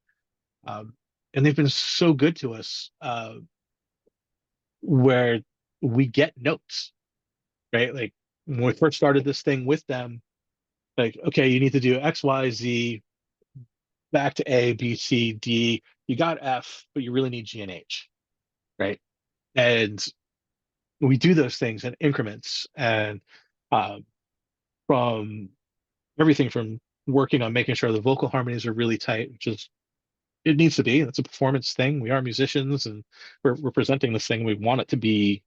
And they've been so good to us. where we get notes, right? Like when we first started this thing with them, like, okay, you need to do X, Y, Z, back to A, B, C, D. You got F, but you really need G and H, right? And we do those things in increments, and um, from everything from working on making sure the vocal harmonies are really tight, which is it needs to be. That's a performance thing. We are musicians, and we're presenting this thing. We want it to be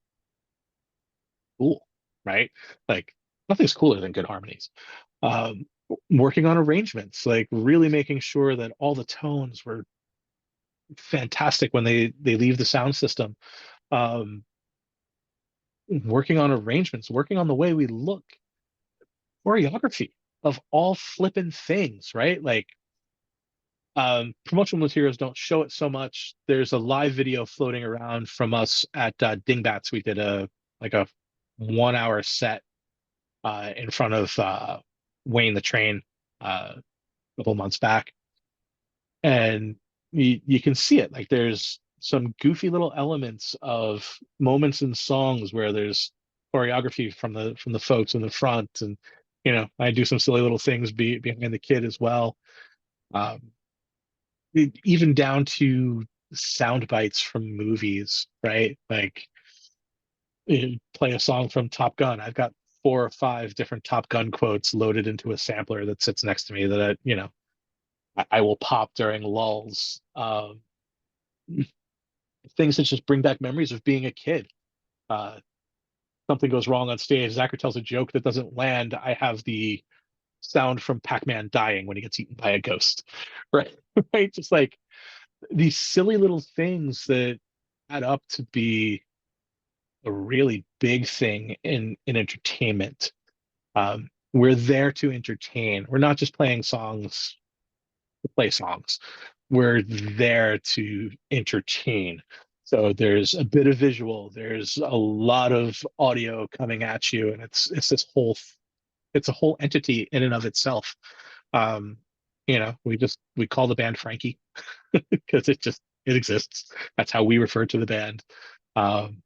cool, right? Like nothing's cooler than good harmonies. Um, Working on arrangements, like really making sure that all the tones were fantastic when they leave the sound system. Um, Working on arrangements, working on the way we look, choreography of all flippin' things, right? Like promotional materials don't show it so much. There's a live video floating around from us at Dingbatz. We did a 1 hour set in front of Wayne the Train a couple months back, and you can see it. Like there's some goofy little elements of moments in songs where there's choreography from the folks in the front, and I do some silly little things behind the kid as well. Um, Even down to sound bites from movies, right? Like you play a song from Top Gun. I've got 4 or 5 different Top Gun quotes loaded into a sampler that sits next to me that I will pop during lulls. Things that just bring back memories of being a kid. Uh, Something goes wrong on stage. Zachary tells a joke that doesn't land. I have the sound from Pac-Man dying when he gets eaten by a ghost, right? Right? Just like these silly little things that add up to be a really big thing in entertainment. We're there to entertain. We're not just playing songs to play songs. We're there to entertain. So there's a bit of visual, there's a lot of audio coming at you, and it's a whole entity in and of itself. Um, we call the band Frankie because it exists. That's how we refer to the band. Um,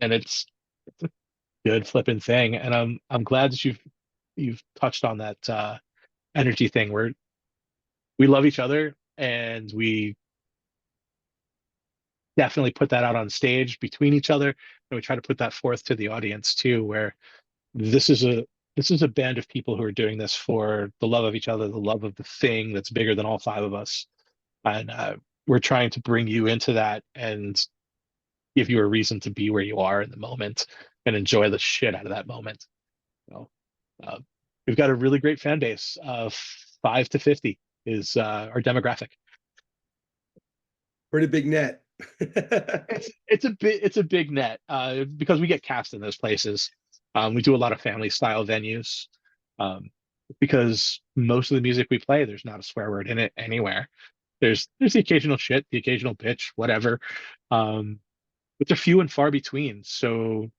and it's a good flipping thing. And I'm glad that you've touched on that energy thing where we love each other, and we definitely put that out on stage between each other, and we try to put that forth to the audience too, where this is a band of people who are doing this for the love of each other, the love of the thing that's bigger than all 5 of us, and we're trying to bring you into that and give you a reason to be where you are in the moment and enjoy the shit out of that moment. So, uh, we've got a really great fan base of 5 to 50 is our demographic. Pretty big net. It's a big net because we get cast in those places. We do a lot of family style venues um, because most of the music we play, there's not a swear word in it anywhere. There's the occasional shit, the occasional bitch, whatever. Um, but they're few and far between. So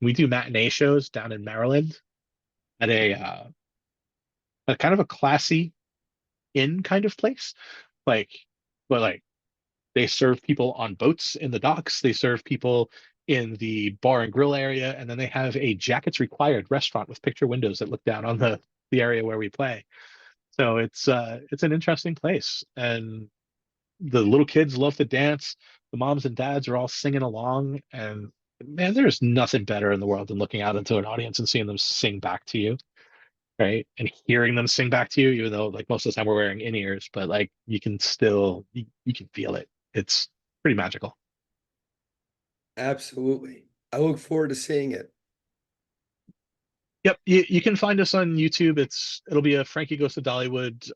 we do matinee shows down in Maryland at a kind of a classy inn kind of place, like but like they serve people on boats in the docks. They serve people in the bar and grill area, and then they have a jackets required restaurant with picture windows that look down on the area where we play. So it's an interesting place, and the little kids love to dance. The moms and dads are all singing along, and man, there's nothing better in the world than looking out into an audience and seeing them sing back to you, right? And hearing them sing back to you, even though like most of the time we're wearing in-ears, but like you can still you can feel it. It's pretty magical. Absolutely. I look forward to seeing it. Yep, you can find us on YouTube. It'll be a Frankie Goes to Dollywood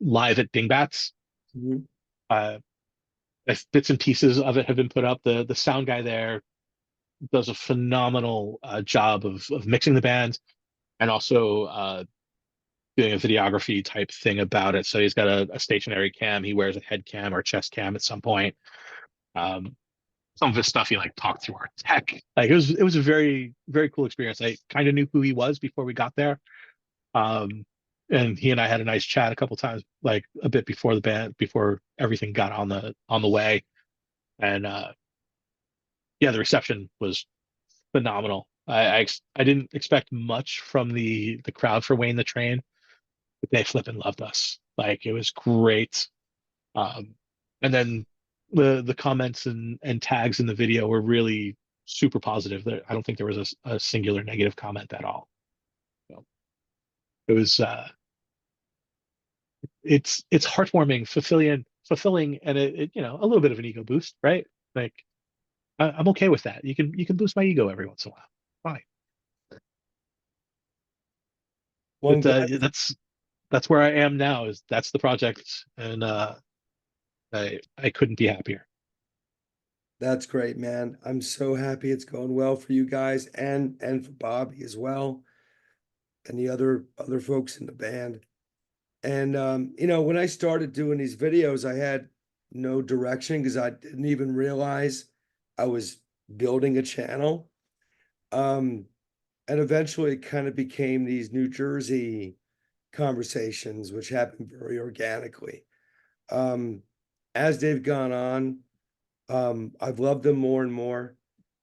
live at Dingbatz. Mhm. Uh, Bits and pieces of it have been put up. The sound guy there does a phenomenal job of mixing the band and also doing a videography type thing about it. So he's got a stationary cam. He wears a head cam or chest cam at some point. Um, some of his stuff he like talked through our tech. Like it was a very very cool experience. I kind of knew who he was before we got there, um, and he and I had a nice chat a couple times, like a bit before the band before everything got on the way, and yeah, the reception was phenomenal. I didn't expect much from the crowd for Wayne the Train, but they flipping loved us. Like it was great. Um, and then the comments and tags in the video were really super positive. I don't think there was a singular negative comment at all. So it was it's heartwarming, fulfilling, and you know, a little bit of an ego boost, right? Like I'm okay with that. You can boost my ego every once in a while. Fine. Well, I'm But glad. that's where I am now. Is that's the project, and I couldn't be happier. That's great, man. I'm so happy it's going well for you guys and for Bobby as well, and the other folks in the band. And you know, when I started doing these videos, I had no direction because I didn't even realize I was building a channel. Um, and eventually it kind of became these New Jersey conversations, which happened very organically. Um, as they've gone on, I've loved them more and more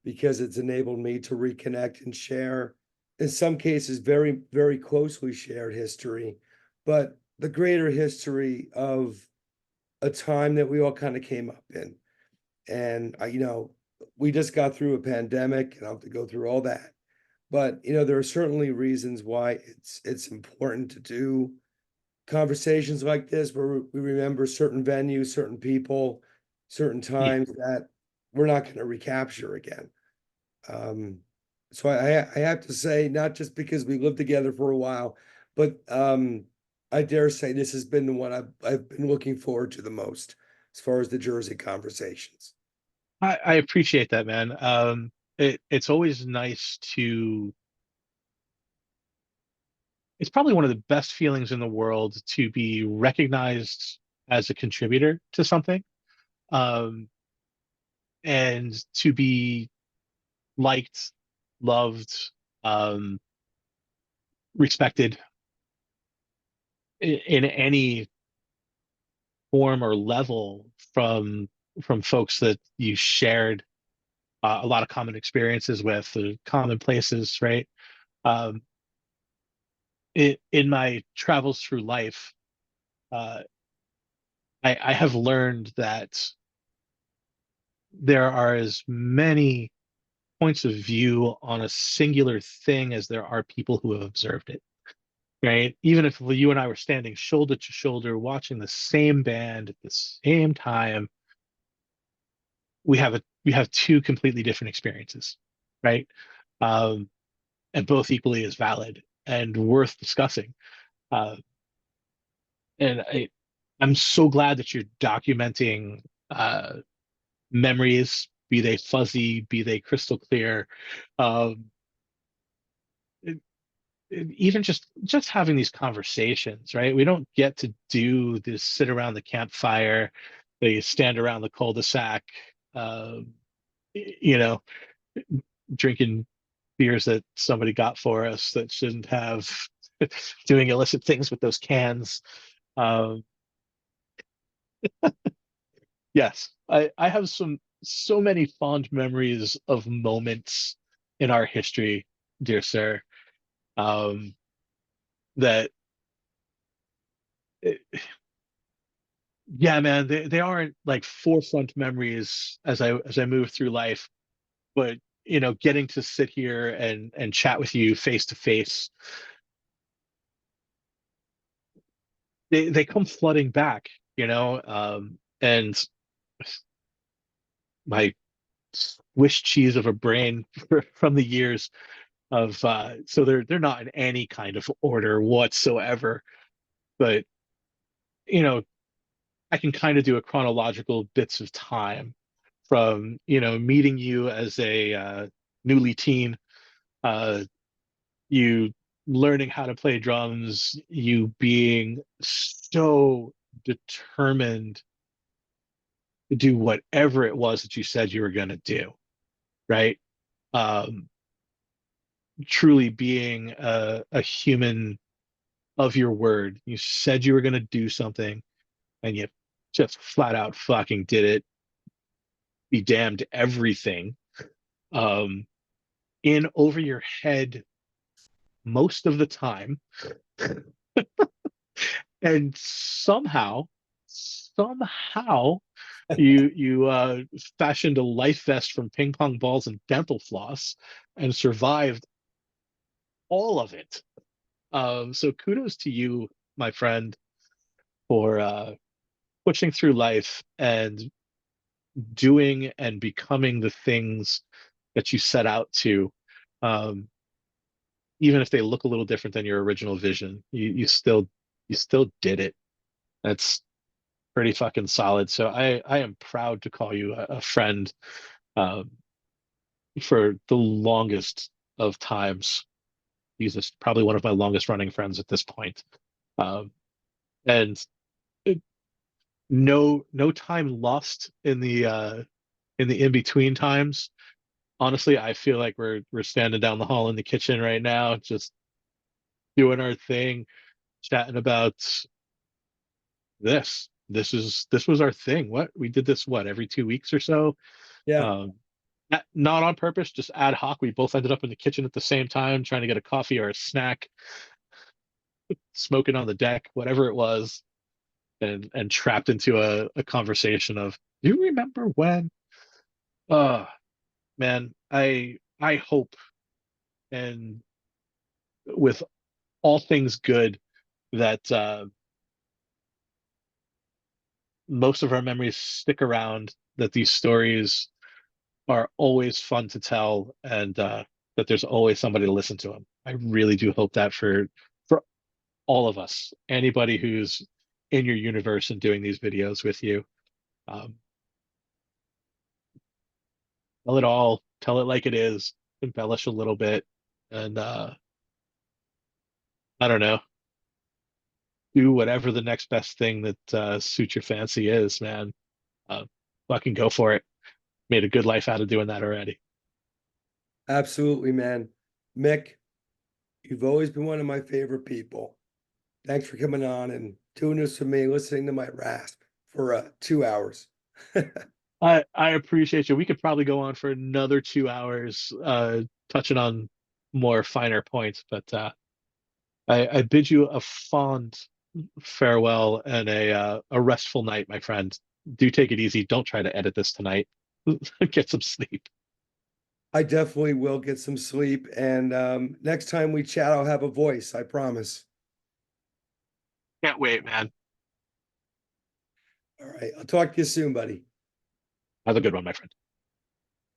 because it's enabled me to reconnect and share, in some cases, very, very closely shared history, but the greater history of a time that we all kind of came up in. And you know, we just got through a pandemic, and I have to go through all that. But you know, there are certainly reasons why it's important to do conversations like this where we remember certain venues, certain people, certain Yeah. times that we're not going to recapture again. Um, so I have to say, not just because we lived together for a while, but I dare say this has been the one I've been looking forward to the most as far as the Jersey conversations. I appreciate that, man. It's always nice to. It's probably one of the best feelings in the world to be recognized as a contributor to something, um, and to be liked, loved, um, respected in any form or level from folks that you shared a lot of common experiences with, common places, right? Um, in my travels through life, uh, I have learned that there are as many points of view on a singular thing as there are people who have observed it, right? Even if you and I were standing shoulder to shoulder watching the same band at the same time, we have two completely different experiences, right? Um, and both equally as valid and worth discussing. Uh, and I'm so glad that you're documenting memories, be they fuzzy, be they crystal clear. Um, Even just having these conversations, right? We don't get to do this sit around the campfire, they stand around the cul-de-sac, um, you know, drinking beers that somebody got for us that shouldn't have, doing illicit things with those cans. Um, yes, I have so many fond memories of moments in our history, dear sir, um, that yeah, man, they aren't like forefront memories as I move through life, but you know, getting to sit here and chat with you face to face, they come flooding back, you know, and my Swiss cheese of a brain from the years of so they're not in any kind of order whatsoever, but you know, I can kind of do a chronological bits of time from, you know, meeting you as a newly teen, uh, you learning how to play drums, you being so determined to do whatever it was that you said you were going to do, right? Um, Truly being a human of your word. You said you were going to do something and you just flat out fucking did it. Be damned everything. in over your head most of the time, and somehow you fashioned a life vest from ping pong balls and dental floss and survived all of it. So kudos to you, my friend, for pushing through life and doing and becoming the things that you set out to. Um, Even if they look a little different than your original vision, you still did it. That's pretty fucking solid. So I am proud to call you a friend, um, for the longest of times. Jesus, probably one of my longest running friends at this point. Um, and it, no time lost in the in between times. Honestly, I feel like we're standing down the hall in the kitchen right now, just doing our thing, chatting about this. This was our thing. What we did this what every 2 weeks or so. Yeah. Um, not on purpose, just ad hoc. We both ended up in the kitchen at the same time, trying to get a coffee or a snack, smoking on the deck, whatever it was, and trapped into a conversation of, do you remember when? Uh man, I hope, and with all things good, that most of our memories stick around, that these stories are always fun to tell, and that there's always somebody to listen to them. I really do hope that for all of us, anybody who's in your universe and doing these videos with you. Um, Tell it all, tell it like it is, embellish a little bit, and I don't know, do whatever the next best thing that suits your fancy is, man. Uh, Fucking go for it. Made a good life out of doing that already. Absolutely, man. Mick, you've always been one of my favorite people. Thanks for coming on and doing this with me, listening to my rasp for 2 hours. I appreciate you. We could probably go on for another 2 hours, touching on more finer points, but I bid you a fond farewell and a restful night, my friend. Do take it easy. Don't try to edit this tonight. Get some sleep. I definitely will get some sleep. And next time we chat, I'll have a voice, I promise. Can't wait, man. All right. I'll talk to you soon, buddy. Have a good one, my friend.